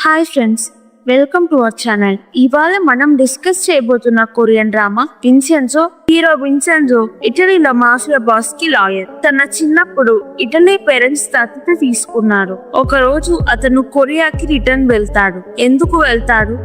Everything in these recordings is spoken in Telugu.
Hi friends, welcome to our channel. ఇవాళ మనం డిస్కస్ చేయబోతున్న Korean drama Vincenzo. Hero Vincenzo ఇటలీలో మాఫియా బాస్ కి లాయర్. తన చిన్నప్పుడు ఇటలీ పేరెంట్స్ దత్తత తీసుకున్నారు. ఒక రోజు అతను కొరియాకి రిటర్న్ వెళ్తాడు. ఎందుకు వెళ్తాడు,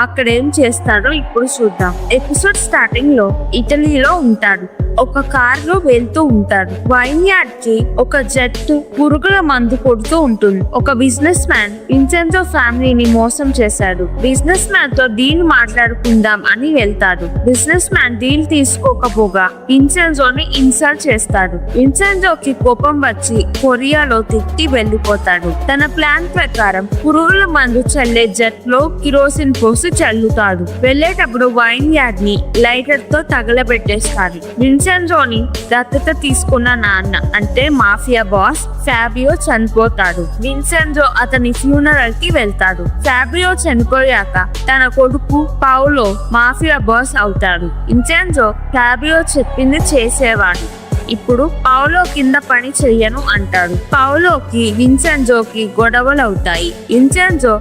అక్కడ ఏం చేస్తాడో ఇప్పుడు చూద్దాం. ఎపిసోడ్ స్టార్టింగ్ లో ఇటలీలో ఉంటాడు. ఒక కార్ లో వెళ్తూ ఉంటాడు. వైన్ యార్డ్ కి ఒక జట్టు పురుగుల మందు కొడుతూ ఉంటుంది. ఒక బిజినెస్ మ్యాన్ విన్సెన్జో ఫ్యామిలీని మోసం చేశాడు. బిజినెస్ మ్యాన్ తో డీల్ మాట్లాడుకుందాం అని వెళ్తాడు. బిజినెస్ మ్యాన్ డీల్ తీసుకోకపోగా విన్సెన్జోని ఇన్సల్ట్ చేస్తాడు. విన్సెన్జోకి కోపం వచ్చి కొరియాలో తిట్టి వెళ్లిపోతాడు. తన ప్లాన్ ప్రకారం పురుగుల మందు చల్లే జట్ లో కిరోసిన్ పోసి చల్లుతాడు. వెళ్లేటప్పుడు వైన్ యార్డ్ ని లైటర్ తో తగలబెట్టేస్తాడు. విన్సెన్జోని దత్తత తీసుకున్న నాన్న అంటే మాఫియా బాస్ ఫాబియో చనిపోతాడు. విన్సెన్జో అతని ఫ్యూనరల్ కి వెళ్తాడు. ఫాబియో చనిపోయాక తన కొడుకు పౌలో మాఫియా బాస్ అవుతాడు. విన్సెన్జో ఫాబియో చెప్పింది చేసేవాడు. ఇప్పుడు పౌలో కింద పని చెయ్యను అంటాడు. పౌలోకి విన్సెన్జోకి గొడవలు అవుతాయి. విన్సెన్జో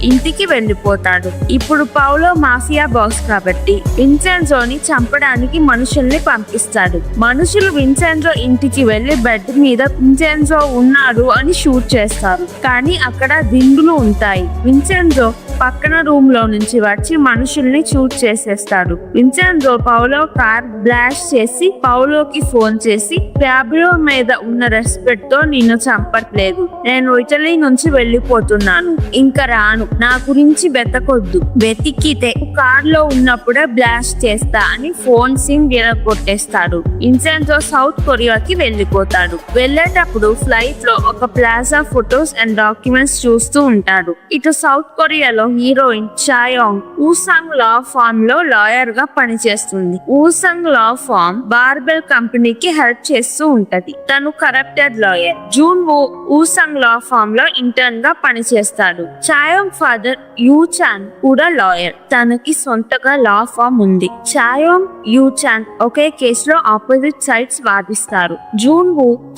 ఇంటికి వెళ్లిపోతాడు. ఇప్పుడు పౌలో మాఫియా బాస్ కాబట్టి విన్సెన్జోని చంపడానికి మనుషుల్ని పంపిస్తాడు. మనుషులు విన్సెన్జో ఇంటికి వెళ్లి బెడ్ మీద విన్సెన్జో ఉన్నాడు అని షూట్ చేస్తారు. కానీ అక్కడ దిండులు ఉంటాయి. విన్సెన్జో పక్కన రూమ్ లో నుంచి వచ్చి మనుషుల్ని షూట్ చేసేస్తాడు. విన్సెన్జో పౌలో కార్ బ్లాస్ట్ చేసి పౌలోకి ఫోన్ చేసి ఫాబియో మీద ఉన్న రెస్పెక్ట్ తో నిన్ను చంపట్లేదు, నేను ఇటలీ నుంచి వెళ్లిపోతున్నాను, ఇంకా రాను, నా గురించి వెతకొద్దు, వెతికితే కార్ లో ఉన్నప్పుడే బ్లాస్ట్ చేస్తా అని ఫోన్ సిమ్ విరగొట్టేస్తాడు. విన్సెన్జో సౌత్ కొరియాకి వెళ్లిపోతాడు. వెళ్లేటప్పుడు ఫ్లైట్ లో ఒక ప్లాజా ఫొటోస్ అండ్ డాక్యుమెంట్స్ చూస్తూ ఉంటాడు. ఇటు సౌత్ కొరియాలో హీరోయిన్ చాయోంగ్ ఊసాంగ్ లా ఫార్మ్ లో లాయర్ గా పనిచేస్తుంది. ఊసాంగ్ లా ఫార్మ్ బార్బెల్ కంపెనీకి హెల్ప్ చేస్తూ ఉంటది. తను కరప్టెడ్ లాయర్. జూన్ ఊసాంగ్ లా ఫార్మ్ లో ఇంటర్న్ గా పనిచేస్తాడు. చాయోంగ్ ఫాదర్ యూ చాన్ కూడా లాయర్. తనకి సొంతగా లా ఫార్మ్ ఉంది. చాయోంగ్ యూ చాన్ ఒకే కేసులో ఆపోజిట్ సైడ్స్ వాదిస్తారు. జూన్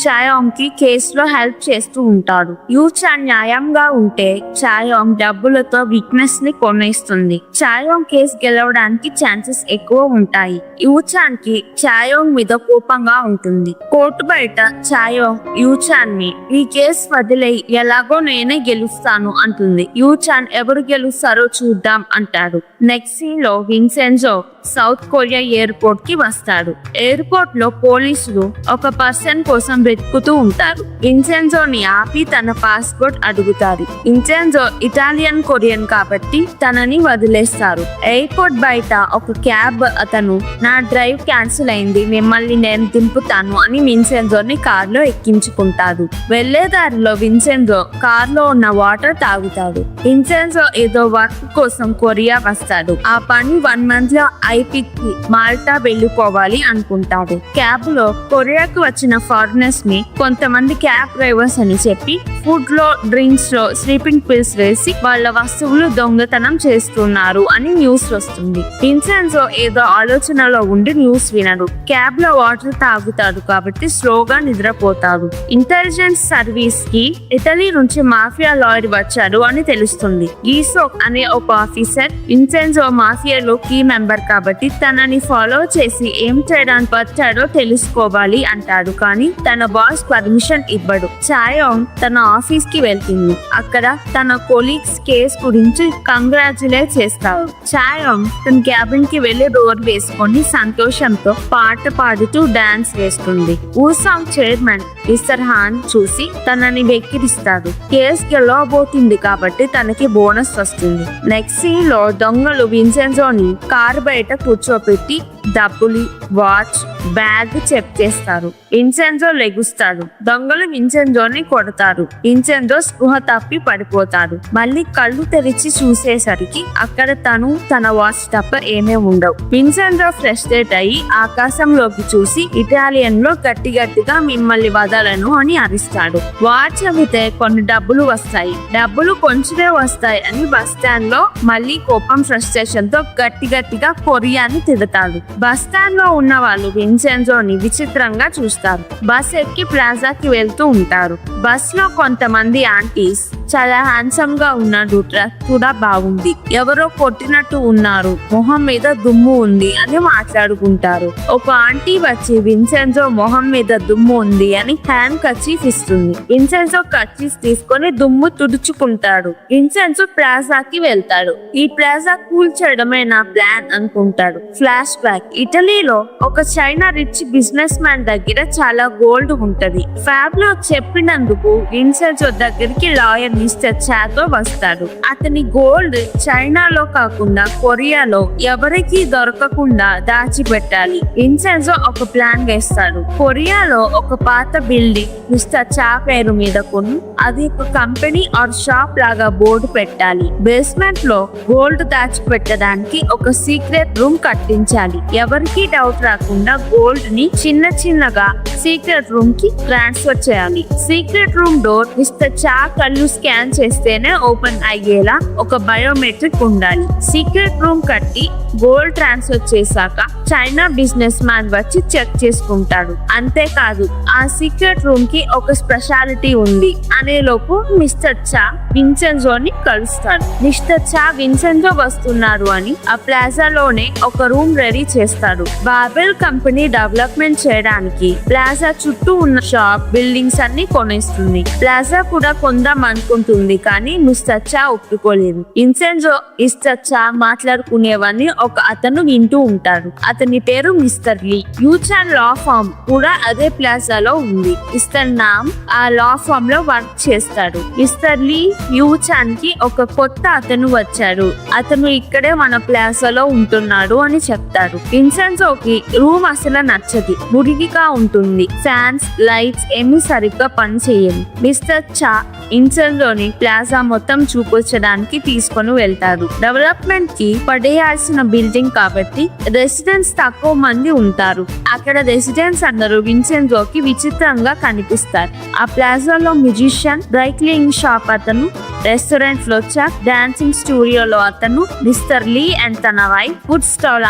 చాయోంగ్ కి కేసులో హెల్ప్ చేస్తూ ఉంటాడు. యూ చాన్ న్యాయంగా ఉంటే చాయోంగ్ డబ్బులతో వీక్నెస్ ని కొనేస్తుంది. చాయోంగ్ కేసు గెలవడానికి ఛాన్సెస్ ఎక్కువ ఉంటాయి. యూ చాన్ కి చాయోంగ్ మీద కోపంగా ఉంటుంది. కోర్టు బయట చాయోంగ్ యూ చాన్ ని ఈ కేసు వదిలేయి, ఎలాగో నేనే గెలుస్తాను అంటుంది. యూ చాన్ ఎవరు గెలుస్తారో చూద్దాం అంటాడు. నెక్స్ట్ సీన్ లో విన్సెన్జో సౌత్ కొరియా ఎయిర్పోర్ట్ కి వస్తాడు. ఎయిర్పోర్ట్ లో పోలీసులు ఒక పర్సన్ కోసం వెతుకుతూ ఉంటారు. విన్సెన్జోని ఆపి తన పాస్పోర్ట్ అడుగుతారు. విన్సెన్జో ఇటాలియన్ కొరియన్ కాబట్టి తనని వదిలేస్తారు. ఎయిర్పోర్ట్ బయట ఒక క్యాబ్ అతను నా డ్రైవ్ క్యాన్సిల్ అయింది, మిమ్మల్ని నేను దింపుతాను అని విన్సెన్జోని కార్ లో ఎక్కించుకుంటాడు. వెళ్లే దారిలో విన్సెన్జో కార్ లో ఉన్న వాటర్ తాగుతాడు. విన్సెన్జో ఏదో వర్క్ కోసం కొరియా వస్తాడు. ఆ పని 1 month లో ఐపీకి మాల్టా వెళ్లిపోవాలి అనుకుంటాడు. క్యాబ్ లో కొరియాకు వచ్చిన ఫారినర్స్ ని కొంతమంది క్యాబ్ డ్రైవర్స్ అని చెప్పి ఫుడ్ లో డ్రింక్స్ లో స్లీపింగ్ పిల్స్ వేసి వాళ్ళ వస్తువులు దొంగతనం చేస్తున్నారు అని న్యూస్ వస్తుంది. విన్సెన్జో ఏదో ఆలోచనలో ఉండి న్యూస్ వినడు. క్యాబ్ లో వాటర్ తాగుతాడు కాబట్టి స్లోగా నిద్రపోతాడు. ఇంటెలిజెన్స్ సర్వీస్ కి ఇటలీ నుంచి మాఫియా లాయర్ వచ్చాడు అని తెలుస్తుంది. గీసోక్ అనే ఒక ఆఫీసర్ విన్సెన్జో మాఫియాలో కీ మెంబర్ కాబట్టి తనని ఫాలో చేసి ఏం చేయడానికి వచ్చాడో తెలుసుకోవాలి అంటాడు. కానీ తన బాస్ పర్మిషన్ ఇవ్వడు. చాయోంగ్ తన ఆఫీస్ కి వెళ్తుంది. అక్కడ తన కొలీగ్స్ కేస్ గురించి కంగ్రాచులేట్ చేస్తారు. చాయోంగ్ తన క్యాబిన్ కి వెళ్లి డోర్ వేసుకొని సంతోషంతో పాట పాడుతూ డాన్స్ వేస్తుంది. ఊసాంగ్ చైర్మన్ మిస్టర్ హాన్ చూసి తనని వెక్కిరిస్తాడు. కేసు గెలవబోతుంది కాబట్టి తనకి బోనస్ వస్తుంది. నెక్స్ట్ సీన్ లో దొంగలు విన్సెన్జోని కార్ బయట కూర్చోపెట్టి డబ్బులు, వాచ్, బ్యాగ్ చెక్ చేస్తారు. విన్సెన్జో లెగుస్తాడు. దొంగలు విన్సెన్జోని కొడతారు. విన్సెన్జో స్పృహ తప్పి పడిపోతాడు. మళ్ళీ కళ్ళు తెరిచి చూసేసరికి అక్కడ తను తన వాచ్ తప్ప ఏమీ ఉండవు. విన్సెన్జో ఫ్రస్ట్రేట్ అయ్యి ఆకాశంలోకి చూసి ఇటాలియన్ లో గట్టిగా మిమ్మల్ని వదలను అని అరిస్తాడు. వాచ్ అవితే కొన్ని డబ్బులు వస్తాయి. డబ్బులు కొంచెమే వస్తాయి అని బస్ స్టాండ్ లో మళ్ళీ కోపం ఫ్రస్ట్రేషన్ తో గట్టిగా కొరియాని తిడతాడు. బస్ స్టాండ్ లో ఉన్న వాళ్ళు విన్సెన్జోని విచిత్రంగా చూస్తారు. బస్ ఎక్కి ప్లాజాకి వెళ్తూ ఉంటారు. బస్ లో కొంతమంది ఆంటీస్ చాలా హ్యాండ్సమ్ గా ఉన్నాడు, డ్రెస్ కూడా బాగుంది, ఎవరో కొట్టినట్టు ఉన్నారు, మొహం మీద దుమ్ము ఉంది అని మాట్లాడుకుంటారు. ఒక ఆంటీ వచ్చి విన్సెన్జో మొహం మీద దుమ్ము ఉంది అని హ్యాండ్ కర్చీఫ్ ఇస్తుంది. విన్సెన్జో కర్చీఫ్ తీసుకొని దుమ్ము తుడుచుకుంటాడు. విన్సెన్జో ప్లాజాకి వెళ్తాడు. ఈ ప్లాజా కూల్చడమే నా ప్లాన్ అనుకుంటాడు. ఫ్లాష్ బ్యాక్, ఇటలీలో ఒక చైనా రిచ్ బిజినెస్ మ్యాన్ దగ్గర చాలా గోల్డ్ ఉంటది. ఫ్యాబ్ లో చెప్పినందుకు విన్సెన్జో దగ్గరికి లాయర్ మిస్టర్ చాతో వస్తాడు. అతని గోల్డ్ చైనాలో కాకుండా కొరియాలో ఎవరికి దొరకకుండా దాచిపెట్టాలి. విన్సెన్జో ఒక ప్లాన్ వేస్తాడు. కొరియాలో ఒక పాత బిల్డింగ్ మిస్టర్ చా పేరు మీద కొని అది ఒక కంపెనీ ఆర్ షాప్ లాగా బోర్డు పెట్టాలి. బేస్మెంట్ లో గోల్డ్ దాచిపెట్టడానికి ఒక సీక్రెట్ రూమ్ కట్టించాలి. ఎవరికి డౌట్ రాకుండా గోల్డ్ ని చిన్న చిన్నగా సీక్రెట్ రూమ్ కి ట్రాన్స్ఫర్ చేయాలి. సీక్రెట్ రూమ్ డోర్ మిస్టర్ చా కళ్ళు స్కాన్ చేస్తేనే ఓపెన్ అయ్యేలా ఒక బయోమెట్రిక్ ఉండాలి. సీక్రెట్ రూమ్ కట్టి గోల్డ్ ట్రాన్స్ఫర్ చేశాక చైనా బిజినెస్ మ్యాన్ వచ్చి చెక్ చేసుకుంటాడు. అంతేకాదు ఆ సీక్రెట్ రూమ్ కి ఒక స్పెషాలిటీ ఉంది అనేలోపు మిస్టర్ చా విన్సెన్జోని కలుస్తాడు. మిస్టర్ చా విన్సెన్జో వస్తున్నారు అని ఆ ప్లాజాలోనే ఒక రూమ్ రెడీ చేస్తాడు. బాబెల్ కంపెనీ డెవలప్మెంట్ చేయడానికి ప్లాజా చుట్టూ ఉన్న షాప్ బిల్డింగ్స్ అన్ని కొనేస్తుంది. ప్లాజా కూడా కొందాం అనుకుంటుంది కానీ మిస్టర్ చా ఒప్పుకోలేదు. విన్సెన్జో మిస్టర్ చా మాట్లాడుకునేవన్నీ ఒక అతను వింటూ ఉంటాడు. అతని పేరు మిస్టర్ లీ. యూచాన్ లా ఫార్మ్ కూడా అదే ప్లాజాలో ఉంది. మిస్టర్ నామ్ ఆ లా ఫార్మ్ లో వర్క్ చేస్తాడు. మిస్టర్ లీ యూచాన్ కి ఒక కొత్త అతను వచ్చాడు, అతను ఇక్కడే మన ప్లాజాలో ఉంటున్నాడు అని చెప్తాడు. విన్సెన్జోకి రూమ్ అసలు నచ్చది, మురికిగా ఉంటుంది. ఫ్యాన్స్ లైట్స్ ఏమీ సరిగ్గా పని చేయదు. మిస్టర్ చా విన్సెన్జోని ప్లాజా మొత్తం చూపించడానికి తీసుకొని వెళ్తారు. డెవలప్మెంట్ కి పడేయాల్సిన బిల్డింగ్ కాబట్టి రెసిడెంట్స్ తక్కువ మంది ఉంటారు. అక్కడ రెసిడెంట్స్ అందరూ విన్సెన్జోకి విచిత్రంగా కనిపిస్తారు. ఆ ప్లాజాలో మ్యూజిషియన్, డ్రై క్లీనింగ్ షాప్ అతను, రెస్టారెంట్ లో చెఫ్, డాన్సింగ్ స్టూడియోలో అతను, మిస్టర్ లీ అండ్ తన వైఫ్, ఫుడ్ స్టాల్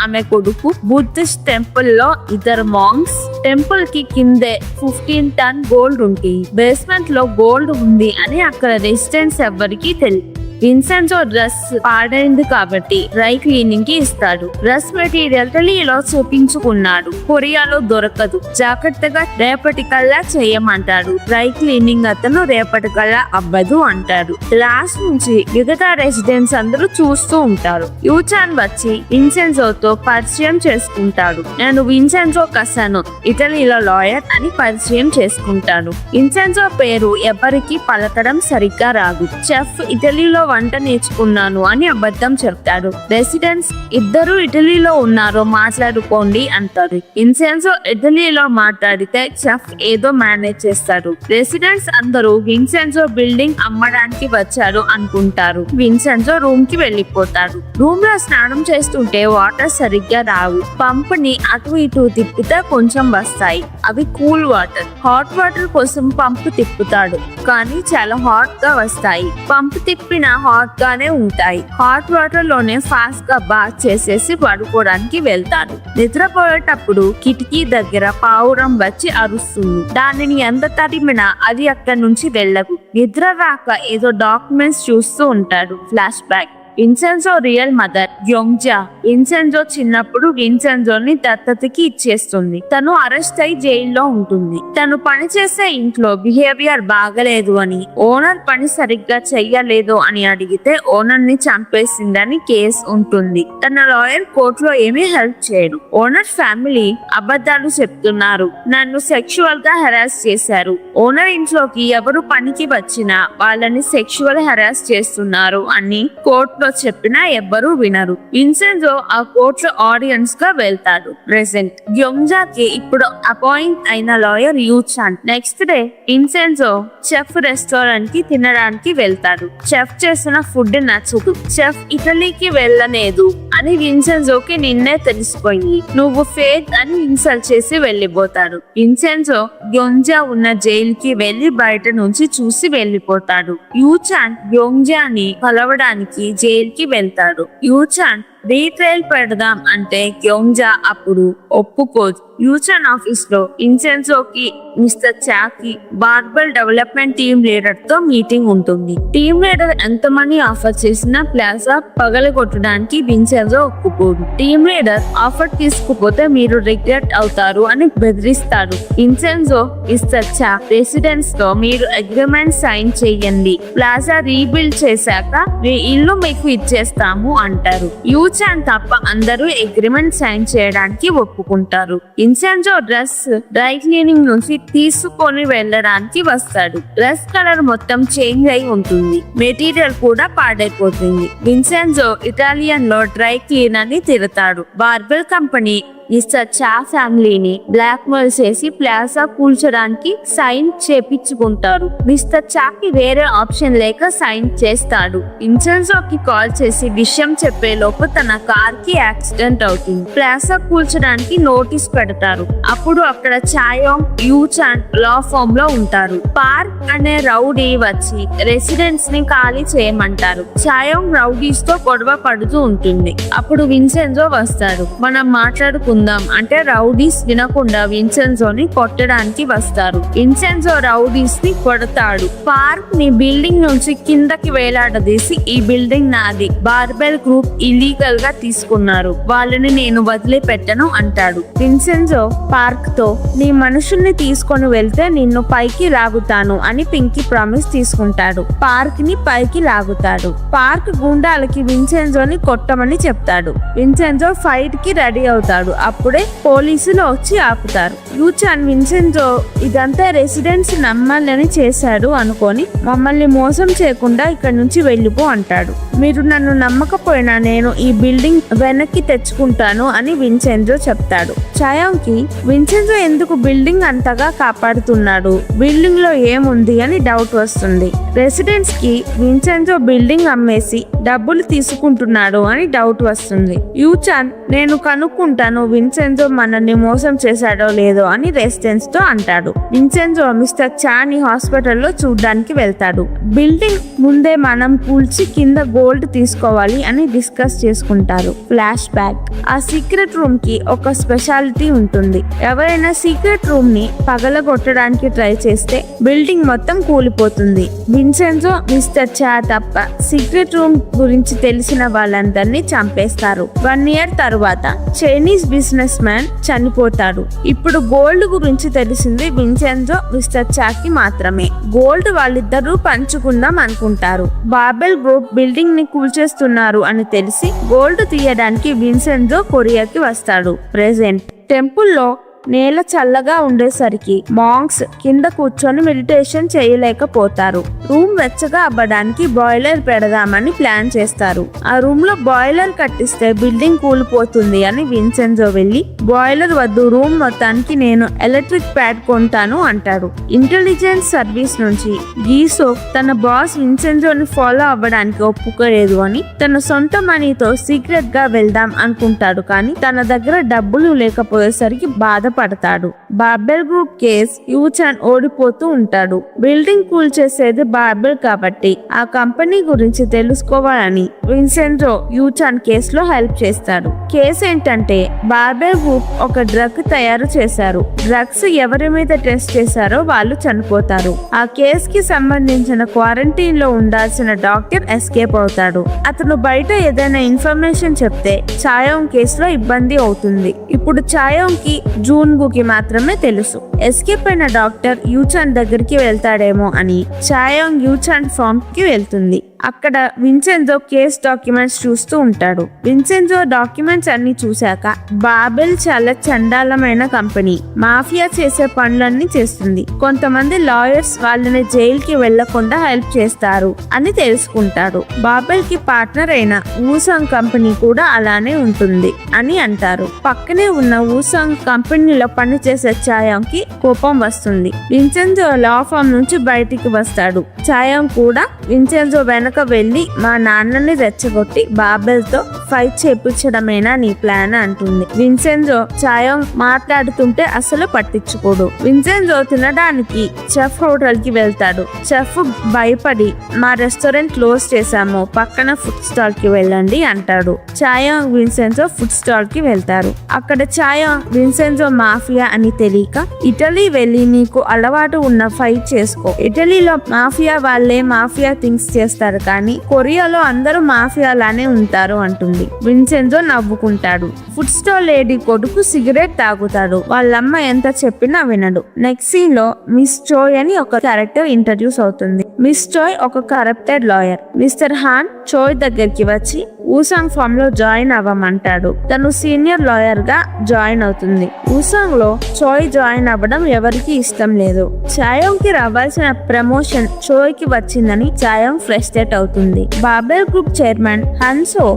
ఆమె కొడుకు, బుద్ధిస్ట్ టెంపుల్ లో ఇద్దరు మాంగ్స్. టెంపుల్ కి కిందే 15 టన్ గోల్డ్ ఉంటుంది. బేస్మెంట్ లో గోల్డ్ ఉంది అని అక్కడ రెసిడెంట్స్ ఎవ్వరికి తెలియదు. విన్సెన్జో డ్రెస్ పాడైంది కాబట్టి డ్రై క్లీనింగ్ కి ఇస్తాడు. డ్రెస్ మెటీరియల్ ఇటలీలో చూపించుకున్నాడు, కొరియాలో దొరకదు, జాగ్రత్తగా రేపటికల్లా చేయమంటాడు. డ్రై క్లీనింగ్ అతను రేపటికల్లా అవ్వదు అంటాడు. లాస్ట్ నుంచి మిగతా రెసిడెంట్స్ అందరూ చూస్తూ ఉంటారు. యూచాన్ వచ్చి విన్సెన్జోతో పరిచయం చేసుకుంటాడు. నేను విన్సెన్జో కసానో, ఇటలీలో లాయర్ అని పరిచయం చేసుకుంటాడు. విన్సెన్జో పేరు ఎవరికి పలకడం సరిగ్గా రాదు. చెఫ్, ఇటలీలో వంట నేర్చుకున్నాను అని అబద్ధం చెప్తాడు. రెసిడెంట్స్ ఇద్దరు ఇటలీలో ఉన్నారో మాట్లాడుకోండి అంటారు. విన్సెన్జో ఇటలీలో మాట్లాడితే చెఫ్ ఏదో మేనేజ్ చేస్తాడు. రెసిడెంట్స్ అందరూ విన్సెన్జో బిల్డింగ్ అమ్మడానికి వచ్చారు అనుకుంటారు. విన్సెన్జో రూమ్ కి వెళ్ళిపోతాడు. రూమ్ లో స్నానం చేస్తుంటే వాటర్ సరిగ్గా రావు. పంప్ ని అటు ఇటు తిప్పితే కొంచెం వస్తాయి, అవి కూల్ వాటర్. హాట్ వాటర్ కోసం పంప్ తిప్పుతాడు కానీ చాలా హాట్ గా వస్తాయి. పంప్ తిప్పిన హాట్ గానే ఉంటాయి. హాట్ వాటర్ లోనే ఫాస్ట్ గా బాత్ చేసేసి పడుకోవడానికి వెళ్తాడు. నిద్రపోయేటప్పుడు కిటికీ దగ్గర పావురం వచ్చి అరుస్తుంది. దానిని ఎంత తరిమినా అది అక్కడి నుంచి వెళ్ళదు. నిద్ర రాక ఏదో డాక్యుమెంట్స్ చూస్తూ ఉంటాడు. Flashback, Vincenzo real mother యోంగ్జా విన్సెన్జో చిన్నప్పుడు విన్సెన్జోని దత్తతకి ఇచ్చేస్తుంది. తను అరెస్ట్ అయి జైల్లో ఉంటుంది. తను పనిచేసే ఇంట్లో బిహేవియర్ బాగలేదు అని, ఓనర్ పని సరిగ్గా చెయ్యలేదు అని అడిగితే ఓనర్ ని చంపేసిందని కేసు ఉంటుంది. తన లాయర్ కోర్టులో ఏమీ హెల్ప్ చేయడు. ఓనర్ ఫ్యామిలీ అబద్ధాలు చెప్తున్నారు, నన్ను సెక్షువల్ గా హెరాస్ చేశారు. ఓనర్ ఇంట్లోకి ఎవరు పనికి వచ్చినా వాళ్ళని సెక్షువల్ హెరాస్ చేస్తున్నారు అని కోర్టులో చెప్పినా ఎవ్వరూ వినరు. విన్సెన్జో ఆ కోర్టులో ఆడియన్స్ గా వెళ్తాడు. ప్రెసెంట్ యోంగ్జాకి ఇప్పుడు అపాయింట్ అయిన లాయర్ యూచాన్. Next day Vincenzo chef restaurant కి తినడానికి వెళ్తాడు. చెఫ్ చేసిన ఫుడ్ నచ్చదు. చెఫ్ ఇటలీకి వెళ్ళలేదు అని విన్సెన్జోకి నిన్నే తెలిసిపోయింది. నువ్వు ఫేక్ అని ఇన్సల్ట్ చేసి వెళ్ళిపోతాడు. విన్సెన్జో యోంగ్జా ఉన్న జైలు కి వెళ్లి బయట నుంచి చూసి వెళ్ళిపోతాడు. యూచాన్ యోంగ్జాని కలవడానికి జైలు కి వెళ్తాడు. యూచాన్ రీట్రైల్ పెడదాం అంటే గ్యోంజా అప్పుడు ఒప్పుకోదు. యూచన్ ఆఫీస్ లో విన్సెన్జోకి మిస్టర్ చాకి బార్బల్ డెవలప్మెంట్ టీమ్ లీడర్ తో మీటింగ్ ఉంటుంది. టీమ్ లీడర్ ఎంత మనీ ఆఫర్ చేసినా ప్లాజా పగలగొట్టడానికి విన్సెన్జో ఒప్పుకోదు. టీమ్ లీడర్ ఆఫర్ తీసుకుపోతే మీరు రిగ్రెట్ అవుతారు అని బెదిరిస్తాడు. విన్సెన్జో మిస్టర్ చా రెసిడెన్స్ తో మీరు అగ్రిమెంట్ సైన్ చేయండి, ప్లాజా రీబిల్డ్ చేశాక మీ ఇల్లు మీకు ఇచ్చేస్తాము అంటారు. యూచాన్ తప్ప అందరూ అగ్రిమెంట్ సైన్ చేయడానికి ఒప్పుకుంటారు. విన్సెన్జో డ్రెస్ డ్రై క్లీనింగ్ నుంచి తీసుకొని వెళ్ళడానికి వస్తాడు. డ్రెస్ కలర్ మొత్తం చేంజ్ అయి ఉంటుంది, మెటీరియల్ కూడా పాడైపోతుంది. విన్సెన్జో ఇటాలియన్ లో డ్రై క్లీనర్ ని తిడతాడు. బార్బెల్ కంపెనీ మిస్టర్ చా ఫ్యామిలీని బ్లాక్ మెయిల్ చేసి ప్లాజా కూల్చడానికి సైన్ చేపించుకుంటారు. మిస్టర్ చాకి వేరే ఆప్షన్ లేక సైన్ చేస్తాడు. విన్సెన్జోకి కాల్ చేసి విషయం చెప్పే లోపు తన కార్ కి యాక్సిడెంట్ అవుతుంది. ప్లాజా కూల్చడానికి నోటీస్ పెడతారు. అప్పుడు అక్కడ చాయోంగ్ యూచాన్ లా ఫామ్ లో ఉంటారు. పార్క్ అనే రౌడీ వచ్చి రెసిడెన్స్ ని ఖాళీ చేయమంటారు. చాయోంగ్ రౌడీస్ తో గొడవ పడుతూ ఉంటుంది. అప్పుడు విన్సెన్జో వస్తాడు. మనం మాట్లాడుకుందాం అంటే రౌడీస్ వినకుండా విన్సెన్జోని కొట్టడానికి వస్తారు. విన్సెన్జో రౌడీస్ ని కొడతాడు. పార్క్ ని బిల్డింగ్ నుంచి కిందకి వేలాడదీసి ఈ బిల్డింగ్ నాది, బార్బెల్ గ్రూప్ ఇల్లీగల్ గా తీసుకున్నారు, వాళ్ళని నేను వదిలిపెట్టను అంటాడు. విన్సెన్జో పార్క్ తో నీ మనుషుల్ని తీసుకొని వెళ్తే నిన్ను పైకి లాగుతాను అని పింకీ ప్రామిస్ తీసుకుంటాడు. పార్క్ ని పైకి లాగుతాడు. పార్క్ గుండాలకి విన్సెన్జోని కొట్టమని చెప్తాడు. విన్సెన్జో ఫైట్ కి రెడీ అవుతాడు. అప్పుడే పోలీసులు వచ్చి ఆపుతారు. యూచాన్ విన్సెన్జో ఇదంతా రెసిడెంట్స్ నమ్మాలని చేశాడు అనుకొని మమ్మల్ని మోసం చేయకుండా ఇక్కడ నుంచి వెళ్ళిపో అంటాడు. మీరు నన్ను నమ్మకపోయినా నేను ఈ బిల్డింగ్ వెనక్కి తెచ్చుకుంటాను అని విన్సెన్జో చెప్తాడు. చాయోంగ్ కి విన్సెన్జో ఎందుకు బిల్డింగ్ అంతగా కాపాడుతున్నాడు, బిల్డింగ్ లో ఏముంది అని డౌట్ వస్తుంది. రెసిడెంట్స్ కి విన్సెన్జో బిల్డింగ్ అమ్మేసి డబ్బులు తీసుకుంటున్నాడు అని డౌట్ వస్తుంది. యూచాన్ నేను కనుక్కుంటాను విన్సెన్జో మనల్ని మోసం చేశాడో లేదో అని రెసిడెంట్స్ తో అంటాడు. విన్సెన్జో మిస్టర్ చాని హాస్పిటల్లో చూడ్డానికి వెళ్తాడు. బిల్డింగ్ ముందే మనం కూల్చి కింద గోల్డ్ తీసుకోవాలి అని డిస్కస్ చేసుకుంటారు. Flash back. ఆ సీక్రెట్ రూమ్ కి ఒక స్పెషాలిటీ ఉంటుంది. ఎవరైనా సీక్రెట్ రూమ్ ని పగలగొట్టడానికి ట్రై చేస్తే బిల్డింగ్ మొత్తం కూలిపోతుంది. విన్సెన్జో మిస్టర్ చా తప్ప సీక్రెట్ రూమ్ గురించి తెలిసిన వాళ్ళందరినీ చంపేస్తారు. 1 year తరువాత చైనీస్ బిజినెస్ మ్యాన్ చనిపోతాడు. ఇప్పుడు గోల్డ్ గురించి తెలిసింది విన్సెన్జో మిస్టర్ చాకి మాత్రమే. గోల్డ్ వాళ్ళిద్దరూ పంచుకుందాం అనుకుంటారు. బార్బెల్ గ్రూప్ బిల్డింగ్ ని కూల్చేస్తున్నారు అని తెలిసి గోల్డ్ తీయడానికి విన్సెన్జో కొరియాకి వస్తాడు. ప్రెజెంట్ టెంపుల్లో నేల చల్లగా ఉండేసరికి మాంక్స్ కింద కూర్చొని మెడిటేషన్ చేయలేకపోతారు. రూమ్ వెచ్చగా అవ్వడానికి బాయిలర్ పెడదామని ప్లాన్ చేస్తారు. ఆ రూమ్ లో బాయిలర్ కట్టిస్తే బిల్డింగ్ కూలిపోతుంది అని విన్సెన్జో వెళ్ళి బాయిలర్ వద్దు, రూమ్ మొత్తానికి నేను ఎలక్ట్రిక్ ప్యాడ్ కొంటాను అంటాడు. ఇంటెలిజెన్స్ సర్వీస్ నుంచి గీసో తన బాస్ విన్సెన్జోని ఫాలో అవ్వడానికి ఒప్పుకోలేదు అని తన సొంత మనీతో సీక్రెట్ గా వెళ్దాం అనుకుంటాడు. కానీ తన దగ్గర డబ్బులు లేకపోయేసరికి బాధపడతాడు. బార్బెల్ గ్రూప్ కేస్ యూచాన్ ఓడిపోతూ ఉంటాడు. బిల్డింగ్ కూల్ చేసేది బార్బెల్ కాబట్టి ఆ కంపెనీ గురించి తెలుసుకోవాలని విన్సెన్జో యూచాన్ కేసులో హెల్ప్ చేస్తాడు. కేసు ఏంటంటే బార్బెల్ గ్రూప్ ఒక డ్రగ్ తయారు చేశారు. డ్రగ్స్ ఎవరి మీద టెస్ట్ చేశారో వాళ్ళు చనిపోతారు. ఆ కేస్ కి సంబంధించిన క్వారంటైన్ లో ఉండాల్సిన డాక్టర్ ఎస్కేప్ అవుతాడు. అతను బయట ఏదైనా ఇన్ఫర్మేషన్ చెప్తే చాయోంగ్ కేసులో ఇబ్బంది అవుతుంది. ఇప్పుడు చాయోంగ్ కి జూన్గు కి మాత్రమే తెలుసు. ఎస్కేప్ అయిన డాక్టర్ యూచాన్ దగ్గరికి వెళ్తాడేమో అని చాయోంగ్ యూచాన్ ఫామ్ కి వెళ్తుంది. అక్కడ విన్సెన్జో కేస్ డాక్యుమెంట్స్ చూస్తూ ఉంటాడు. విన్సెన్జో డాక్యుమెంట్స్ అన్ని చూశాక బార్బెల్ చాలా చండాలమైన కంపెనీ, మాఫియా చేసే పనులన్నీ చేస్తుంది, కొంతమంది లాయర్స్ వాళ్ళని జైల్ కి వెళ్లకుండా హెల్ప్ చేస్తారు అని తెలుసుకుంటాడు. బార్బెల్ కి పార్ట్నర్ అయిన వూసాంగ్ కంపెనీ కూడా అలానే ఉంటుంది అని అంటారు. పక్కనే ఉన్న వూసాంగ్ కంపెనీలో పనిచేసే చాయోంగ్ కి కోపం వస్తుంది. విన్సెన్జో లా ఫామ్ నుంచి బయటికి వస్తాడు. చాయోంగ్ కూడా విన్సెన్జో వెనక గనక వెళ్ళి మా నాన్నని రెచ్చగొట్టి బాబెల్తో ఫైట్ చేపించడమేనా నీ ప్లాన్ అంటుంది. విన్సెంజో చాయోంగ్ మాట్లాడుతుంటే అసలు పట్టించుకోడు. విన్సెంజో తినడానికి చెఫ్ హోటల్ కి వెళ్తాడు. చెఫ్ భయపడి మా రెస్టారెంట్ క్లోజ్ చేశాము, పక్కన ఫుడ్ స్టాల్ కి వెళ్ళండి అంటాడు. చాయోంగ్ విన్సెంజో ఫుడ్ స్టాల్ కి వెళ్తారు. అక్కడ చాయోంగ్ విన్సెంజో మాఫియా అని తెలియక ఇటలీ వెళ్ళి నీకు అలవాటు ఉన్న ఫైట్ చేసుకో, ఇటలీలో మాఫియా వాళ్ళే మాఫియా థింగ్స్ చేస్తారు కానీ కొరియాలో అందరూ మాఫియా లానే ఉంటారు అంటుంది. విన్సెంజో నవ్వుకుంటాడు. ఫుడ్ స్టాల్ లేడీ కొడుకు సిగరెట్ తాగుతాడు. వాళ్ళమ్మ ఎంత చెప్పినా వినడు. నెక్స్ట్ సీన్ లో మిస్ చోయ్ అని ఒక క్యారెక్టర్ ఇంట్రడ్యూస్ అవుతుంది. మిస్ చోయ్ ఒక కరప్టెడ్ లాయర్. మిస్టర్ హాన్ చోయ్ దగ్గరికి వచ్చి ఊసాంగ్ ఫామ్ లో జాయిన్ అవ్వమంటాడు. తను సీనియర్ లాయర్ గా జాయిన్ అవుతుంది. ఊసాంగ్ లో చోయ్ జాయిన్ అవ్వడం ఎవరికి ఇష్టం లేదు. చాయోంగ్ కి రావాల్సిన ప్రమోషన్ చోయ్ కి వచ్చిందని చాయోంగ్ ఫ్రస్ట్రేట్ అవుతుంది. బాబెల్ గ్రూప్ చైర్మన్ హన్సో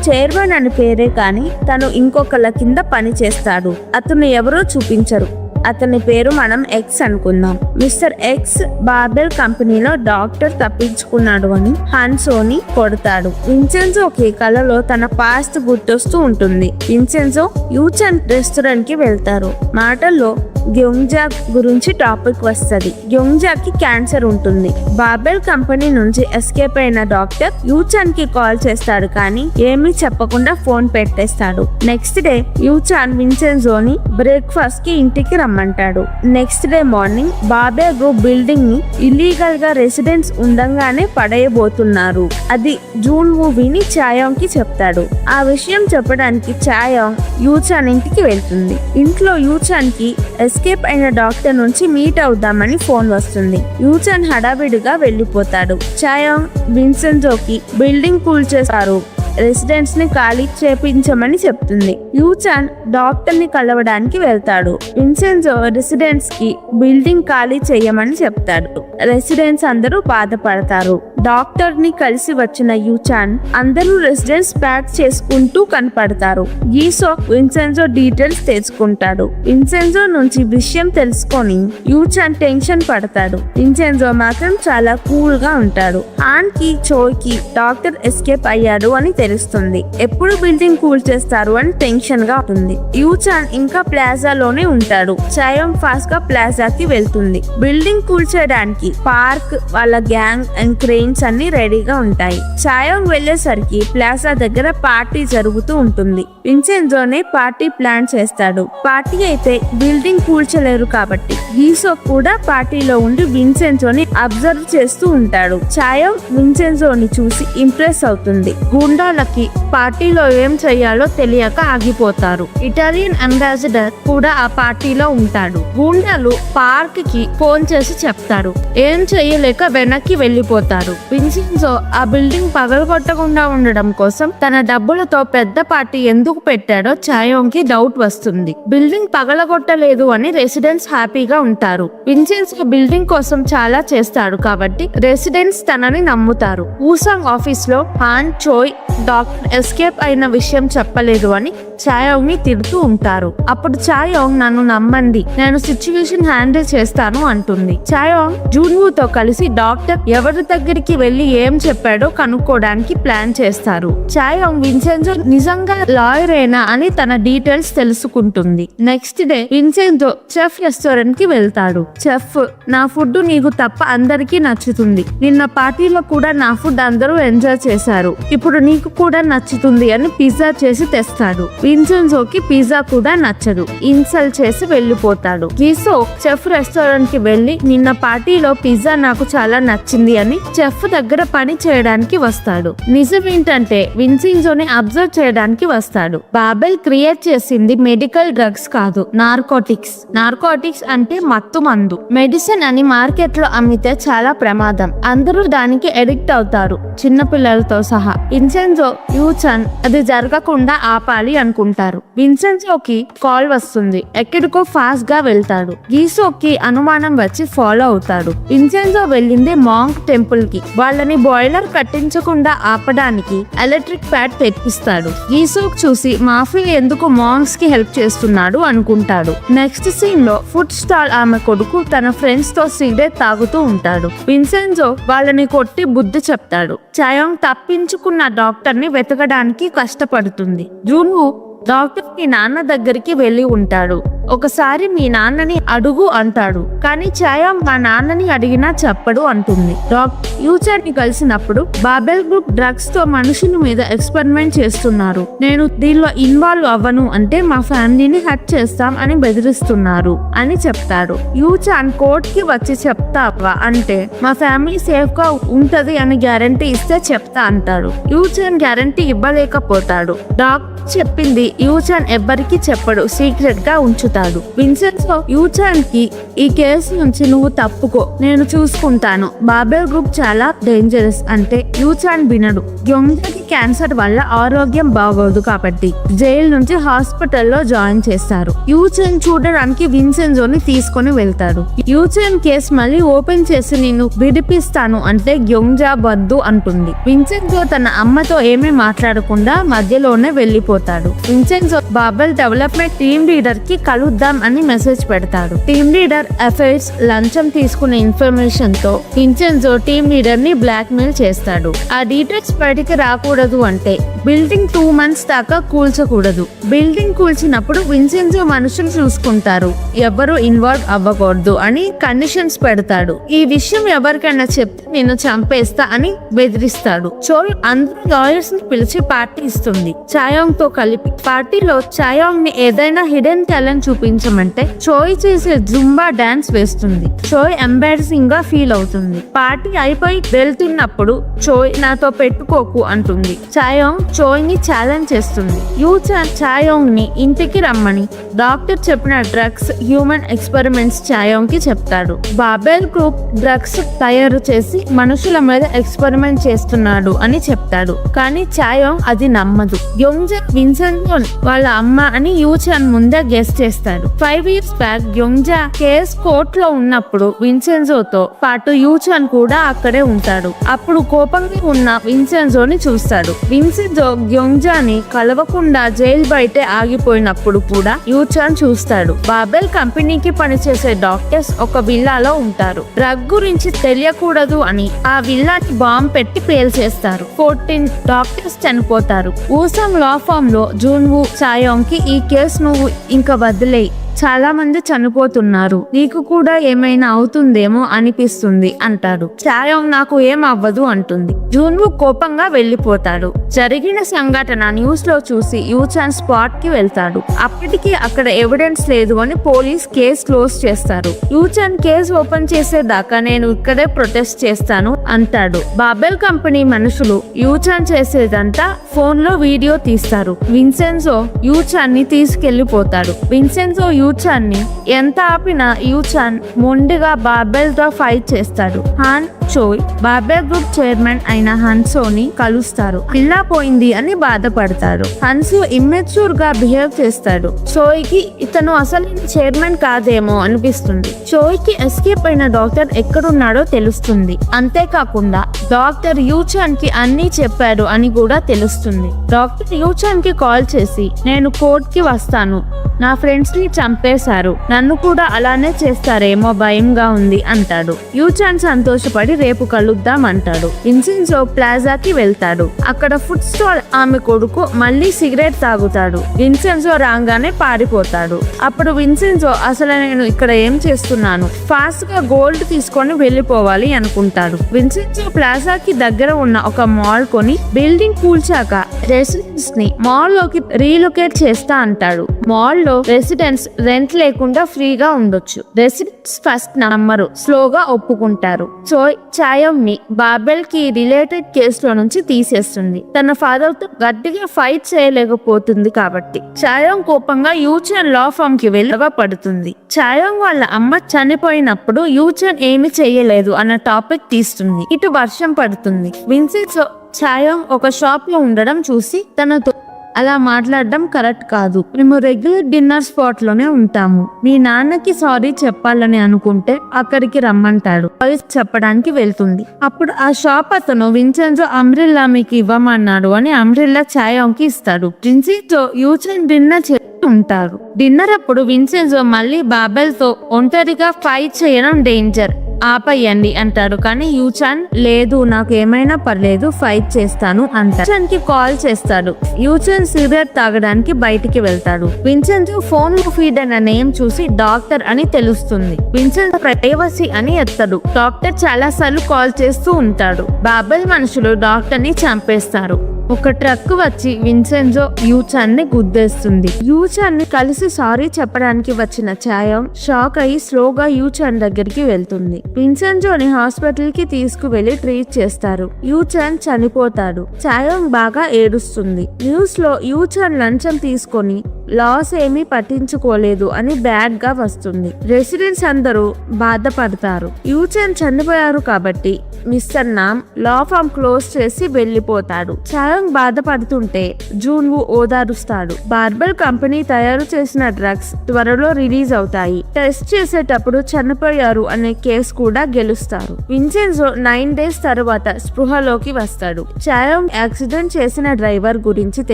చైర్మన్ అని పేరే కానీ తను ఇంకొకళ్ళ కింద పని చేస్తాడు. అతను ఎవరో చూపించరు. అతని పేరు మనం ఎక్స్ అనుకుందాం. మిస్టర్ ఎక్స్ బాబెల్ కంపెనీలో డాక్టర్ తప్పించుకున్నాడు అని హన్సోని కొడతాడు. విన్సెంజోకి కలలో తన పాస్ట్ గుర్తొస్తూ ఉంటుంది. విన్సెంజో యూచన్ రెస్టారెంట్ కి వెళ్తారు. మాటల్లో గ్యోంగ్జా గురించి టాపిక్ వస్తుంది. గ్యోంగ్జాకి క్యాన్సర్ ఉంటుంది. బాబెల్ కంపెనీ నుంచి ఎస్కేప్ అయిన డాక్టర్ యూచాన్ కి కాల్ చేస్తాడు కానీ ఏమీ చెప్పకుండా ఫోన్ పెట్టేస్తాడు. నెక్స్ట్ డే యూచాన్ విన్సెంజోని బ్రేక్ఫాస్ట్ కి ఇంటికి రమ్మంటాడు. Next day morning Babel group building ని ఇల్లీగల్ గా రెసిడెంట్స్ ఉండంగానే పడేయబోతున్నారు. అది జూన్ మూవీని చాయోంగ్ కి చెప్తాడు. ఆ విషయం చెప్పడానికి చాయోంగ్ యూచాన్ ఇంటికి వెళ్తుంది. ఇంట్లో యూచాన్ కి ఎస్కేప్ అయిన డాక్టర్ నుంచి మీట్ అవుదామని ఫోన్ వస్తుంది. యూచాన్ హడావిడిగా వెళ్లిపోతాడు. చాయోంగ్ విన్సెంజోకి బిల్డింగ్ కూల్చేస్తారు, రెసిడెంట్స్ ని ఖాళీ చేపించమని చెప్తుంది. యూచాన్ డాక్టర్ ని కలవడానికి వెళ్తాడు. విన్సెంజో రెసిడెంట్స్ కి బిల్డింగ్ ఖాళీ చేయమని చెప్తాడు. రెసిడెంట్స్ అందరూ బాధపడతారు. డాక్టర్ ని కలిసి వచ్చిన యూచాన్ అందరూ రెసిడెంట్స్ ప్యాక్ చేసుకుంటూ కనపడతారు. గీసోక్ విన్సెంజో డీటెయిల్స్ తెలుసుకుంటాడు. విన్సెంజో నుంచి విషయం తెలుసుకొని యూచాన్ టెన్షన్ పడతాడు. విన్సెంజో మాత్రం చాలా కూల్ గా ఉంటాడు. హాన్ కి చోయ్ కి డాక్టర్ ఎస్కేప్ అయ్యాడు అని తెలుస్తుంది. ఎప్పుడు బిల్డింగ్ కూల్ చేస్తారు అని టెన్షన్ గా ఉంటుంది. యూచాన్ ఇంకా ప్లాజాలోనే ఉంటాడు. చాయోంగ్ ఫాస్ట్ గా ప్లాజాకి వెళ్తుంది. బిల్డింగ్ కూల్ చేయడానికి పార్క్, వాళ్ళ గ్యాంగ్ అండ్ క్రెయిన్స్ అన్ని రెడీగా ఉంటాయి. చాయోంగ్ వెళ్లేసరికి ప్లాజా దగ్గర పార్టీ జరుగుతూ ఉంటుంది. విన్సెంజోనే పార్టీ ప్లాన్ చేస్తాడు. పార్టీ అయితే బిల్డింగ్ కూల్చలేరు కాబట్టి గీసో కూడా పార్టీలో ఉండి విన్సెంజోని అబ్జర్వ్ చేస్తూ ఉంటాడు. చాయోంగ్ విన్సెంజోని చూసి ఇంప్రెస్ అవుతుంది. గుండాలకి పార్టీలో ఏం చెయ్యాలో తెలియక ఆగిపోతారు. ఇటాలియన్ అంబాసిడర్ కూడా ఆ పార్టీలో ఉంటాడు. గుండాలు పార్క్ కి ఫోన్ చేసి చెప్తారు. ఏం చెయ్యలేక వెనక్కి వెళ్లిపోతారు. విన్సెంజో ఆ బిల్డింగ్ పగలగొట్టకుండా ఉండడం కోసం తన డబ్బులతో పెద్ద పార్టీ ఎందుకు పెట్టాడో చాయోంగ్ కి డౌట్ వస్తుంది. బిల్డింగ్ పగలగొట్టలేదు అని రెసిడెంట్స్ హ్యాపీగా ఉంటారు. విన్సెంజో బిల్డింగ్ కోసం చాలా చేస్తాడు కాబట్టి రెసిడెంట్స్ తనని నమ్ముతారు. ఊసాంగ్ ఆఫీస్ లో హాన్ చోయ్ డాక్టర్ ఎస్కేప్ అయిన విషయం చెప్పలేదు అని చాయోంగ్ ని తిడుతూ ఉంటారు. అప్పుడు చాయోంగ్ నన్ను నమ్మండి, నేను సిచ్యువేషన్ హ్యాండిల్ చేస్తాను అంటుంది. చాయోంగ్ జూన్వూతో కలిసి డాక్టర్ ఎవరి దగ్గరికి వెళ్లి ఏం చెప్పాడో కనుక్కోవడానికి ప్లాన్ చేస్తారు. చాయోంగ్ విన్సెంజో నిజంగా లాయరేనా అని తన డీటెయిల్స్ తెలుసుకుంటుంది. Next day Vincenzo chef restaurant కి వెళ్తాడు. చెఫ్, నా ఫుడ్ నీకు తప్ప అందరికీ నచ్చుతుంది. నిన్న పార్టీలో కూడా నా ఫుడ్ అందరూ ఎంజాయ్ చేశారు. ఇప్పుడు నీకు కూడా నచ్చుతుంది అని పిజ్జా చేసి తెస్తాడు. విన్సెంజోకి పిజ్జా కూడా నచ్చదు. ఇన్సల్ట్ చేసి వెళ్లిపోతాడు. గీసో చెఫ్ రెస్టారెంట్ కి వెళ్లి నిన్న పార్టీలో పిజ్జా నాకు చాలా నచ్చింది అని చెఫ్ దగ్గర పని చేయడానికి వస్తాడు. నిజం ఏంటంటే విన్సెంజోని అబ్జర్వ్ చేయడానికి వస్తాడు. బాబెల్ క్రియేట్ చేసింది మెడికల్ డ్రగ్స్ కాదు, నార్కోటిక్స్ అంటే మత్తు మందు. మెడిసిన్ అని మార్కెట్ లో అమ్మితే చాలా ప్రమాదం. అందరూ దానికి ఎడిక్ట్ అవుతారు, చిన్న పిల్లలతో సహా. విన్సెంజో విన్సెన్జో యూచాన్ అది జరగకుండా ఆపాలి అనుకుంటారు. విన్సెన్జోకి కాల్ వస్తుంది. ఎక్కడికో ఫాస్ట్ గా వెళ్తాడు. గీసోకి అనుమానం వచ్చి ఫాలో అవుతాడు. విన్సెన్జో వెళ్ళింది మాంక్ టెంపుల్ కి. వాళ్ళని బాయిలర్ కట్టించకుండా ఆపడానికి ఎలక్ట్రిక్ ప్యాడ్ తెప్పిస్తాడు. గీసోక్ చూసి మాఫియా ఎందుకు మాంక్స్ కి హెల్ప్ చేస్తున్నాడు అనుకుంటాడు. నెక్స్ట్ సీన్ లో ఫుడ్ స్టాల్ ఆమె కొడుకు తన ఫ్రెండ్స్ తో సిగరెట్ తాగుతూ ఉంటాడు. విన్సెన్జో వాళ్ళని కొట్టి బుద్ధి చెప్తాడు. చాయోంగ్ తప్పించుకున్న డాక్టర్ ని వెతకడానికి కష్టపడుతుంది. జూన్వు డాక్టర్ కి నాన్న దగ్గరికి వెళ్లి ఉంటాడు. ఒకసారి మీ నాన్నని అడుగు అంటాడు. కానీ చాయోంగ్ మా నాన్నని అడిగినా చెప్పడు అంటుంది. డాక్టర్ యూచాన్ ని కలిసినప్పుడు బాబెల్ గ్రూప్ డ్రగ్స్ తో మనుషుల మీద ఎక్స్పెరిమెంట్ చేస్తున్నారు. నేను దీనిలో ఇన్వాల్వ్ అవ్వను అంటే మా ఫ్యామిలీని హర్ట్ చేస్తాం అని బెదిరిస్తున్నారు అని చెప్తాడు. యూచాన్ కోర్ట్ కి వచ్చి చెప్తావా అంటే మా ఫ్యామిలీ సేఫ్ గా ఉంటది అని గ్యారంటీ ఇస్తే చెప్తా అంటాడు. యూచాన్ గ్యారంటీ ఇవ్వలేకపోతాడు. డాక్టర్ చెప్పింది యూచాన్ ఎవ్వరికి చెప్పడు, సీక్రెట్ గా ఉంచుతాడు. విన్సెన్జో యూచాన్ కి ఈ కేసు నుంచి నువ్వు తప్పుకో, నేను చూసుకుంటాను, బాబెల్ గ్రూప్ చాలా డేంజరస్ అంటే యూచాన్ వినడు. గ్యోంగ్జాకి క్యాన్సర్ వల్ల ఆరోగ్యం బాగోదు కాబట్టి జైలు నుంచి హాస్పిటల్లో జాయిన్ చేస్తారు. యూచాన్ చూడడానికి విన్సెన్జోని తీసుకొని వెళ్తాడు. యూచాన్ కేసు మళ్ళీ ఓపెన్ చేసి నిన్ను విడిపిస్తాను అంటే గ్యోంగ్జా వద్దు అంటుంది. విన్సెన్జో తన అమ్మతో ఏమీ మాట్లాడకుండా మధ్యలోనే వెళ్ళిపోతాడు. Vincenzo Babel development team leader కి కలుద్దాం అని మెసేజ్ పెడతాడు. టీమ్ లీడర్ అఫైర్స్ లంచం తీసుకునే ఇన్ఫర్మేషన్ తో విన్సెన్జో టీమ్ లీడర్ ని బ్లాక్ మెయిల్ చేస్తాడు. ఆ డీటెయిల్స్ బయటికి రాకూడదు అంటే బిల్డింగ్ 2 months దాకా కూల్చకూడదు. బిల్డింగ్ కూల్చినప్పుడు విన్సెన్జో మనుషులు చూసుకుంటారు, ఎవరు ఇన్వాల్వ్ అవ్వకూడదు అని కండిషన్స్ పెడతాడు. ఈ విషయం ఎవరికైనా చెప్తే నేను చంపేస్తా అని బెదిరిస్తాడు. చోయ్ అందరూ లాయర్స్ ని పిలిచి పార్టీ ఇస్తుంది చాయోంగ్ తో కలిపి. పార్టీలో చాయోంగ్ ని ఏదైనా హిడెన్ టాలెంట్ చూపించమంటే చోయ్ చేసే జుంబా డాన్స్ వేస్తుంది. చోయ్ ఎంబారసింగ్ గా ఫీల్ అవుతుంది. పార్టీ అయిపోయి వెళ్తున్నప్పుడు చోయ్ నాతో పెట్టుకోకు అంటుంది. చాయోంగ్ చోయ్ ని ఛాలెంజ్ చేస్తుంది. యూచాన్ చాయోంగ్ ని ఇంటికి రమ్మని డాక్టర్ చెప్పిన డ్రగ్స్ హ్యూమన్ ఎక్స్పెరిమెంట్స్ చాయోంగ్ కి చెప్తాడు. బాబెల్ గ్రూప్ డ్రగ్స్ తయారు చేసి మనుషుల మీద ఎక్స్పెరిమెంట్ చేస్తున్నాడు అని చెప్తాడు. కానీ చాయోంగ్ అది నమ్మదు. గ్యోంగ్జా విన్సెన్జో వాళ్ళ అమ్మ అని యూచాన్ ముందే గెస్ చేస్తాడు. 5 years బ్యాక్ గ్యోంగ్జా కేస్ కోర్ట్ లో ఉన్నప్పుడు విన్సెన్జోతో పాటు యూచాన్ కూడా అక్కడే ఉంటాడు. అప్పుడు కోపంగా ఉన్న విన్సెన్జోని చూస్తాడు. విన్సెన్జో గ్యోంగ్జాని కలవకుండా జైలు బయటే ఆగిపోయినప్పుడు కూడా యూచాన్ చూస్తాడు. బాబెల్ కంపెనీకి పనిచేసే డాక్టర్స్ ఒక విల్లాలో ఉంటారు. డ్రగ్ గురించి తెలియకూడదు అని ఆ విల్లాకి బాంబ్ పెట్టి పేల్చేస్తారు. 14 డాక్టర్స్ చనిపోతారు. ఊసంగ్ లా ఫామ్ లో జూన్వు చాయోంగ్ కి ఈ కేసు నువ్వు ఇంకా వదిలేయి, చాలా మంది చనిపోతున్నారు, నీకు కూడా ఏమైనా అవుతుందేమో అనిపిస్తుంది అంటాడు. చాయోంగ్ నాకు ఏం అవ్వదు అంటుంది. జూన్వు కోపంగా వెళ్లిపోతాడు. జరిగిన సంఘటన న్యూస్ లో చూసి యూచాన్ స్పాట్ కి వెళ్తాడు. అప్పటికి అక్కడ ఎవిడెన్స్ లేదు అని పోలీస్ కేసు క్లోజ్ చేస్తారు. యూచాన్ కేసు ఓపెన్ చేసేదాకా నేను ఇక్కడే ప్రొటెస్ట్ చేస్తాను అంటాడు. బాబెల్ కంపెనీ మనుషులు యూచాన్ చేసేదంతా ఫోన్ లో వీడియో తీస్తారు. విన్సెన్జో యూచాన్ ని తీసుకెళ్లిపోతాడు. విన్సెన్జో యూచాన్ ని ఎంత ఆపినా యూచాన్ మొండిగా బాబెల్ తో ఫైట్ చేస్తాడు. హాన్ చోయ్ బాబెల్ గ్రూప్ చైర్మన్ అయిన హన్సోని కలుస్తారు. పిల్లా పోయింది అని బాధపడతాడు. హన్సు ఇమ్మెచ్యూర్ గా బిహేవ్ చేస్తాడు. చోయ్ కి ఇతను అసలు చైర్మన్ కాదేమో అనిపిస్తుంది. చోయ్ కి ఎస్కేప్ అయిన డాక్టర్ ఎక్కడున్నాడో తెలుస్తుంది. అంతేకాకుండా డాక్టర్ యూచాన్ కి అన్ని చెప్పాడు అని కూడా తెలుస్తుంది. డాక్టర్ యూచాన్ కి కాల్ చేసి నేను కోర్ట్ కి వస్తాను, నా ఫ్రెండ్స్ ని చంపేశారు, నన్ను కూడా అలానే చేస్తారేమో భయంగా ఉంది అంటాడు. యూచాన్ సంతోషపడి రేపు కలుద్దాం అంటాడు. విన్సెన్జో ప్లాజాకి వెళ్తాడు. అక్కడ ఫుడ్ స్టాల్ ఆమె కొడుకు మళ్ళీ సిగరెట్ తాగుతాడు. విన్సెన్జో రాగానే పారిపోతాడు. అప్పుడు విన్సెన్జో అసలు నేను ఇక్కడ ఏం చేస్తున్నాను, ఫాస్ట్ గా గోల్డ్ తీసుకొని వెళ్ళిపోవాలి అనుకుంటాడు. విన్సెన్జో ప్లాజాకి దగ్గర ఉన్న ఒక మాల్ కొని బిల్డింగ్ కూల్చాక రెసిడెంట్స్ ని మాల్ లోకి రీలొకేట్ చేస్తా అంటాడు. మాల్ లో రెసిడెంట్స్ రెంట్ లేకుండా ఫ్రీగా ఉండొచ్చు. రెసిడెంట్స్ ఫస్ట్ నమ్మరు, స్లోగా ఒప్పుకుంటారు. చోయ్ చాయోంగ్ ని బాబెల్ కి రిలేటెడ్ కేసులో నుంచి తీసేస్తుంది. తన ఫాదర్ తో గట్టిగా ఫైట్ చేయలేకపోతుంది కాబట్టి చాయోంగ్ కోపంగా యూచాన్ లా ఫామ్ కి పడుతుంది. చాయోంగ్ వాళ్ళ అమ్మ చనిపోయినప్పుడు యూచాన్ ఏమి చెయ్యలేదు అన్న టాపిక్ తీస్తుంది. ఇటు వర్షం పడుతుంది. విన్సెన్జో ఛాయోంగ్ ఒక షాప్ లో ఉండడం చూసి తనతో అలా మాట్లాడడం కరెక్ట్ కాదు. మేము రెగ్యులర్ డిన్నర్ స్పాట్ లోనే ఉంటాము. మీ నాన్నకి సారీ చెప్పాలని అనుకుంటే అక్కడికి రమ్మంటాడు. సారీ చెప్పడానికి వెళ్తుంది. అప్పుడు ఆ షాప్ అతను విన్సెంజో అంబ్రెల్లా మీకు ఇవ్వమన్నాడు అని అంబ్రెల్లా ఛాయోంగ్ కి ఇస్తాడు. విన్సెంజో యూచెన్ డిన్నర్ ఉంటారు. డిన్నర్ అప్పుడు విన్సెంజో మళ్ళీ బాబెల్ తో ఒంటరిగా ఫైట్ చేయడం డేంజర్, ఆపయ్యండి అంటాడు. కానీ యూచాన్ లేదు, నాకు ఏమైనా పర్లేదు, ఫైట్ చేస్తాను అంటాడు. యూచాన్ కి కాల్ చేస్తాడు. యూచాన్ సిగరెట్ తాగడానికి బయటికి వెళ్తాడు. విన్సెంజో ఫోన్ లో ఫీడ్ అన్న నేమ్ చూసి డాక్టర్ అని తెలుస్తుంది. విన్సెంజో ప్రైవసీ అని ఎత్తాడు. డాక్టర్ చాలా సార్లు కాల్ చేస్తూ ఉంటాడు. బాబెల్ మనుషులు డాక్టర్ ని చంపేస్తారు. ఒక ట్రక్ వచ్చి విన్సెంజో యూచాన్ ని గుద్దేస్తుంది. యూచాన్ ని కలిసి సారీ చెప్పడానికి వచ్చిన ఛాయోంగ్ షాక్ అయి స్లోగా యూచాన్ దగ్గరికి వెళ్తుంది. విన్సెంజోని హాస్పిటల్ కి తీసుకువెళ్లి ట్రీట్ చేస్తారు. యూచాన్ చనిపోతాడు. ఛాయోంగ్ బాగా ఏడుస్తుంది. న్యూస్ లో యూచాన్ లంచం తీసుకొని లాస్ ఏమీ పట్టించుకోలేదు అని బ్యాడ్ గా వస్తుంది. రెసిడెంట్స్ అందరూ బాధపడతారు. యూచాన్ చనిపోయారు కాబట్టి మిస్టర్ నామ్ లా ఫామ్ క్లోజ్ చేసి వెళ్లిపోతాడు. ఛాయోంగ్ బాధపడుతుంటే జూన్వు ఓదారుస్తాడు. బార్బెల్ కంపెనీ తయారు చేసిన డ్రగ్స్ త్వరలో రిలీజ్ అవుతాయి. టెస్ట్ చేసేటప్పుడు చనిపోయారు అనే కేసు కూడా గెలుస్తారు. విన్సెంజో 9 days తర్వాత స్పృహలోకి వస్తాడు. ఛాయోంగ్ యాక్సిడెంట్ చేసిన డ్రైవర్ గురించి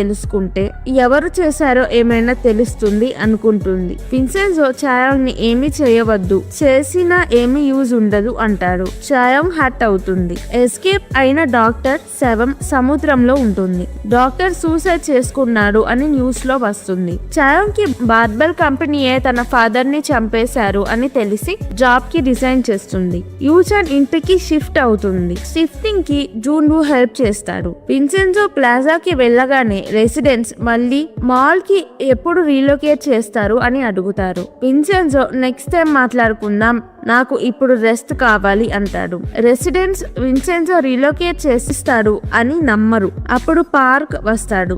తెలుసుకుంటే ఎవరు చేశారో ఏమైనా తెలుస్తుంది అనుకుంటుంది. విన్సెంజో ఛాయోంగ్ ని ఏమీ చేయవద్దు, చేసినా ఏమీ యూజ్ ఉండదు అంటాడు. ఛాయోంగ్ హర్ట్ అవుతుంది. ఎస్కేప్ అయిన డాక్టర్ శవం సముద్రంలో ఉంటుంది. డాక్టర్ సూసైడ్ చేసుకున్నాడు అని న్యూస్ లో వస్తుంది. ఛాయోంగ్ కి బార్బెల్ కంపెనీయే తన ఫాదర్ ని చంపేశారు అని తెలిసి జాబ్ కి రిజైన్ చేస్తుంది. యూచాన్ ఇంటికి షిఫ్ట్ అవుతుంది. షిఫ్టింగ్ కి జూన్వు హెల్ప్ చేస్తాడు. విన్సెంజో ప్లాజాకి వెళ్ళగానే రెసిడెంట్స్ మళ్ళీ మాల్ కి ఎప్పుడు రీలొకేట్ చేస్తారు అని అడుగుతారు. విన్సెంజో నెక్స్ట్ టైం మాట్లాడుకుందాం, నాకు ఇప్పుడు రెస్ట్ కావాలి అంటాడు. రెసిడెంట్స్ విన్సెంజో రీలొకేట్ చేసిస్తాడు అని నమ్మరు. అప్పుడు పార్క్ వస్తాడు.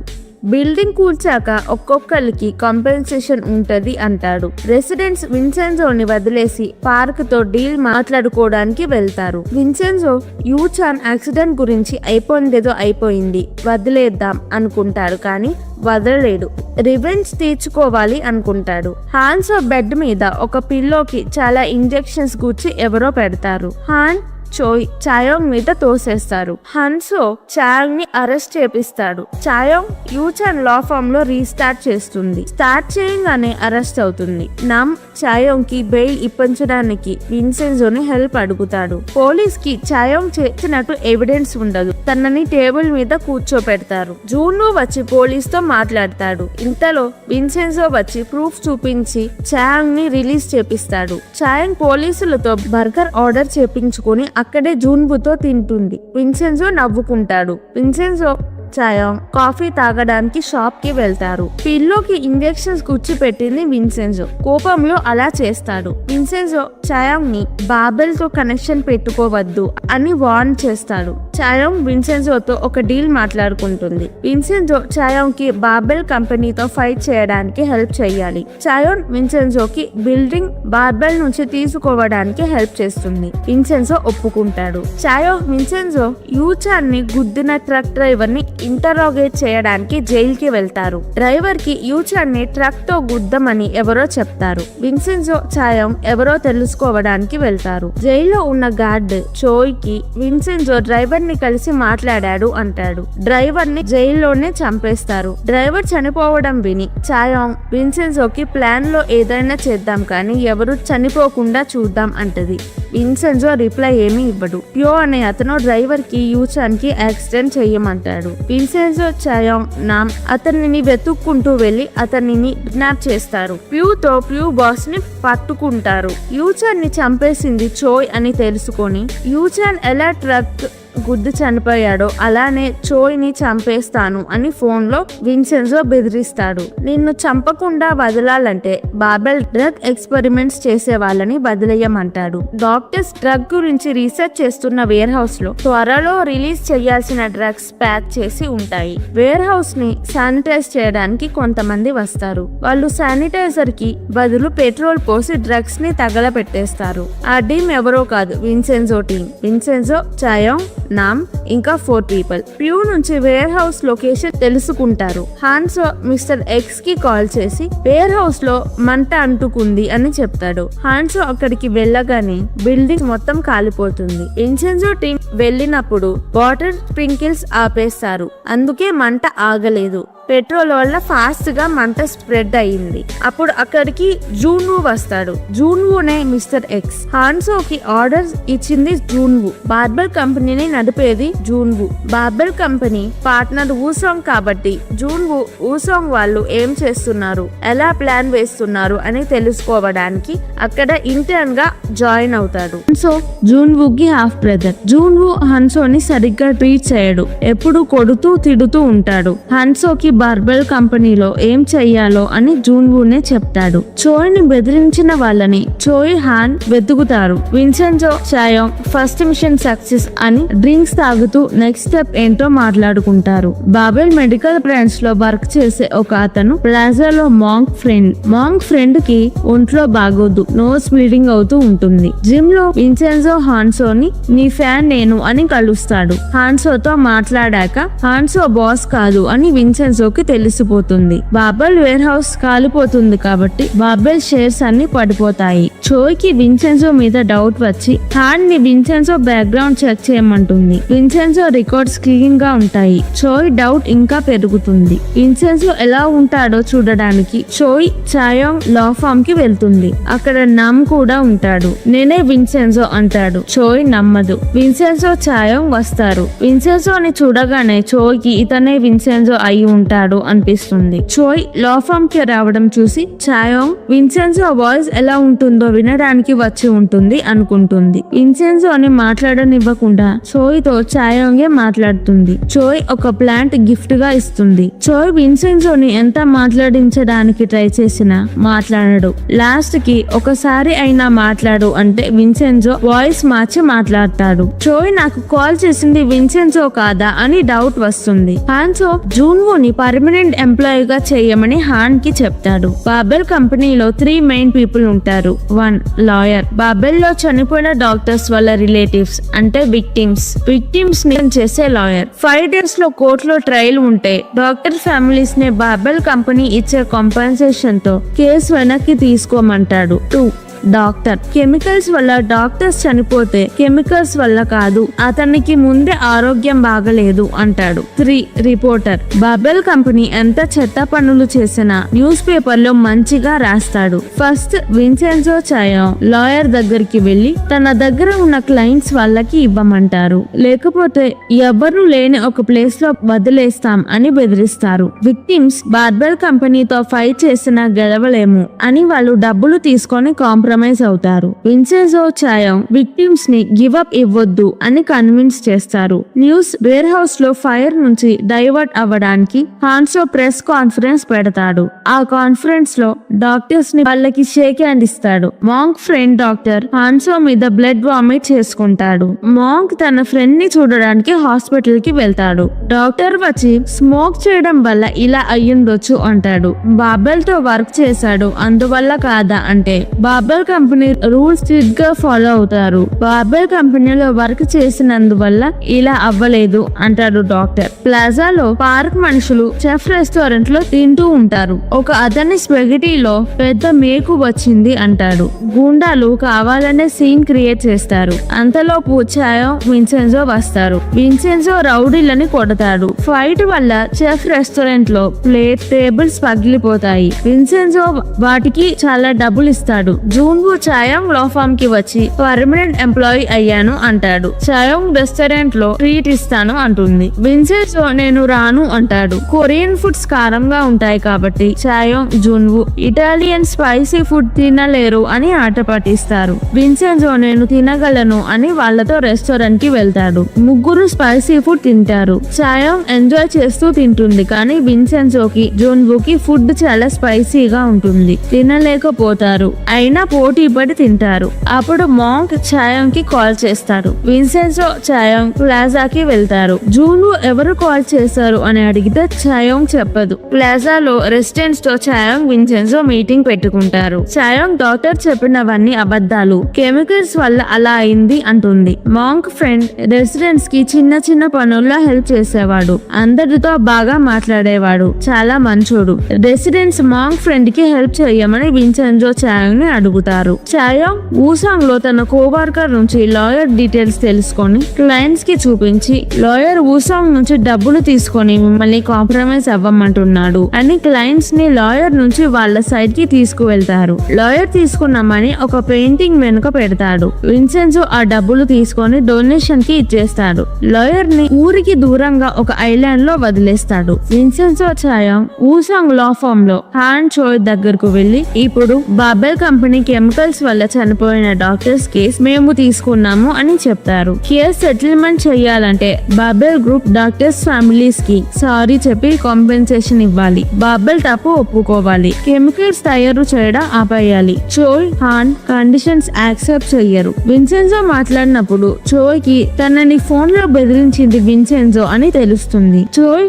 బిల్డింగ్ కూల్చాక ఒక్కొక్కరికి కాంపెన్సేషన్ ఉంటది అంటాడు. రెసిడెంట్స్ విన్సెంజోని వదిలేసి పార్క్ తో డీల్ మాట్లాడుకోవడానికి వెళ్తారు. విన్సెంజో యూచాన్ యాక్సిడెంట్ గురించి అయిపోయిందేదో అయిపోయింది, వదిలేద్దాం అనుకుంటాడు. కానీ వదలలేడు. రివెంజ్ తీర్చుకోవాలి అనుకుంటాడు. హాన్సో బెడ్ మీద ఒక పిల్లోకి చాలా ఇంజెక్షన్స్ గుచ్చి ఎవరో పెడతారు. హాన్ చోయ్ ఛాయోంగ్ మీద తోసేస్తారు. హన్సో ఛాయోంగ్ ని అరెస్ట్ చేపిస్తాడు. ఛాయోంగ్ యూచాన్ లా ఫామ్ లో రీస్టార్ట్ చేస్తుంది. స్టార్ట్ చేయగానే అరెస్ట్ అవుతుంది. నమ్ ఛాయోంగ్ కి బెయిల్ ఇప్పించడానికి విన్సెంజోని హెల్ప్ అడుగుతాడు. పోలీస్ కి ఛాయోంగ్ చేసినట్టు ఎవిడెన్స్ ఉండదు. తనని టేబుల్ మీద కూర్చోపెడతారు. జూన్వు వచ్చి పోలీస్ తో మాట్లాడతాడు. ఇంతలో విన్సెంజో వచ్చి ప్రూఫ్ చూపించి ఛాయోంగ్ ని రిలీజ్ చేపిస్తాడు. ఛాయోంగ్ పోలీసులతో బర్గర్ ఆర్డర్ చేపించుకొని అక్కడే జూన్వుతో తింటుంది. విన్సెంజో నవ్వుకుంటాడు. విన్సెంజో ఛాయోంగ్ కాఫీ తాగడానికి షాప్ కి వెళ్తారు. పిల్లోకి ఇంజెక్షన్స్ గుచ్చి పెట్టింది విన్సెంజో. కోపంలో అలా చేస్తాడు. విన్సెంజో ఛాయోంగ్ ని బాబెల్ తో కనెక్షన్ పెట్టుకోవద్దు అని వార్న్ చేస్తాడు. ఛాయోంగ్ విన్సెంజోతో ఒక డీల్ మాట్లాడుకుంటుంది. విన్సెంజో ఛాయోంగ్ కి బాబెల్ కంపెనీతో ఫైట్ చేయడానికి హెల్ప్ చేయాలి. ఛాయోంగ్ విన్సెంజోకి బిల్డింగ్ బార్బెల్ నుంచి తీసుకోవడానికి హెల్ప్ చేస్తుంది. విన్సెంజో ఒప్పుకుంటాడు. ఛాయోంగ్ విన్సెంజో యూచాన్ ని గుద్దిన ట్రక్ డ్రైవర్ ని ఇంటరోగేట్ చేయడానికి జైల్ కి వెళ్తారు. డ్రైవర్ కి యూచాన్ ని ట్రక్ తో గుద్దమని ఎవరో చెప్తారు. విన్సెంజో ఛాయోంగ్ ఎవరో తెలుసుకోవడానికి వెళ్తారు. జైల్లో ఉన్న గార్డ్ చోయ్ కి విన్సెంజో డ్రైవర్ ని కలిసి మాట్లాడాడు అంటాడు. డ్రైవర్ ని జైల్లోనే చంపేస్తారు. డ్రైవర్ చనిపోవడం విని ఛాయోంగ్ విన్సెంజోకి ప్లాన్ లో ఏదైనా చేద్దాం కానీ ఎవరు చనిపోకుండా చూద్దాం అంటది. విన్సెంజో రిప్లై ఏమీ ఇవ్వడు. ప్యో అనే అతను డ్రైవర్ కి యూచాన్ కి యాక్సిడెంట్ చెయ్యమంటాడు. విన్సెంజో ఛాయోంగ్ నామ్ అతనిని వెతుక్కుంటూ వెళ్లి అతనిని కిడ్నాప్ చేస్తారు. ప్యూతో ప్యూ బాస్ ని పట్టుకుంటారు. యూచాన్ ని చంపేసింది చోయ్ అని తెలుసుకొని యూచాన్ ఎలా ట్రక్ గుద్దు చనిపోయాడో అలానే చోయ్ ని చంపేస్తాను అని ఫోన్ లో విన్సెంజో బెదిరిస్తాడు. నిన్ను చంపకుండా వదలాలంటే బాబెల్ డ్రగ్ ఎక్స్పెరిమెంట్స్ చేసే వాళ్ళని వదిలేయమంటాడు. డాక్టర్స్ డ్రగ్ గురించి రీసెర్చ్ చేస్తున్న వేర్ హౌస్ లో త్వరలో రిలీజ్ చేయాల్సిన డ్రగ్స్ ప్యాక్ చేసి ఉంటాయి. వేర్ హౌస్ ని శానిటైజ్ చేయడానికి కొంతమంది వస్తారు. వాళ్ళు శానిటైజర్ కి బదులు పెట్రోల్ పోసి డ్రగ్స్ ని తగలబెట్టేస్తారు. ఆ టీం ఎవరో కాదు, విన్సెంజో టీం. విన్సెంజో ఛాయోంగ్ నామ్ ఇంకా 4 పీపుల్. ప్యూ నుంచి వేర్ హౌస్ లొకేషన్ తెలుసుకుంటారు. హాన్సో మిస్టర్ ఎక్స్ కి కాల్ చేసి వేర్ హౌస్ లో మంట అంటుకుంది అని చెప్తాడు. హాన్సో అక్కడికి వెళ్ళగానే బిల్డింగ్ మొత్తం కాలిపోతుంది. విన్సెన్జో టీం వెళ్ళినప్పుడు వాటర్ స్ప్రింకిల్స్ ఆపేస్తారు, అందుకే మంట ఆగలేదు. పెట్రోల్ వల్ల ఫాస్ట్ గా మంట స్ప్రెడ్ అయ్యింది. అప్పుడు అక్కడికి జూన్వు వస్తాడు. జూన్వునే మిస్టర్ ఎక్స్. హాన్సోకి ఆర్డర్స్ ఇచ్చింది జూన్వు. బార్బెల్ కంపెనీని నడిపేది జూన్వు. బార్బెల్ కంపెనీ పార్ట్నర్ ఊసాంగ్ కాబట్టి జూన్వు ఊసాంగ్ వాళ్ళు ఏం చేస్తున్నారు, ఎలా ప్లాన్ వేస్తున్నారు అని తెలుసుకోవడానికి అక్కడ ఇంటర్న్ గా జాయిన్ అవుతాడు. హాన్సో జూన్వుకి హాఫ్ బ్రదర్. జూన్వు హాన్సోని సరిగ్గా ట్రీట్ చేయడు, ఎప్పుడు కొడుతూ తిడుతూ ఉంటాడు. హాన్సోకి బార్బెల్ కంపెనీలో ఏం చెయ్యాలో అని జూన్వునే చెప్తాడు. చోయ్ ని బెదిరించిన వాళ్ళని చోయ్ హాన్ వెతుకుతారు. విన్సెన్జో చాయోంగ్ ఫస్ట్ మిషన్ సక్సెస్ అని డ్రింక్స్ తాగుతూ నెక్స్ట్ స్టెప్ ఏంటో మాట్లాడుకుంటారు. బాబెల్ మెడికల్ బ్రాంచ్ లో వర్క్ చేసే ఒక అతను ప్లాజాలో మాంగ్ ఫ్రెండ్ కి ఒంట్లో బాగోదు, నోస్ బ్లీడింగ్ అవుతూ ఉంటుంది. జిమ్ లో విన్సెన్జో హాన్సోని నీ ఫ్యాన్ నేను అని కలుస్తాడు. హాన్సోతో మాట్లాడాక హాన్సో బాస్ కాదు అని విన్సెన్జోకి తెలిసిపోతుంది. బాబెల్ వేర్ హౌస్ కాలిపోతుంది కాబట్టి బాబెల్ షేర్స్ అన్ని పడిపోతాయి. చోయ్ కి విన్సెన్జో మీద డౌట్ వచ్చి హాన్ ని విన్సెన్జో బ్యాక్గ్రౌండ్ చెక్ చేయమంటుంది. విన్సెన్జో రికార్డ్స్ క్లీన్ గా ఉంటాయి. చోయ్ డౌట్ ఇంకా పెరుగుతుంది. విన్సెన్జో ఎలా ఉంటాడో చూడడానికి చోయ్ చాయోంగ్ లా ఫామ్ కి వెళ్తుంది. అక్కడ నమ్ కూడా ఉంటాడు. నేనే విన్సెన్జో అంటాడు. చోయ్ నమ్మదు. విన్సెన్జో చాయోంగ్ వస్తారు. విన్సెన్జోని చూడగానే చోయ్ కి ఇతనే విన్సెన్జో అయి ఉంటాడు అనిపిస్తుంది. చోయ్ లా ఫామ్ కి రావడం చూసి చాయోంగ్ విన్సెన్జో వాయిస్ ఎలా ఉంటుందో వినడానికి వచ్చి ఉంటుంది అనుకుంటుంది. విన్సెన్జో అని మాట్లాడనివ్వకుండా చోయ్ తో చాయోంగే మాట్లాడుతుంది. చోయ్ ఒక ప్లాంట్ గిఫ్ట్ గా ఇస్తుంది. చోయ్ విన్సెన్జోని ఎంత మాట్లాడించడానికి ట్రై చేసినా మాట్లాడడు. లాస్ట్ కి ఒకసారి అయినా మాట్లాడు అంటే విన్సెన్జో వాయిస్ మార్చి మాట్లాడతాడు. చోయ్ నాకు కాల్ చేసింది విన్సెన్జో కాదా అని డౌట్ వస్తుంది. హాన్సో జూన్వుని పర్మనెంట్ ఎంప్లాయీ గా చేయమని హాన్ కి చెప్తాడు. బాబెల్ కంపెనీలో 3 మెయిన్ పీపుల్ ఉంటారు. 1 లాయర్. బాబెల్ లో చనిపోయిన డాక్టర్స్ వాళ్ళ రిలేటివ్స్ అంటే విక్టిమ్స్ ని చేసే లాయర్. 5 డేస్ లో కోర్టులో ట్రయల్ ఉంటే డాక్టర్ ఫ్యామిలీస్ ని బాబెల్ కంపెనీ ఇచ్చే కాంపెన్సేషన్ తో కేసు వెనక్కి తీసుకోమంటాడు. 2 డాక్టర్. కెమికల్స్ వల్ల డాక్టర్స్ చనిపోతే కెమికల్స్ వల్ల కాదు, అతనికి ముందే ఆరోగ్యం బాగలేదు అంటాడు. 3 రిపోర్టర్. బాబెల్ కంపెనీ ఎంత చెత్త పనులు చేసినా న్యూస్ పేపర్ లో మంచిగా రాస్తాడు. ఫస్ట్ విన్సెన్జో చాయోంగ్ లాయర్ దగ్గరికి వెళ్లి తన దగ్గర ఉన్న క్లయింట్స్ వాళ్ళకి ఇవ్వమంటారు, లేకపోతే ఎవ్వరూ లేని ఒక ప్లేస్ లో వదిలేస్తాం అని బెదిరిస్తారు. విక్టిమ్స్ బార్బెల్ కంపెనీతో ఫైట్ చేసినా గెలవలేము అని వాళ్ళు డబ్బులు తీసుకొని కాంప్రమైజ్ అవుతారు. విన్సెన్జో చాయోంగ్ విక్టిమ్స్ ని గివ్ అప్ ఇవ్వద్దు అని కన్విన్స్ చేస్తారు. న్యూస్ వేర్ హౌస్ లో ఫైర్ నుంచి డైవర్ట్ అవ్వడానికి హాన్సో ప్రెస్ కాన్ఫరెన్స్ పెడతాడు. ఆ కాన్ఫరెన్స్ లో డాక్టర్స్ ని వాళ్ళకి షేక్ హ్యాండ్ ఇస్తాడు. మాంగ్ ఫ్రెండ్ డాక్టర్ హాన్సో మీద బ్లడ్ వామిట్ చేసుకుంటాడు. మాంగ్ తన ఫ్రెండ్ ని చూడడానికి హాస్పిటల్ కి వెళ్తాడు. డాక్టర్ వచ్చి స్మోక్ చేయడం వల్ల ఇలా అయ్యుండొచ్చు అంటాడు. బాబెల్ తో వర్క్ చేశాడు అందువల్ల కాదా అంటే బాబెల్ కంపెనీ రూల్స్ స్ట్రిక్ట్ గా ఫాలో అవుతారు. బార్బెల్ కంపెనీలో వర్క్ చేసినందువల్ల ఇలా అవ్వలేదు అంటాడు డాక్టర్. ప్లాజాలో పార్క్ మనుషులు చెఫ్ రెస్టారెంట్ లో తింటూ ఉంటారు. ఒక అతని స్పెగటీలో పెద్ద మేకు వచ్చింది అంటాడు. గూండాలు కావాలనే సీన్ క్రియేట్ చేస్తారు. అంతలోపు చాయోంగ్ విన్సెన్జో వస్తారు. విన్సెన్జో రౌడీలని కొడతాడు. ఫైట్ వల్ల చెఫ్ రెస్టారెంట్ లో ప్లేట్ టేబుల్స్ పగిలిపోతాయి. విన్సెన్జో వాటికి చాలా డబ్బులు ఇస్తాడు. జూన్వు చాయోంగ్ లా ఫామ్ కి వచ్చి పర్మనెంట్ ఎంప్లాయీ అయ్యాను అంటాడు. చాయోంగ్ రెస్టారెంట్ లో ట్రీట్ ఇస్తాను అంటుంది. విన్సెన్జో నేను రాను అంటాడు. కొరియన్ ఫుడ్స్ కారంగా ఉంటాయి కాబట్టి చాయోంగ్ జూన్వు ఇటాలియన్ స్పైసీ ఫుడ్ తినలేరు అని ఆట పట్టిస్తారు. విన్సెన్జో నేను తినగలను అని వాళ్ళతో రెస్టారెంట్ కి వెళ్తాడు. ముగ్గురు స్పైసీ ఫుడ్ తింటారు. చాయోంగ్ ఎంజాయ్ చేస్తూ తింటుంది, కానీ విన్సెన్జోకి జూన్వుకి ఫుడ్ చాలా స్పైసీగా ఉంటుంది, తినలేకపోతారు. అయినా పోటీ పడి తింటారు. అప్పుడు మాంక్ చాయోంగ్ కి కాల్ చేస్తాడు. విన్సెన్జో చాయోంగ్ ప్లాజాకి వెళ్తారు. జూన్వు ఎవరు కాల్ చేశారు అని అడిగితే చాయోంగ్ చెప్పదు. ప్లాజాలో రెసిడెంట్స్ తో చాయోంగ్ విన్సెన్జో మీటింగ్ పెట్టుకుంటారు. చాయోంగ్ డాక్టర్ చెప్పినవన్నీ అబద్ధాలు, కెమికల్స్ వల్ల అలా అయింది అంటుంది. మాంక్ ఫ్రెండ్ రెసిడెంట్స్ కి చిన్న చిన్న పనుల్లో హెల్ప్ చేసేవాడు, అందరితో బాగా మాట్లాడేవాడు, చాలా మంచోడు. రెసిడెంట్స్ మాంక్ ఫ్రెండ్ కి హెల్ప్ చేయమని విన్సెన్జో చాయోంగ్ ని అడుగుతారు. చాయోంగ్ ఊసాంగ్ లో తన కోవర్కర్ నుంచి లాయర్ డీటెయిల్స్ తెలుసుకొని క్లయింట్స్ కి చూపించి, లాయర్ ఊసాంగ్ నుంచి డబ్బులు తీసుకొని మిమ్మల్ని కాంప్రమైజ్ అవ్వమంటున్నాడు అని క్లయింట్స్ ని లాయర్ నుంచి వాళ్ళ సైడ్ కి తీసుకువెళ్తారు. లాయర్ తీసుకున్న మనీ ఒక పెయింటింగ్ వెనుక పెడతాడు. విన్సెన్జో ఆ డబ్బులు తీసుకొని డొనేషన్ కి ఇచ్చేస్తాడు. లాయర్ ని ఊరికి దూరంగా ఒక ఐలాండ్ లో వదిలేస్తాడు. విన్సెన్జో చాయోంగ్ ఊసాంగ్ లా ఫామ్ లో హాన్ చోయ్ దగ్గరకు వెళ్లి, ఇప్పుడు బాబెల్ కంపెనీ కెమికల్స్ వల్ల చనిపోయిన డాక్టర్స్ కేస్ మేము తీసుకున్నాము అని చెప్తారు. కేస్ సెటిల్మెంట్ చేయాలంటే బాబెల్ గ్రూప్ డాక్టర్స్ ఫ్యామిలీస్ కి సారీ చెప్పి కాంపెన్సేషన్ ఇవ్వాలి. బాబెల్ తప్పు ఒప్పుకోవాలి. కెమికల్స్ తయారు చేయడం ఆపేయాలి. చోయ్, హాన్ కండిషన్స్ యాక్సెప్ట్ చెయ్యరు. విన్సెన్జో మాట్లాడినప్పుడు చోయ్ కి తనని ఫోన్ లో బెదిరించింది విన్సెన్జో అని తెలుస్తుంది. చోయ్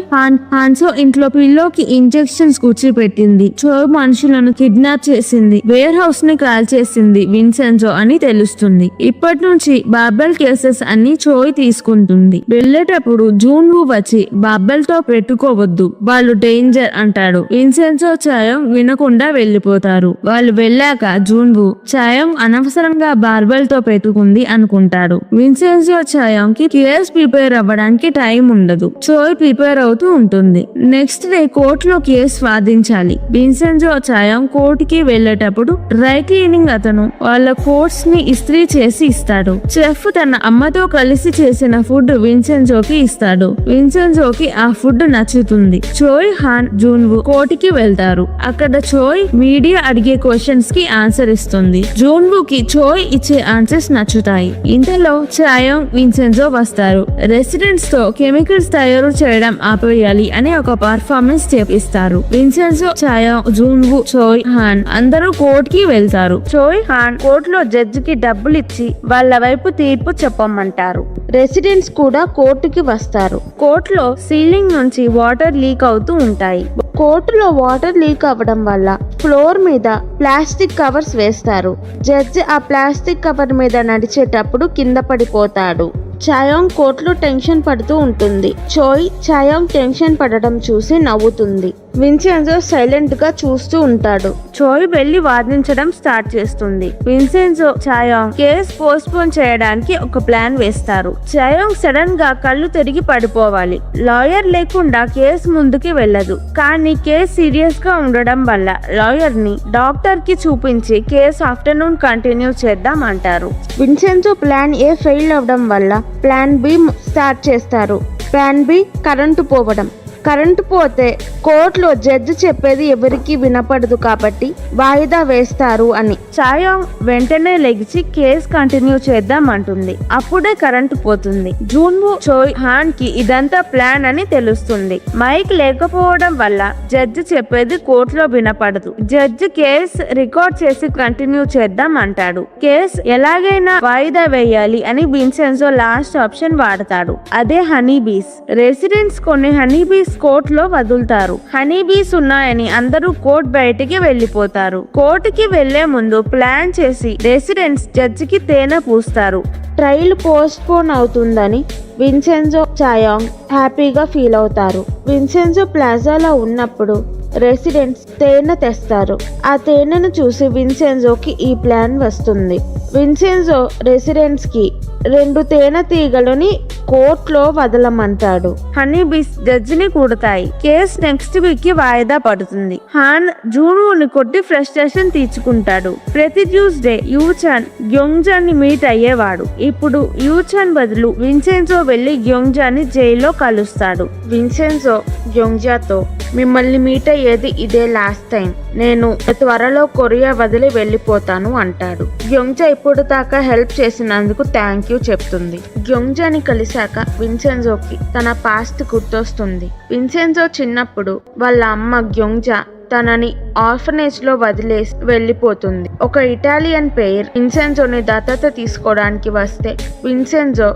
హాన్సో ఇంట్లో పిల్లోకి ఇంజెక్షన్స్ కూర్చిపెట్టింది. చోయ్ మనుషులను కిడ్నాప్ చేసింది, వేర్ హౌస్ ని కాల్ చేసింది విన్సెన్జో అని తెలుస్తుంది. ఇప్పటి నుంచి బాబెల్ కేసెస్ అన్ని చోయ్ తీసుకుంటుంది. వెళ్ళేటప్పుడు జూన్వు వచ్చి బాబెల్ తో పెట్టుకోవద్దు, వాళ్ళు డేంజర్ అంటాడు. విన్సెన్జో చాయోంగ్ వినకుండా వెళ్లిపోతారు. వాళ్ళు వెళ్ళాక జూన్వు చాయోంగ్ అనవసరంగా బార్బెల్ తో పెట్టుకుంది అనుకుంటాడు. విన్సెన్జో చాయోంగ్ కి కేస్ ప్రిపేర్ అవ్వడానికి టైం ఉండదు. చోయ్ ప్రిపేర్ అవుతూ ఉంటుంది. నెక్స్ట్ డే కోర్టులో కేసు వాదించాలి. విన్సెన్జో చాయోంగ్ కోర్టుకి వెళ్ళేటప్పుడు డ్రై క్లీనింగ్ అతను వాళ్ళ కోట్స్ ని ఇస్త్రీ చేసి ఇస్తాడు. చెఫ్ తన అమ్మతో కలిసి చేసిన ఫుడ్ విన్సెన్జోకి ఇస్తాడు. విన్సెన్జోకి ఆ ఫుడ్ నచ్చుతుంది. చోయ్, హాన్, జూన్వు కోర్టుకి వెళ్తారు. అక్కడ చోయ్ మీడియా అడిగే క్వశ్చన్స్ కి ఆన్సర్ ఇస్తుంది. జూన్వుకి చోయ్ ఇచ్చే ఆన్సర్స్ నచ్చుతాయి. ఇంతలో చాయోంగ్, విన్సెన్జో వస్తారు. రెసిడెంట్స్ తో కెమికల్స్ తయారు చేయడం ఆపేయాలి అని ఒక పర్ఫార్మెన్స్ చేపిస్తారు. విన్సెన్జో, చాయోంగ్, జూన్వు, చోయ్, హాన్ అందరూ కోర్టుకి వెళ్తారు. చోయ్, హాన్ కోర్టులో జడ్జి కి డబ్బులు ఇచ్చి వాళ్ళ వైపు తీర్పు చెప్పమంటారు. రెసిడెంట్స్ కూడా కోర్టుకి వస్తారు. కోర్టులో సీలింగ్ నుంచి వాటర్ లీక్ అవుతూ ఉంటాయి. కోర్టులో వాటర్ లీక్ అవ్వడం వల్ల ఫ్లోర్ మీద ప్లాస్టిక్ కవర్స్ వేస్తారు. జడ్జి ఆ ప్లాస్టిక్ కవర్ మీద నడిచేటప్పుడు కింద పడిపోతాడు. చాయోంగ్ కోర్టులో టెన్షన్ పడుతూ ఉంటుంది. చోయ్ చాయోంగ్ టెన్షన్ పడడం చూసి నవ్వుతుంది. విన్సెన్జో సైలెంట్ గా చూస్తూ ఉంటాడు. చోయ్ వెళ్లి వాదించడం స్టార్ట్ చేస్తుంది. విన్సెన్జో, చాయోంగ్ కేస్ పోస్ట్ పోన్ చేయడానికి ఒక ప్లాన్ వేస్తారు. చాయోంగ్ సడన్ గా కళ్ళు తిరిగి పడిపోవాలి. లాయర్ లేకుండా కేసు ముందుకి వెళ్ళదు. కానీ కేసు సీరియస్ గా ఉండడం వల్ల లాయర్ ని డాక్టర్ కి చూపించి కేసు ఆఫ్టర్నూన్ కంటిన్యూ చేద్దాం అంటారు. విన్సెన్జో ప్లాన్ ఏ ఫెయిల్ అవడం వల్ల ప్లాన్ బి స్టార్ట్ చేస్తారు. ప్లాన్ బి కరెంటు పోవడం. కరెంటు పోతే కోర్టులో జడ్జి చెప్పేది ఎవరికి వినపడదు కాబట్టి వాయిదా వేస్తారు అని. చాయోంగ్ వెంటనే లెగిచి కేసు కంటిన్యూ చేద్దాం అంటుంది. అప్పుడే కరెంటు పోతుంది. జూన్వు, చోయ్, హాన్ కి ఇదంతా ప్లాన్ అని తెలుస్తుంది. మైక్ లేకపోవడం వల్ల జడ్జి చెప్పేది కోర్టులో వినపడదు. జడ్జి కేసు రికార్డ్ చేసి కంటిన్యూ చేద్దాం అంటాడు. కేసు ఎలాగైనా వాయిదా వేయాలి అని విన్సెన్జో లాస్ట్ ఆప్షన్ వాడతాడు. అదే హనీ బీస్. రెసిడెంట్స్ కొన్ని హనీ బీస్ కోర్టులో వదులుతారు. హనీ బీస్ ఉన్నాయని అందరూ కోర్టు బయటికి వెళ్లిపోతారు. కోర్టుకి వెళ్లే ముందు ప్లాన్ చేసి రెసిడెంట్స్ జడ్జికి తేనె పూస్తారు. ట్రయల్ పోస్ట్ పోన్ అవుతుందని విన్సెన్జో, చాయోంగ్ హ్యాపీగా ఫీల్ అవుతారు. విన్సెన్జో ప్లాజాలో ఉన్నప్పుడు రెసిడెంట్స్ తేనె తెస్తారు. ఆ తేనెను చూసి విన్సెన్జోకి ఈ ప్లాన్ వస్తుంది. విన్సెన్జో రెసిడెంట్స్ కి 2 తేనె తీగలని కోర్టులో వదలమంటాడు. హనీ బీస్ జడ్జిని కూడతాయి. కేసు నెక్స్ట్ వీక్ కి వాయిదా పడుతుంది. హాన్ జూన్వుని కొట్టి ఫ్రస్ట్రేషన్ తీర్చుకుంటాడు. ప్రతి ట్యూస్డే యూచాన్ గ్యోంగ్జాన్ ని మీట్ అయ్యేవాడు. ఇప్పుడు యూచాన్ బదులు విన్సెన్జో వెళ్లి గ్యోంగ్జాన్ ని జైల్లో కలుస్తాడు. విన్సెన్జో గ్యోంగ్జాతో మిమ్మల్ని మీట్ అయ్యేది ఇదే లాస్ట్ టైం. నేను త్వరలో కొరియా వదిలి వెళ్ళిపోతాను అంటాడు. గ్యోంగ్జా ఇప్పుడు దాకా హెల్ప్ చేసినందుకు థ్యాంక్ యూ చెప్తుంది. గ్యోంగ్జాని కలిశాక విన్సెన్జోకి తన పాస్ట్ గుర్తొస్తుంది. విన్సెన్జో చిన్నప్పుడు వాళ్ళ అమ్మ గ్యోంగ్జా తనని ఆర్ఫనేజ్ లో వదిలేసి వెళ్ళిపోతుంది. ఒక ఇటాలియన్ పేర్ విన్సెన్జోని దత్తత తీసుకోవడానికి వస్తే విన్సెన్జో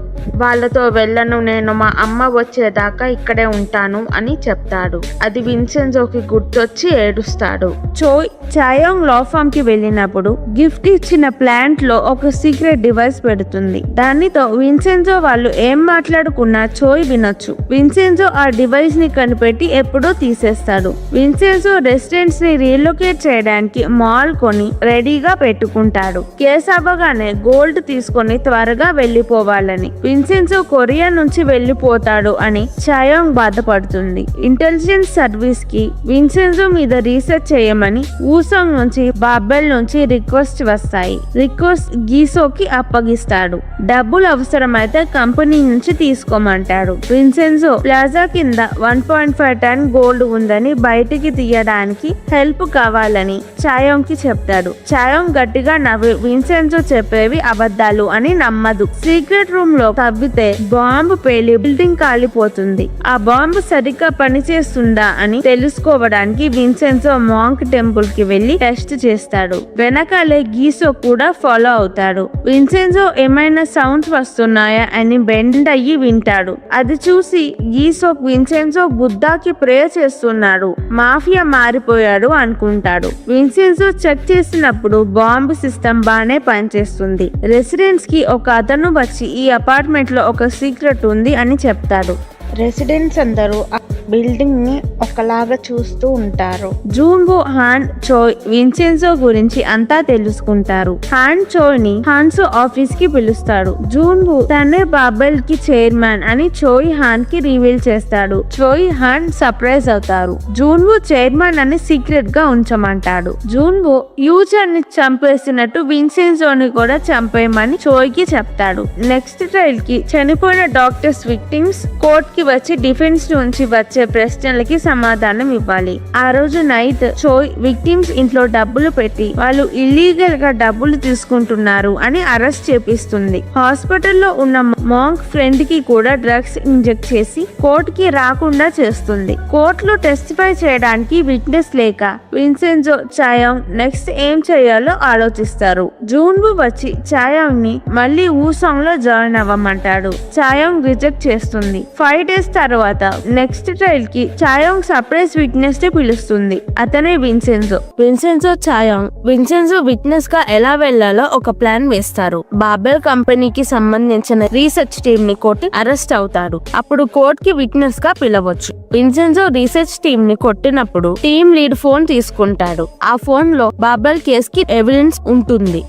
వాళ్ళతో వెళ్ళను, నేను మా అమ్మ వచ్చేదాకా ఇక్కడే ఉంటాను అని చెప్తాడు. అది విన్సెన్జోకి గుర్తొచ్చి ఏడుస్తాడు. చోయ్ చాయోంగ్ లా ఫామ్ కి వెళ్ళినప్పుడు గిఫ్ట్ ఇచ్చిన ప్లాంట్ లో ఒక సీక్రెట్ డివైస్ పెడుతుంది. దానితో విన్సెన్జో వాళ్ళు ఏం మాట్లాడుకున్నా చోయ్ వినొచ్చు. విన్సెన్జో ఆ డివైస్ ని కనిపెట్టి ఎప్పుడో తీసేస్తాడు. విన్సెన్జో రెసిడెంట్స్ ని రీలొకేట్ చేయడానికి మాల్ కొని రెడీగా పెట్టుకుంటాడు. కేసు అవ్వగానే గోల్డ్ తీసుకొని త్వరగా వెళ్ళిపోవాలని, విన్సెన్జో కొరియా నుంచి వెళ్ళిపోతాడు అని చాయోంగ్ బాధపడుతుంది. ఇంటెలిజెన్స్ సర్వీస్ కి విన్సెన్జో మీద రీసెర్చ్ చేయమని ఊసాంగ్ నుంచి బాబెల్ నుంచి రిక్వెస్ట్ వస్తాయి. రిక్వెస్ట్ గీసోకి అప్పగిస్తాడు. డబ్బులు అవసరమైతే కంపెనీ నుంచి తీసుకోమంటాడు. విన్సెన్జో ప్లాజా కింద 1.5 టన్ గోల్డ్ ఉందని బయటికి తీయడానికి హెల్ప్ కావాలని చాయోంగ్ కి చెప్తాడు. చాయోంగ్ గట్టిగా నవ్వి విన్సెన్జో చెప్పేవి అబద్ధాలు అని నమ్మదు. సీక్రెట్ రూమ్ లో తవ్వితే బాంబు పేలి బిల్డింగ్ కాలిపోతుంది. ఆ బాంబు సరిగ్గా పనిచేస్తుందా అని తెలుసుకోవడానికి విన్సెన్జో మాంక్ టెంపుల్ కి వెళ్లి టెస్ట్ చేస్తాడు. వెనకాలే గీసో కూడా ఫాలో అవుతాడు. విన్సెన్జో ఏమైనా సౌండ్స్ వస్తున్నాయా అని బెండ్ అయ్యి వింటాడు. అది చూసి గీసో విన్సెన్జో బుద్ధాకి ప్రే చేస్తున్నాడు, మాఫియా మారిపోయాడు అనుకుంటాడు. విన్సెన్జో చెక్ చేసినప్పుడు బాంబు సిస్టమ్ బానే పనిచేస్తుంది. రెసిడెంట్స్ కి ఒక అతను వచ్చి ఈ అపార్ట్మెంట్ లో ఒక సీక్రెట్ ఉంది అని చెప్తాడు. రెసిడెంట్స్ అందరూ ఆ బిల్డింగ్ ని ఒకలాగా చూస్తూ ఉంటారు. జూన్వో, హాన్, చోయ్ విన్సెన్జో గురించి అంతా తెలుసుకుంటారు. హాన్ చోయ్ ని హాన్సో ఆఫీస్ కి పిలుస్తాడు. జూన్వో తనే బాబెల్ కి చైర్మన్ అని చోయ్ హాన్ కి రివీల్ చేస్తాడు. చోయ్ హాన్ సర్ప్రైజ్ అవుతారు. జూన్వో చైర్మన్ అని సీక్రెట్ గా ఉంచమంటాడు. జూన్వో యూజర్ ని చంపేసినట్టు విన్సెన్జోని కూడా చంపేయమని చోయ్ కి చెప్తాడు. నెక్స్ట్ ట్రైల్ కి చనిపోయిన డాక్టర్స్ విక్టిమ్స్ కోర్ట్ కి వచ్చి డిఫెన్స్ నుంచి వచ్చే ప్రశ్నలకి సమాధానం ఇవ్వాలి. ఆ రోజు నైట్ చోయ్ విక్టిమ్స్ ఇంట్లో డబ్బులు పెట్టి వాళ్ళు ఇల్లీగల్ గా డబ్బులు తీసుకుంటున్నారు అని అరెస్ట్ చేపిస్తుంది. హాస్పిటల్లో ఉన్న మాంక్ ఫ్రెండ్ కి కూడా డ్రగ్స్ ఇంజెక్ట్ చేసి కోర్ట్ కి రాకుండా చేస్తుంది. కోర్టులో టెస్టిఫై చేయడానికి విట్నెస్ లేక విన్సెన్జో చాయోంగ్ నెక్స్ట్ ఏం చేయాలో ఆలోచిస్తారు. జూన్వో వచ్చి చాయోంగ్ ని మళ్ళీ ఊసాంగ్ లో జాయిన్ అవ్వమంటాడు. చాయోంగ్ రిజెక్ట్ చేస్తుంది. 5 days తర్వాత నెక్స్ట్ ట్రైల్ కి చాయోంగ్ సర్ప్రైజ్ విట్నెస్ ని పిలుస్తుంది. అతనే విన్సెన్జో. విన్సెన్జో విట్నెస్ గా ఎలా వెళ్లాలో ఒక ప్లాన్ వేస్తారు. బాబెల్ కంపెనీకి సంబంధించిన రీసెర్చ్ టీమ్ ని కొట్టి అరెస్ట్ అవుతాడు. అప్పుడు కోర్ట్ కి విట్నెస్ గా పిలవచ్చు. విన్సెన్జో రీసెర్చ్ టీమ్ ని కొట్టినప్పుడు టీమ్ లీడ్ ఫోన్ తీసుకుంటాడు. ఆ ఫోన్ లో బాబెల్ కేస్ కి ఎవిడెన్స్ ఉంటుంది.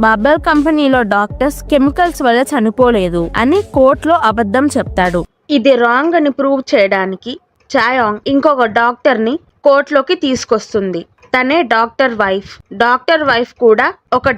బాబెల్ కంపెనీలో డాక్టర్స్ కెమికల్స్ వల్ల చనిపోలేదు అని కోర్టులో అబద్ధం చెప్తాడు. ఇది రాంగ్ అని ప్రూవ్ చేయడానికి చాయోంగ్ ఇంకొక డాక్టర్ ని కోర్టులోకి తీసుకొస్తుంది. తనే డాక్టర్ వైఫ్ కూడా ఒక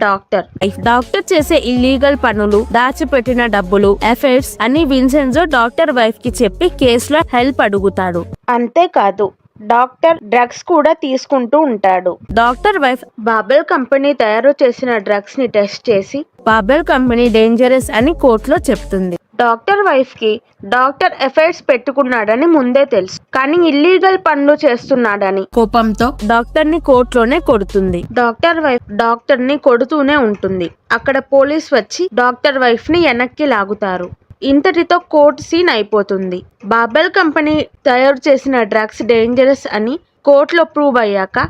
డాక్టర్ చేసే ఇల్లీగల్ పనులు, దాచిపెట్టిన డబ్బులు, అఫైర్స్ అని విన్సెన్జో డాక్టర్ వైఫ్ కి చెప్పి కేసులో హెల్ప్ అడుగుతాడు. అంతేకాదు డాక్టర్ డ్రగ్స్ కూడా తీసుకుంటూ ఉంటాడు. డాక్టర్ వైఫ్ బాబెల్ కంపెనీ తయారు చేసిన డ్రగ్స్ ని టెస్ట్ చేసి బాబెల్ కంపెనీ డేంజరస్ అని కోర్టులో చెప్తుంది. డాక్టర్ వైఫ్ కి డాక్టర్ ఎఫైర్స్ పెట్టుకున్నాడని ముందే తెలుసు, కానీ ఇల్లీగల్ పనులు చేస్తున్నాడని కోపంతో డాక్టర్ ని కోర్టులోనే కొడుతుంది. డాక్టర్ వైఫ్ డాక్టర్ ని కొడుతూనే ఉంటుంది. అక్కడ పోలీస్ వచ్చి డాక్టర్ వైఫ్ ని వెనక్కి లాగుతారు. ఇంతటితో కోర్టు సీన్ అయిపోతుంది. బాబెల్ కంపెనీ తయారు చేసిన డ్రగ్స్ డేంజరస్ అని కోర్టులో ప్రూవ్ అయ్యాక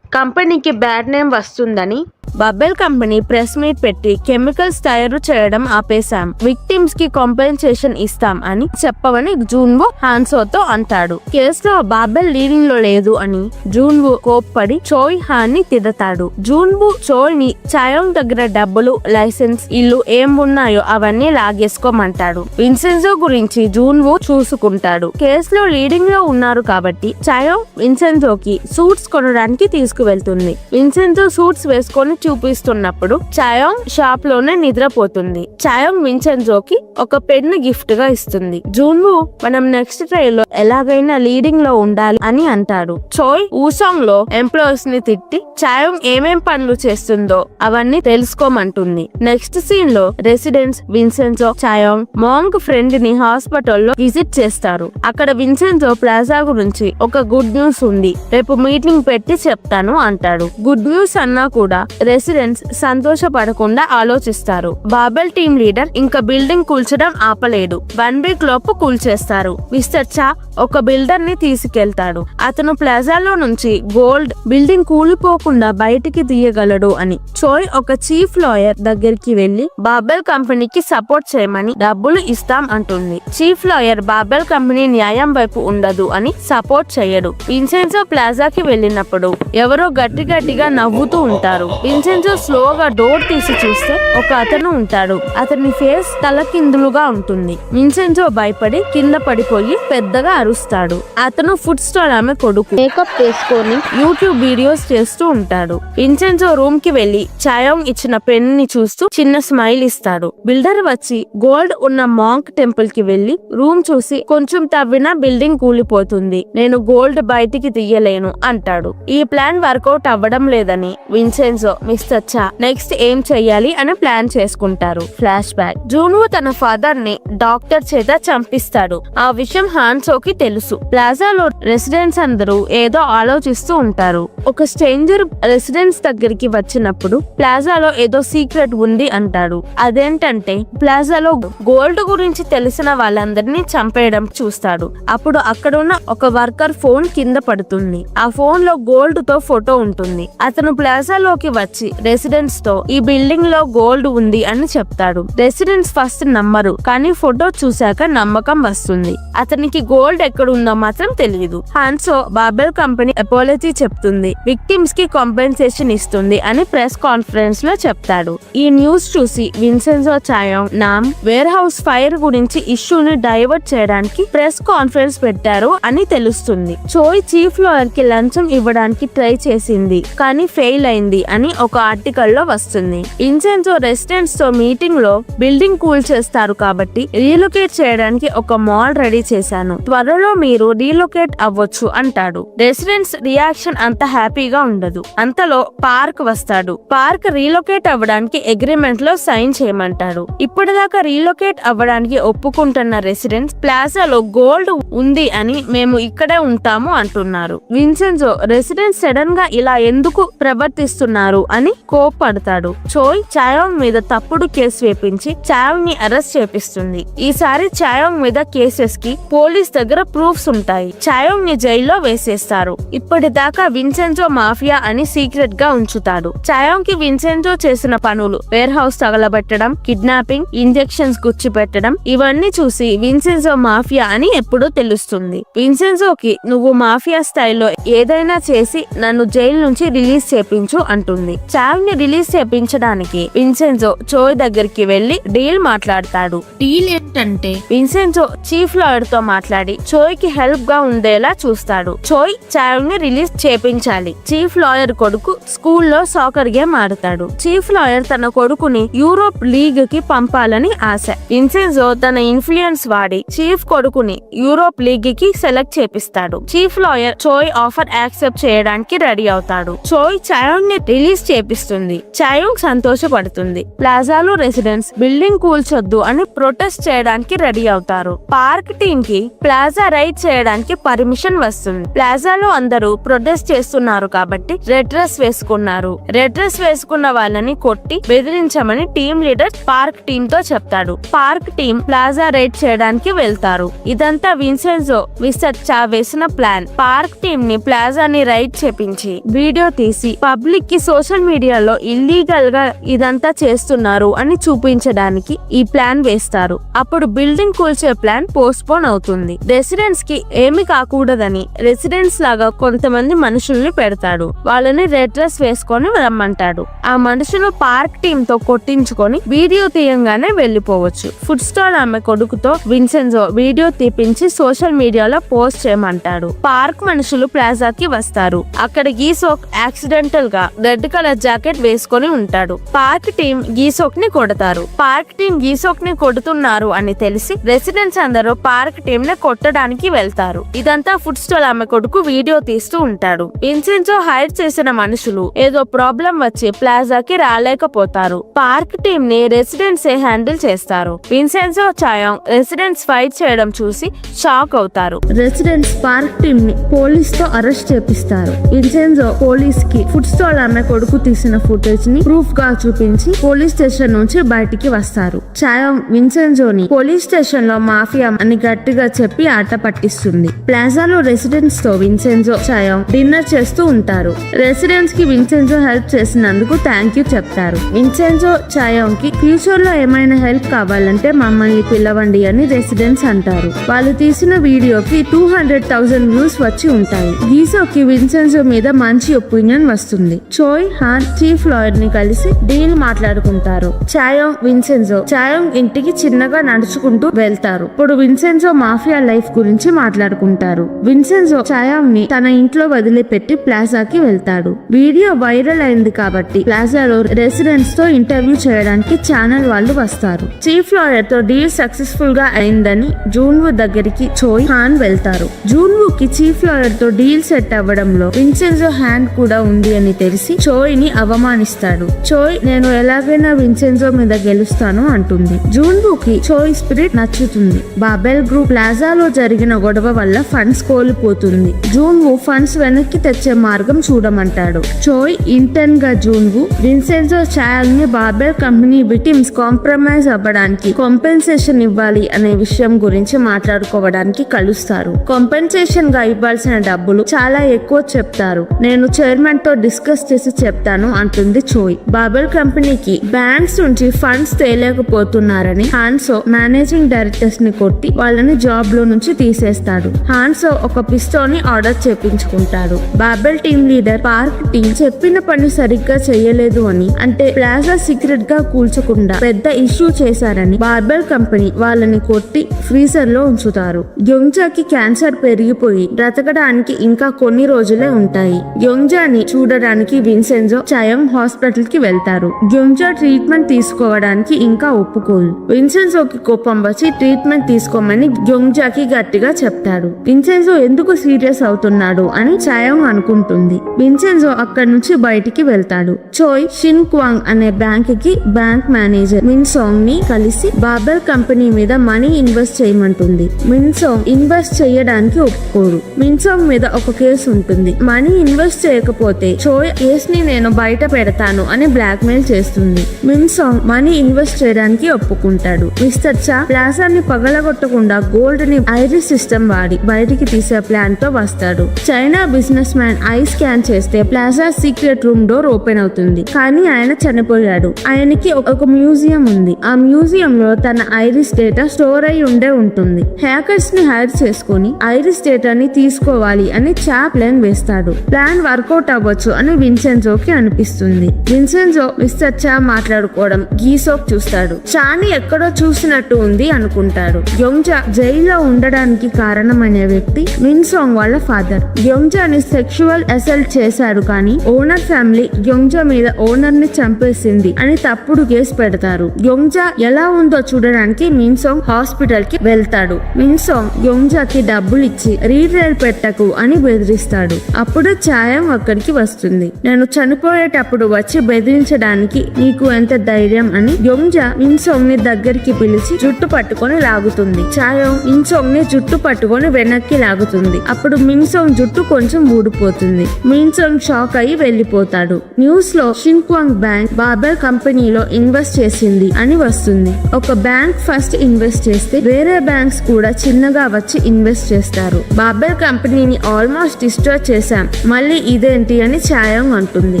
కంపెనీకి బ్యాడ్ నేమ్ వస్తుందని బాబెల్ కంపెనీ ప్రెస్ మీట్ పెట్టి కెమికల్స్ తయారు చేయడం ఆపేశాం, విక్టిమ్స్ కి కాంపెన్సేషన్ ఇస్తాం అని చెప్పవని జూన్వో హాన్సోతో అంటాడు. కేసులో బాబెల్ లీడింగ్ లో లేదు అని జూన్వో కోప్పడి చోయ్ హాన్ ని తిడతాడు. జూన్వో చోయ్ ని చాయోంగ్ దగ్గర డబ్బులు, లైసెన్స్, ఇల్లు ఏం ఉన్నాయో అవన్నీ లాగేసుకోమంటాడు. విన్సెన్జో గురించి జూన్వో చూసుకుంటాడు. కేసులో లీడింగ్ లో ఉన్నారు కాబట్టి చాయోంగ్ విన్సెన్జోకి సూట్స్ కొనడానికి తీసుకువెళ్తుంది. విన్సెన్జో సూట్స్ వేసుకొని చూపిస్తున్నప్పుడు చాయోంగ్ షాప్ లోనే నిద్రపోతుంది. చాయోంగ్ విన్సెన్జోకి ఒక పెన్ను గిఫ్ట్ గా ఇస్తుంది. జూన్వూ మనం నెక్స్ట్ ట్రైల్ లో ఎలాగైనా లీడింగ్ లో ఉండాలి అని అంటాడు. చోయ్ ఊసాంగ్ లో ఎంప్లాయీస్ ని తిట్టి చాయోంగ్ ఏమేం పనులు చేస్తుందో అవన్నీ తెలుసుకోమంటుంది. నెక్స్ట్ సీన్ లో రెసిడెంట్స్ విన్సెన్జో చాయోంగ్ మాంగ్ ఫ్రెండ్ ని హాస్పిటల్లో విజిట్ చేస్తారు. అక్కడ విన్సెన్జో ప్లాజా గురించి ఒక గుడ్ న్యూస్ ఉంది, రేపు మీటింగ్ పెట్టి చెప్తాను అంటాడు. గుడ్ న్యూస్ అన్నా కూడా రెసిడెంట్స్ సంతోషపడకుండా ఆలోచిస్తారు. బాబెల్ టీమ్ లీడర్ ఇంకా బిల్డింగ్ కూల్చడం ఆపలేడు. 1 వీక్ లోపు కూల్చేస్తారు. మిస్టర్ చా ఒక బిల్డర్ ని తీసుకెళ్తాడు. అతను ప్లాజాలో నుంచి గోల్డ్ బిల్డింగ్ కూలిపోకుండా బయటికి తీయగలడు అని. చోయ్ ఒక చీఫ్ లాయర్ దగ్గరికి వెళ్లి బాబెల్ కంపెనీకి సపోర్ట్ చేయమని డబ్బులు ఇస్తాం అంటుంది. చీఫ్ లాయర్ బాబెల్ కంపెనీ న్యాయం వైపు ఉండదు అని సపోర్ట్ చేయడు. విన్సెన్జో ప్లాజాకి వెళ్ళినప్పుడు ఎవరో గట్టిగా నవ్వుతూ ఉంటారు. విన్సెన్జో స్లోగా డోర్ తీసి చూస్తే ఒక అతను ఉంటాడు. అతని ఫేస్ తలకిందులుగా ఉంటుంది. విన్సెన్జో భయపడి కింద పడిపోయి పెద్దగా అరుస్తాడు. అతను ఫుడ్ స్టాల్ ఆమె కొడుకు. మేకప్ వేసుకొని యూట్యూబ్ వీడియోస్ చేస్తూ ఉంటాడు. విన్సెన్జో రూమ్ కి వెళ్లి చాయోంగ్ ఇచ్చిన పెన్ ని చూస్తూ చిన్న స్మైల్ ఇస్తాడు. బిల్డర్ వచ్చి గోల్డ్ ఉన్న మాంక్ టెంపుల్ కి వెళ్లి రూమ్ చూసి కొంచెం తవ్వినా బిల్డింగ్ కూలిపోతుంది, నేను గోల్డ్ బయటికి తీయలేను అంటాడు. ఈ ప్లాన్ వర్కౌట్ అవ్వడం లేదని విన్సెన్జో మిస్టర్ చా నెక్స్ట్ ఏం చెయ్యాలి అని ప్లాన్ చేసుకుంటారు. ఫ్లాష్ బ్యాక్ జూన్వూ తన ఫాదర్ ని డాక్టర్ చేత చంపిస్తాడు. ఆ విషయం హాన్సోకి తెలుసు. ప్లాజాలో రెసిడెంట్స్ అందరూ ఏదో ఆలోచిస్తూ ఉంటారు. ఒక స్ట్రేంజర్ రెసిడెంట్స్ దగ్గరికి వచ్చినప్పుడు ప్లాజాలో ఏదో సీక్రెట్ ఉంది అంటాడు. అదేంటంటే ప్లాజాలో గోల్డ్ గురించి తెలిసిన వాళ్ళందరినీ చంపేయడం చూస్తాడు. అప్పుడు అక్కడున్న ఒక వర్కర్ ఫోన్ కింద పడుతుంది. ఆ ఫోన్ లో గోల్డ్ తో ఫోటో ఉంటుంది. అతను ప్లాజాలోకి వచ్చి రెసిడెంట్స్ తో ఈ బిల్డింగ్ లో గోల్డ్ ఉంది అని చెప్తాడు. రెసిడెంట్స్ ఫస్ట్ నమ్మరు, కానీ ఫోటో చూశాక నమ్మకం వస్తుంది. అతనికి గోల్డ్ ఎక్కడుందో మాత్రం తెలియదు. హాన్సో బాబెల్ కంపెనీ అపాలజీ చెప్తుంది, విక్టిమ్స్ కి కాంపెన్సేషన్ ఇస్తుంది అని ప్రెస్ కాన్ఫరెన్స్ లో చెప్తాడు. ఈ న్యూస్ చూసి విన్సెన్జో చాయోంగ్ నామ్ వేర్ హౌస్ ఫైర్ గురించి ఇష్యూని డైవర్ట్ చేయడానికి ప్రెస్ కాన్ఫరెన్స్ పెట్టారు అని తెలుస్తుంది. చోయ్ చీఫ్ లాయర్ కి లంచం ఇవ్వడానికి ట్రై చేసింది కానీ ఫెయిల్ అయింది అని ఒక ఆర్టికల్ లో వస్తుంది. విన్సెన్జో రెసిడెంట్స్ తో మీటింగ్ లో బిల్డింగ్ కూల్ చేస్తారు కాబట్టి రీలొకేట్ చేయడానికి ఒక మాల్ రెడీ చేశాను, త్వరలో మీరు రీలొకేట్ అవ్వచ్చు అంటాడు. రెసిడెంట్స్ రియాక్షన్ అంత హ్యాపీగా ఉండదు. అంతలో పార్క్ వస్తాడు. పార్క్ రీలొకేట్ అవ్వడానికి అగ్రిమెంట్ లో సైన్ చేయమంటాడు. ఇప్పటిదాకా రీలొకేట్ అవ్వడానికి ఒప్పుకుంటున్న రెసిడెంట్స్ ప్లాజాలో గోల్డ్ ఉంది అని మేము ఇక్కడే ఉంటాము అంటున్నారు. విన్సెన్జో రెసిడెంట్స్ సడన్ గా ఇలా ఎందుకు ప్రవర్తిస్తున్నారు అని కోప్పడతాడు. చోయ్ చాయోంగ్ మీద తప్పుడు కేసు వేపించి చాయోంగ్ ని అరెస్ట్ చేపిస్తుంది. ఈసారి చాయోంగ్ మీద కేసెస్ కి పోలీస్ దగ్గర ప్రూఫ్స్ ఉంటాయి. చాయోంగ్ ని జైల్లో వేసేస్తారు. ఇప్పటిదాకా విన్సెన్జో మాఫియా అని సీక్రెట్ గా ఉంచుతాడు. చాయోంగ్ కి విన్సెన్జో చేసిన పనులు వేర్ హౌస్ తగలబెట్టడం, కిడ్నాపింగ్, ఇంజెక్షన్స్ గుచ్చి పెట్టడం ఇవన్నీ చూసి విన్సెన్జో మాఫియా అని ఎప్పుడూ తెలుస్తుంది. విన్సెన్జోకి నువ్వు మాఫియా స్టైల్లో ఏదైనా చేసి నన్ను జైలు నుంచి రిలీజ్ చేపించు అంటుంది. చాయోంగ్ ని రిలీజ్ చేపించడానికి విన్సెన్జో చోయ్ దగ్గరికి వెళ్లి డీల్ మాట్లాడతాడు. డీల్ ఏంటంటే విన్సెన్జో చీఫ్ లాయర్ తో మాట్లాడి చోయ్ కి హెల్ప్ గా ఉండేలా చూస్తాడు. చోయ్ చాయోంగ్ ని రిలీజ్ చేపించాలి. చీఫ్ లాయర్ కొడుకు స్కూల్లో సాకర్ గేమ్ ఆడతాడు. చీఫ్ లాయర్ తన కొడుకుని యూరోప్ లీగ్ కి పంపాలని ఆశ. విన్సెన్జో తన ఇన్ఫ్లుయెన్స్ వాడి చీఫ్ కొడుకుని యూరోప్ లీగ్ కి సెలెక్ట్ చేపిస్తాడు. Chief lawyer Choi offer accept చేయడానికి రెడీ అవుతాడు. చోయ్ చాయోంగ్ ని రిలీజ్ చేపిస్తుంది. చాయోంగ్ సంతోషపడుతుంది. ప్లాజాలో రెసిడెంట్స్ బిల్డింగ్ కూల్చొద్దు అని ప్రొటెస్ట్ చేయడానికి రెడీ అవుతారు. పార్క్ టీమ్ కి ప్లాజా రైడ్ చేయడానికి పర్మిషన్ వస్తుంది. ప్లాజాలో అందరూ ప్రొటెస్ట్ చేస్తున్నారు కాబట్టి రెడ్ డ్రెస్ వేసుకున్నారు. రెడ్ డ్రెస్ వేసుకున్న వాళ్ళని కొట్టి బెదిరించమని టీమ్ లీడర్ పార్క్ టీమ్ తో చెప్తాడు. పార్క్ టీమ్ ప్లాజా రైడ్ చేయడానికి వెళ్తారు. ఇదంతా విన్సెన్జో మిస్టర్ చా వేసిన ప్లాన్. పార్క్ టీమ్ ని ప్లాజాని రైడ్ చేపించి వీడియో తీసి పబ్లిక్ కి సోషల్ మీడియాలో ఇల్లీగల్ గా ఇదంతా చేస్తున్నారు అని చూపించడానికి ఈ ప్లాన్ వేస్తారు. అప్పుడు బిల్డింగ్ కూల్చే ప్లాన్ పోస్ట్పోన్ అవుతుంది. రెసిడెంట్స్ కి ఏమి కాకూడదని రెసిడెంట్స్ లాగా కొంతమంది మనుషుల్ని పెడతాడు. వాళ్ళని రెడ్ డ్రెస్ వేసుకొని రమ్మంటాడు. ఆ మనుషులు పార్క్ టీమ్ తో కొట్టించుకొని వీడియో తీయంగానే వెళ్లిపోవచ్చు. ఫుడ్ స్టాల్ ఆమె కొడుకుతో విన్సెన్జో వీడియో తీపించి సోషల్ మీడియాలో పోస్ట్ చేయమంటాడు. పార్క్ మనుషులు ప్లాజాకి వస్తారు. అక్కడ గీసోక్ యాక్సిడెంటల్ గా రెడ్ కలర్ కలర్ జాకెట్ వేసుకొని ఉంటాడు. పార్క్ టీం గీసోక్ ని కొడతారు. పార్క్ టీం గీసోక్ ని కొడుతున్నారు అని తెలిసి రెసిడెంట్స్ అందరూ పార్క్ టీం ని కొట్టడానికి వెళ్తారు. ఇదంతా ఫుడ్ స్టాల్ ఆమె కొడుకు వీడియో తీస్తూ ఉంటాడు. విన్సెన్జో హైర్ చేసిన మనుషులు ఏదో ప్రాబ్లం వచ్చి ప్లాజాకి రాలేకపోతారు. పార్క్ టీం ని రెసిడెంట్స్ హ్యాండిల్ చేస్తారు. విన్సెన్జో చాయాంగ్ రెసిడెంట్స్ ఫైట్ చేయడం చూసి షాక్ అవుతారు. రెసిడెంట్స్ పార్క్ టీం ని పోలీస్ తో అరెస్ట్ చేపిస్తారు. విన్సెన్జో పోలీస్ కి ఫుడ్ స్టాల్ ఆమె కొడుకు తీసిన ఫుటేజ్ ని ప్రూఫ్ గా చూపించి పోలీస్ స్టేషన్ నుంచి బయటికి వస్తారు. చాయాంగ్ విన్సెన్జోని పోలీస్ స్టేషన్ లో మాఫియా అని గట్టిగా చెప్పి ఆట పట్టిస్తుంది. ప్లాజాలో రెసిడెంట్స్ తో విన్సెన్జో చాయాంగ్ డిన్నర్ చేస్తూ ఉంటారు. రెసిడెంట్స్ కి విన్సెన్జో హెల్ప్ చేసినందుకు థ్యాంక్ యూ చెప్తారు. విన్సెన్జో చాయాంగ్ కి ఫ్యూచర్ లో ఏమైనా హెల్ప్ కావాలంటే మమ్మల్ని పిలవండి అని రెసిడెంట్స్ అంటారు. వాళ్ళు తీసిన వీడియోకి 200,000 వ్యూస్ వచ్చి ఉంటాయి. గీసోకి విన్సెన్జో మీద మంచి ఒపీనియన్ వస్తుంది. చోయ్ హాన్ చీఫ్ లాయర్ ని కలిసి డీల్ మాట్లాడుకుంటారు. చాయాంగ్ విన్సెన్జో చాయాంగ్ ఇంటికి చిన్నగా నడుచుకుంటూ వెళ్తారు. ఇప్పుడు విన్సెన్జో మాఫియా లైఫ్ గురించి మాట్లాడుకుంటారు. విన్సెన్జో చాయాంగ్ ని తన ఇంట్లో వదిలిపెట్టి ప్లాజాకి వెళ్తాడు. వీడియో వైరల్ అయింది కాబట్టి ప్లాజాలో రెసిడెంట్స్ తో ఇంటర్వ్యూ చేయడానికి ఛానల్ వాళ్ళు వస్తారు. చీఫ్ లాయర్ తో డీల్ సక్సెస్ఫుల్ గా అయిందని జూన్వు దగ్గరికి చోయ్ హాన్ వెళ్తారు. జూన్వు కి చీఫ్ లాయర్ తో డీల్ సెట్ అవ్వడంలో విన్సెన్జో హ్యాండ్ కూడా ఉంది అని తెలిసి చోయ్ ని అవమానిస్తాడు. చోయ్ నేను ఎలాగైనా విన్సెన్జో మీద గెలుస్తాను అంటుంది. జూన్వు కి చోయ్ స్పిరిట్ నచ్చుతుంది. బాబెల్ గ్రూప్ ప్లాజాలో జరిగిన గొడవ వల్ల ఫండ్స్ కోల్పోతుంది. జూన్వు ఫండ్స్ వెనక్కి తెచ్చే మార్గం చూడమంటాడు. చోయ్ ఇంటర్న్ గా జూన్వు విన్సెన్జో చాయాంగ్ ని బాబెల్ కంపెనీ విక్టిమ్స్ కాంప్రమైజ్ అవ్వడానికి కాంపెన్సేషన్ ఇవ్వాలి అనే విషయం గురించి మాట్లాడుకోవడానికి కలుస్తారు. కాంపెన్సేషన్ గా ఇవ్వాల్సిన డబ్బులు చాలా ఎక్కువ చెప్తారు. నేను చైర్మన్ తో డిస్కస్ చేసి చెప్తాను అంటుంది చోయ్. బాబెల్ కంపెనీకి బ్యాంక్స్ నుంచి ఫండ్స్ తేలేకపోతున్నారని హాన్సో మేనేజింగ్ డైరెక్టర్స్ ని కొట్టి వాళ్ళని జాబ్ లో నుంచి తీసేస్తాడు. హాన్సో ఒక పిస్టోల్ ని ఆర్డర్ చేపించుకుంటాడు. Babel team leader Park team చెప్పిన పని సరిగ్గా చేయలేదు అని అంటే ప్లాజా సీక్రెట్ గా కూల్చకుండా పెద్ద ఇష్యూ చేశారని బాబెల్ కంపెనీ వాళ్ళని కొట్టి ఫ్రీజర్ లో ఉంచుతారు. గ్యోంగ్జాకి క్యాన్సర్ పెరిగిపోయి బ్రతకడానికి ఇంకా కొన్ని రోజులే ఉంటాయి. గ్యోంగ్జాని చూడడానికి విన్సెన్జో చాయాంగ్ హాస్పిటల్ కి వెళ్తారు. గ్యోంగ్జా ట్రీట్మెంట్ తీసుకోవడానికి ఇంకా ఒప్పుకోదు. విన్సెన్జోకి కోపం వచ్చి ట్రీట్మెంట్ తీసుకోమని గ్యోంగ్జాకి గట్టిగా చెప్తాడు. విన్సెన్జో ఎందుకు సీరియస్ అవుతున్నాడు అని చాయాంగ్ అనుకుంటుంది. విన్సెన్జో అక్కడి నుంచి బయటికి వెళ్తాడు. చోయ్ షిన్ క్వాంగ్ అనే బ్యాంక్ కి బ్యాంక్ మేనేజర్ మిన్సాంగ్ ని కలిసి బాబెల్ కంపెనీ మీద మనీ ఇన్వెస్ట్ చేయమంటుంది. మిన్సాంగ్ ఇన్వెస్ట్ చేయడానికి ఒప్పుకోడు. మిన్సాంగ్ మీద ఒక కేసు ఉంటుంది. మనీ ఇన్వెస్ట్ చేయకపోతే చోయ్ కేస్ ని నేను బయట పెడతాను అని బ్లాక్ మెయిల్ చేస్తుంది. మిన్సాంగ్ మనీ ఇన్వెస్ట్ చేయడానికి ఒప్పుకుంటాడు. మిస్టర్ చా ప్లాజాని పగలగొట్టకుండా గోల్డ్ ని ఐరిస్ సిస్టమ్ వాడి బయటికి తీసే ప్లాన్ తో వస్తాడు. China businessman eye scan చేస్తే plaza secret room door open అవుతుంది. కానీ ఆయన చనిపోయాడు. ఆయనకి ఒక మ్యూజియం ఉంది. ఆ మ్యూజియం లో తన ఐరిస్ డేటా స్టోర్ అయి ఉండే ఉంటుంది. హ్యాకర్స్ ని హైర్ చేసుకుని ఐరిస్ డేటాని తీసుకోవాలి అని చా ప్లాన్ వేస్తాడు. ప్లాన్ వర్కౌట్ అవ్వచ్చు అని విన్సెన్జోకి అనిపిస్తుంది. విన్సెన్జో మిస్టర్ చా మాట్లాడుకోవడం గీసోక్ చూస్తాడు. చాని ఎక్కడో చూసినట్టు ఉంది అనుకుంటాడు. గ్యోంగ్జా జైల్లో ఉండడానికి కారణమైన వ్యక్తి మిన్సాంగ్ వాళ్ళ ఫాదర్. గ్యోంగ్జాని సెక్షువల్ అసల్ట్ చేశారు కానీ ఓనర్ ఫ్యామిలీ గ్యోంగ్జా మీద ఓనర్ ని చంపేసింది అని తప్పుడు కేసు పెడతారు. గ్యోంగ్జా ఎలా ఉందో చూడడానికి మిన్సాంగ్ హాస్పిటల్ కి వెళ్తాడు. మిన్సాంగ్ గ్యోంగ్జాకి డబ్బులు ఇచ్చి రీట్రైల్ పెట్టకు అని బెదిరిస్తాడు. అప్పుడు చాయాంగ్ అక్కడికి వస్తుంది. నేను చనిపోయేటప్పుడు వచ్చి బెదిరించడానికి నీకు ఎంత ధైర్యం అని గ్యోంగ్జా మిన్సాంగ్ ని దగ్గరికి పిలిచి జుట్టు పట్టుకొని లాగుతుంది. చాయాంగ్ మిన్సాంగ్ ని జుట్టు పట్టుకొని వెనక్కి లాగుతుంది. అప్పుడు మిన్సాంగ్ జుట్టు కొంచెం ఊడిపోతుంది. మిన్సాంగ్ షాక్ అయి వెళ్లిపోతాడు. న్యూస్ లో షిన్ క్వాంగ్ బ్యాంక్ బాబెల్ కంపెనీలో ఇన్వెస్ట్ చేసింది అని వస్తుంది. ఒక బ్యాంక్ ఫస్ట్ ఇన్వెస్ట్ చేస్తే వేరే బ్యాంక్స్ కూడా చిన్నగా వచ్చి ఇన్వెస్ట్ చేస్తారు. బాబెల్ కంపెనీని ఆల్మోస్ట్ డిస్ట్రాయ్ చేశాం, మళ్ళీ ఇదేంటి అని చాయాంగ్ అంటుంది.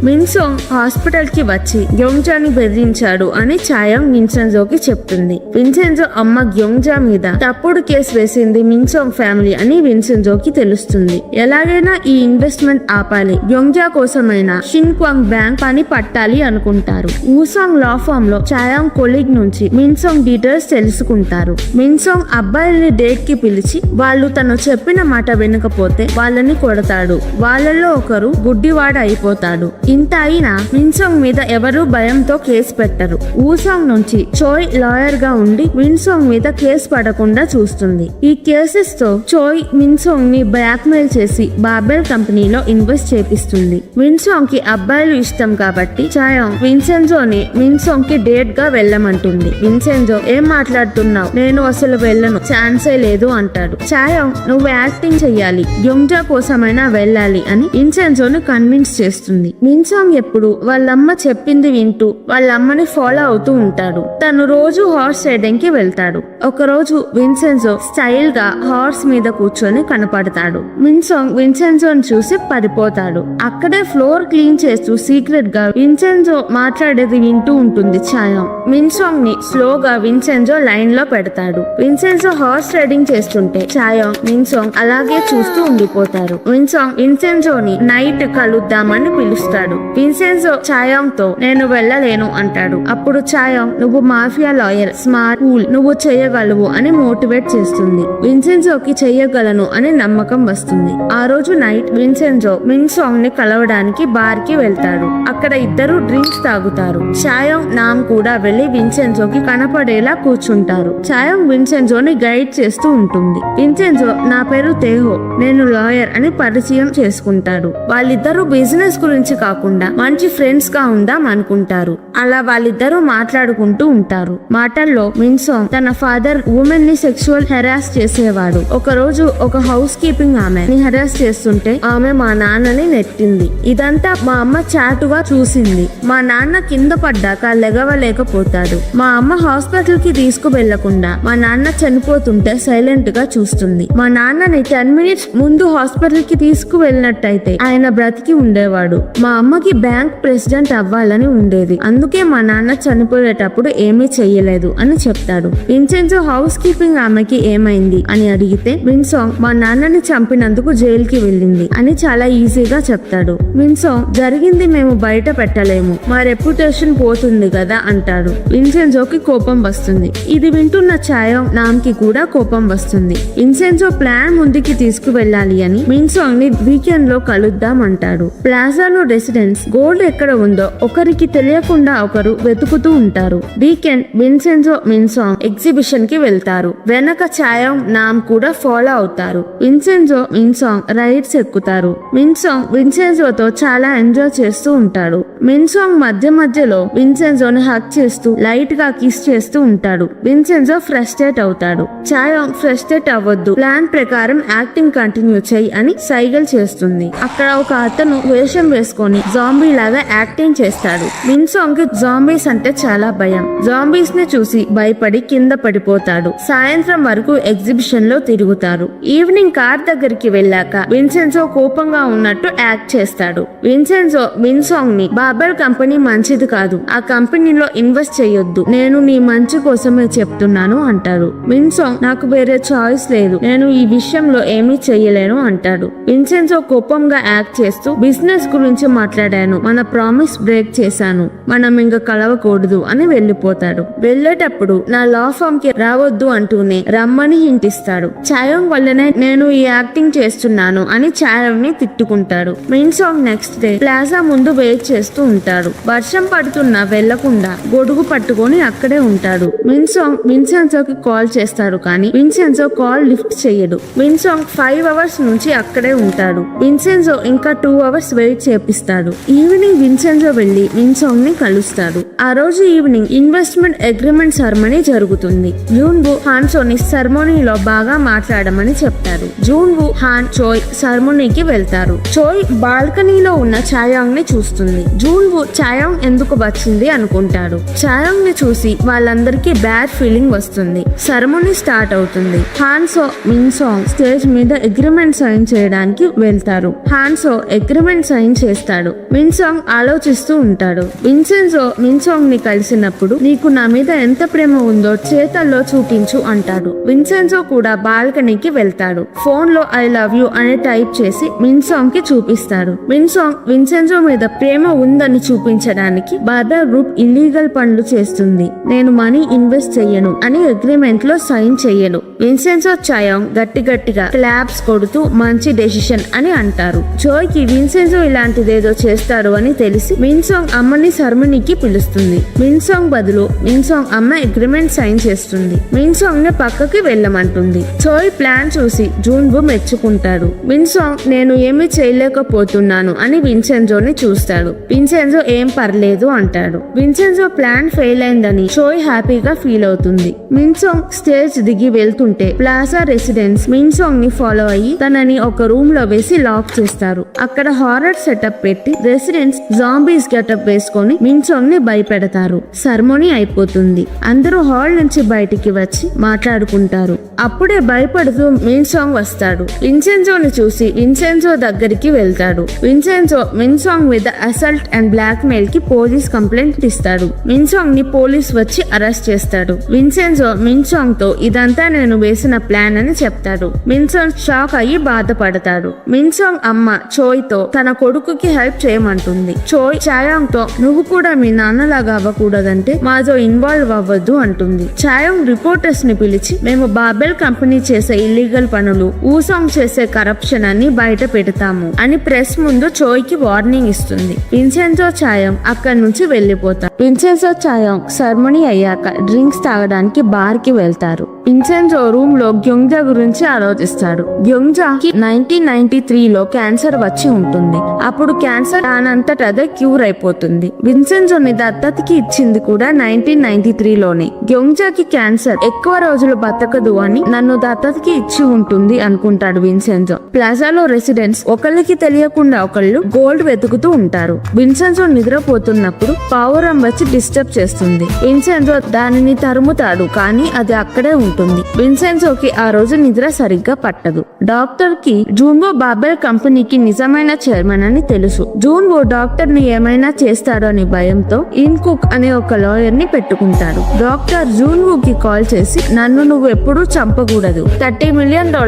మిన్సాంగ్ హాస్పిటల్ కి వచ్చి గ్యోంగ్జాని బెదిరించాడు అని చాయాంగ్ విన్సెన్జోకి చెప్తుంది. విన్సెన్జో అమ్మ గ్యోంగ్జా మీద తప్పుడు కేసు వేసింది మిన్సాంగ్ ఫ్యామిలీ అని విన్సెన్జోకి తెలుస్తుంది. ఎలాగైనా ఈ ఇన్వెస్ట్మెంట్ ఆపాలి, గ్యోంగ్జా కోసమైనా షిన్ క్వాంగ్ బ్యాంక్ పని పట్టాలి అనుకుంటారు. ఊసాంగ్ లా ఫామ్ లో చాయాంగ్ కొలీగ్ నుంచి మిన్సాంగ్ డీటెయిల్స్ తెలుసుకుంటారు. మిన్సాంగ్ అబ్బాయిల్ని డేట్ కి పిలిచి వాళ్ళు తను చెప్పిన మాట వినకపోతే వాళ్ళని కొడతాడు. వాళ్ళలో ఒకరు గుడ్డివాడ అయిపోతాడు. ఇంత అయినా విన్సాంగ్ మీద ఎవరూ భయంతో కేసు పెట్టరు. ఊసాంగ్ నుంచి చోయ్ లాయర్ గా ఉండి విన్సాంగ్ మీద కేసు పడకుండా చూస్తుంది. ఈ కేసెస్ తో చోయ్ విన్సాంగ్ ని బ్లాక్ మెయిల్ చేసి బాబెల్ కంపెనీలో ఇన్వెస్ట్ చేపిస్తుంది. విన్సాంగ్ కి అబ్బాయిలు ఇష్టం కాబట్టి చాయోంగ్ విన్సెన్జోని విన్సాంగ్ కి డేట్ గా వెళ్ళమంటుంది. విన్సెన్జో ఏం మాట్లాడుతున్నావు, నేను అసలు వెళ్ళను, ఛాన్సే లేదు అంటాడు. చాయోంగ్ నువ్వు యాక్టింగ్ చెయ్యాలి, గ్యోంగ్జా కోసమైనా వెళ్ళాలి అని విన్సెన్జోని కన్విన్స్ చేస్తుంది. విన్సాంగ్ ఎప్పుడు వాళ్ళమ్మ చెప్పింది వింటూ వాళ్ళమ్మని ఫాలో అవుతూ ఉంటాడు. తను రోజు హార్స్ రైడింగ్ కి వెళ్తాడు. ఒక రోజు విన్సెన్జో స్టైల్ గా హార్స్ మీద కూర్చొని కనపడతాడు. విన్సాంగ్ విన్సెన్జోని చూసి పడిపోతాడు. అక్కడే ఫ్లోర్ క్లీన్ చేస్తూ సీక్రెట్ గా విన్సెన్జో మాట్లాడేది వింటూ ఉంటుంది చాయోంగ్. విన్సాంగ్ ని స్లోగా విన్సెన్జో లైన్ లో పెడతాడు. విన్సెన్జో హార్స్ రైడింగ్ చేస్తుంటే చాయోంగ్ విన్సాంగ్ అలాగే చూస్తూ ఉండిపోతారు. విన్సాంగ్ విన్సెన్జోని నైట్ కలుద్దామని పిలుస్తాడు. విన్సెన్జో చాయోంగ్ తో నేను వెళ్ళలేను అంటాడు. అప్పుడు చాయోంగ్ నువ్వు మాఫియా లాయర్, స్మార్ట్, కూల్, నువ్వు చేయగలవు అని మోటివేట్ చేస్తుంది. విన్సెన్జోకి చెయ్యగలను అని నమ్మకం వస్తుంది. ఆ రోజు నైట్ విన్సెన్జో విన్సాంగ్ ని కలవడానికి బార్ కి వెళ్తాడు. అక్కడ ఇద్దరు డ్రింక్స్ తాగుతారు. చాయోంగ్ నామ్ కూడా వెళ్లి విన్సెన్జోకి కనపడేలా కూర్చుంటారు. చాయోంగ్ విన్సెన్జోని గైడ్ చేస్తూ ఉంటుంది. విన్సెన్జో నా పేరు తేహో, నేను లాయర్ అని పరిచయం చేసుకుంటాడు. వాళ్ళిద్దరూ బిజినెస్ గురించి కాకుండా మంచి ఫ్రెండ్స్ గా ఉందాం అనుకుంటారు. అలా వాళ్ళిద్దరూ మాట్లాడుకుంటూ ఉంటారు. మాటల్లో విన్సాంగ్ తన ఫాదర్ ఉమెన్ ని సెక్సువల్ హెరాస్ చేసేవాడు. ఒక రోజు ఒక హౌస్ కీపింగ్ ఆమెని హెరాస్ చేస్తుంటే ఆమె మా నాన్నని నెట్టింది. ఇదంతా మా అమ్మ చాటుగా చూసింది. మా నాన్న కింద పడ్డాక లెగవలేకపోతాడు. మా అమ్మ హాస్పిటల్ కి తీసుకువెళ్లకుండా మా నాన్న చనిపోతుంటే సైలెంట్ గా చూస్తుంది. మా నాన్నని 10 minutes ముందు హాస్పిటల్ కి తీసుకువెళ్ళినట్టయితే ఆయన బ్రతికి ఉండేవాడు. మా అమ్మకి బ్యాంక్ ప్రెసిడెంట్ అవ్వాలని ఉండేది. అందుకే మా నాన్న చనిపోయేటప్పుడు ఏమీ చెయ్యలేదు అని చెప్తాడు. విన్సెన్జో హౌస్ కీపింగ్ ఆమెకి ఏమైంది అని అడిగితే విన్సాంగ్ మా నాన్నని చంపినందుకు జైలుకి వెళ్ళింది అని చాలా ఈజీగా చెప్తాడు. విన్సాంగ్ జరిగింది మేము బయట పెట్టలేము, మా రెప్యుటేషన్ పోతుంది కదా అంటాడు. విన్సెన్జోకి కోపం వస్తుంది. ఇది వింటున్న చాయోంగ్ నామ్ కి కూడా కోపం వస్తుంది. విన్సెన్జో ప్లాన్ ముందుకి తీసుకువెళ్ళాలి అని విన్సాంగ్ ని వీకెండ్ లో కలుద్దాం అంటాడు. ప్లాజాలో రెసిడెన్స్ గోల్డ్ ఎక్కడ ఉందో ఒకరికి తెలియకుండా ఒకరు వెతుకుతూ ఉంటారు. వీకెండ్ విన్సెన్జో విన్సాంగ్ ఎగ్జిబిషన్ కి వెళ్తారు. వెనక చాయోంగ్ నామ్ కూడా ఫాలో అవుతారు. విన్సెన్జో విన్సాంగ్ రైడ్స్ ఎక్కుతారు. విన్సాంగ్ విన్సెన్జోతో చాలా ఎంజాయ్ చేస్తూ ఉంటాడు. విన్సాంగ్ మధ్య మధ్యలో విన్సెన్జోని హక్ చేస్తూ లైట్ గా కిస్ చేస్తూ ఉంటాడు. విన్సెన్జో ఫ్రస్ట్రేట్ అవుతాడు. చాయోంగ్ ఫ్రస్ట్రేట్ అవ్వద్దు, ప్లాన్ ప్రకారం యాక్టింగ్ కంటిన్యూ చేయి అని సైగల్ చేస్తుంది. అక్కడ ఒక అతను వేషం వేసుకొని జాంబీ లాగా యాక్టింగ్ చేస్తాడు. విన్సాంగ్ కి జాంబీస్ అంటే చాలా భయం. జాంబీస్ ని చూసి భయపడి కింద పడిపోతాడు. సాయంత్రం వరకు ఎగ్జిబిషన్ లో తిరుగుతారు. ఈవినింగ్ కార్ దగ్గరికి వెళ్ళాక విన్సెన్జో కోపంగా ఉన్నట్టు యాక్ట్ చేస్తాడు. విన్సెన్జో విన్సాంగ్ ని బాబెల్ కంపెనీ మంచిది కాదు, ఆ కంపెనీలో ఇన్వెస్ట్ చేయొద్దు, నేను నీ మంచి కోసమే చెప్తున్నాను అంటాడు. విన్సాంగ్ నాకు వేరే చాయిస్ లేదు, నేను ఈ విషయంలో ఏమీ చెయ్యలేను అంటాడు. విన్సెన్జో కోపంగా యాక్ట్ చేస్తూ బిజినెస్ గురించి మాట్లాడాను, మన ప్రామిస్ బ్రేక్ చేశాను, మనం ఇంకా కలవకూడదు అని వెళ్ళిపోతాడు. వెళ్ళేటప్పుడు నా లా ఫామ్ కి రావద్దు అంటూనే రమ్మని హింటిస్తాడు. చాయోంగ్ వల్లనే నేను ఈ యాక్టింగ్ చేస్తున్నాను అని చాయోంగ్ ని తిట్టుకుంటాడు. విన్సాంగ్ నెక్స్ట్ డే ప్లాజా ముందు వెయిట్ చేస్తూ ఉంటాడు. వర్షం పడుతున్నా వెళ్లకుండా గొడుగు పట్టుకొని అక్కడే ఉంటాడు. విన్సాంగ్ విన్సెన్జోకి కాల్ చేస్తాడు కానీ విన్సెన్జో కాల్ లిఫ్ట్ చేయడు. విన్సాంగ్ 5 hours నుంచి అక్కడే ఉంటాడు. విన్సెన్జో ఇంకా 2 hours వెయిట్ చేపిస్తాడు. ఈవినింగ్ విన్సెన్జో వెళ్లి విన్సాంగ్ ని కలుస్తాడు. ఆ రోజు ఈవినింగ్ ఇన్వెస్ట్మెంట్ అగ్రిమెంట్ సెరమనీ జరుగుతుంది. జూన్ వు హాన్సోని సెరమనీలో బాగా మాట్లాడమని చెప్తారు. జూన్ వు హాన్ చోయ్ సెరమనీకి వెళ్తారు. చోయ్ బాల్కనీలో ఉన్న చాయోంగ్ ని చూస్తుంది. జూన్ వు చాయోంగ్ ఎందుకు వచ్చింది అనుకుంటాడు. చాయోంగ్ ని చూసి వాళ్ళందరికీ బ్యాడ్ ఫీలింగ్ వస్తుంది. సెరమనీ స్టార్ట్ అవుతుంది. హాన్సో విన్సాంగ్ స్టేజ్ మీద అగ్రిమెంట్ సైన్ చేయడానికి వెళ్తారు. హాన్సో అగ్రిమెంట్ సైన్ చేస్తాడు. విన్సాంగ్ ఆలోచిస్తూ ఉంటాడు. విన్సెన్జో విన్సాంగ్ ని కలిసినప్పుడు నీకు నా మీద ఎంత ప్రేమ ఉందో చేతల్లో చూపించు అంటాడు. విన్సెన్జో కూడా బాల్కనీకి వెళ్తాడు. ఫోన్ లో ఐ లవ్ యూ అని టైప్ చేసి విన్సాంగ్ కి చూపిస్తాడు. విన్సాంగ్ విన్సెన్జో మీద ప్రేమ ఉందని చూపించడానికి బార్బర్ గ్రూప్ ఇల్లీగల్ పనులు చేస్తుంది, నేను మనీ ఇన్వెస్ట్ చెయ్యను అని అగ్రిమెంట్ లో సైన్ చెయ్యను. విన్సెన్జో చాయాంగ్ గట్టిగా క్లాప్స్ కొడుతూ మంచి డెసిషన్ అని అంటారు. చోయ్ కి విన్సెన్జో ఇలాంటిదేదో చేస్తాడు అని తెలిసి మిన్సాంగ్ అమ్మని సెరమనీకి పిలుస్తుంది. మిన్సాంగ్ బదులు మిన్సాంగ్ అమ్మ అగ్రిమెంట్ సైన్ చేస్తుంది. మిన్సాంగ్ ని పక్కకి వెళ్ళమంటుంది. చోయ్ ప్లాన్ చూసి జూన్బు మెచ్చుకుంటాడు. మిన్సాంగ్ నేను ఏమీ చేయలేకపోతున్నాను అని విన్సెన్జోని చూస్తాడు. విన్సెన్జో ఏం పర్లేదు అంటాడు. విన్సెన్జో ప్లాన్ ఫెయిల్ అయిందని చోయ్ హ్యాపీగా ఫీల్ అవుతుంది. మిన్సాంగ్ స్టేజ్ దిగి వెళ్తుంటే ప్లాజా రెసిడెంట్స్ మిన్సాంగ్ ని ఫాలో అయ్యి తనని ఒక రూమ్ లో వేసి లాక్ చేస్తారు. అక్కడ హారర్ సెటప్ పెట్టి రెసిడెంట్స్ జాంబీస్ గెటప్ వేసుకొని మిన్సాంగ్ ని భయపెడతారు. సెరమనీ అయిపోతుంది. అందరూ హాల్ నుంచి బయటికి వచ్చి మాట్లాడుకుంటారు. అప్పుడే భయపడుతూ మిన్సాంగ్ వస్తాడు. విన్సెన్జోని చూసి విన్సెన్జో దగ్గరికి వెళ్తాడు. విన్సెన్జో మిన్సాంగ్ మీద అసల్ట్ అండ్ బ్లాక్ మెయిల్ కి పోలీస్ కంప్లైంట్ ఇస్తాడు. మిన్సాంగ్ ని పోలీస్ వచ్చి అరెస్ట్ చేస్తాడు. విన్సెన్జో మిన్సాంగ్ తో ఇదంతా నేను వేసిన ప్లాన్ అని చెప్తాడు. మిన్సాంగ్ షాక్ అయ్యి బాధపడతాడు. మిన్సాంగ్ అమ్మ చోయ్ తో తన కొడుకుకి హెల్ప్ చేయమంటుంది. చోయ్ చాయాంగ్ తో నువ్వు కూడా మీ నాన్నలాగా అవ్వకూడదంటే మాతో ఇన్వాల్వ్ అవ్వద్దు అంటుంది. చాయాంగ్ రిపోర్టర్స్ ని పిలిచి మేము బాబెల్ కంపెనీ చేసే ఇల్లీగల్ పనులు, ఊసాంగ్ చేసే కరప్షన్ అని బయట పెడతాము అని ప్రెస్ ముందు చోయ్ కి వార్నింగ్ ఇస్తుంది. విన్సెన్జో చాయాంగ్ అక్కడి నుంచి వెళ్లిపోతారు. విన్సెన్జో చాయాంగ్ సెరమనీ అయ్యాక డ్రింక్స్ తాగడానికి బార్ కి వెళ్తారు. విన్సెన్జో రూమ్ లో గ్యోంగ్జా గురించి ఆలోచిస్తాడు. గ్యోంగ్జాకి 1993లో క్యాన్సర్ వచ్చి ఉంటుంది. అప్పుడు క్యాన్సర్ దానంతట అదే క్యూర్ అయిపోతుంది. విన్సెన్జోని దత్తతకి ఇచ్చింది కూడా 1993లోనే. గ్యోంగ్జాకి క్యాన్సర్ ఎక్కువ రోజులు బతకదు అని నన్ను దత్తతకి ఇచ్చి ఉంటుంది అనుకుంటాడు విన్సెన్జో. ప్లాజాలో రెసిడెంట్స్ ఒకళ్ళకి తెలియకుండా ఒకళ్ళు గోల్డ్ వెతుకుతూ ఉంటారు. విన్సెన్జో నిద్రపోతున్నప్పుడు పావురం వచ్చి డిస్టర్బ్ చేస్తుంది. విన్సెన్జో దానిని తరుముతాడు, కానీ అది అక్కడే ఉంటుంది. విన్సెన్జోకి ఆ రోజు నిద్ర సరిగ్గా పట్టదు. డాక్టర్ కి జూన్వో బాబెల్ కంపెనీకి నిజమైన చైర్మన్ అని తెలుసు. జూన్వో డాక్టర్ ని ఏమైనా చేస్తాడో అని భయంతో ఇన్ కుక్ అనే ఒక లాయర్ ని పెట్టుకుంటాడు. డాక్టర్ జూన్వో కి కాల్ చేసి నన్ను నువ్వు ఎప్పుడూ చంపకూడదు, $30 మిలియన్ నా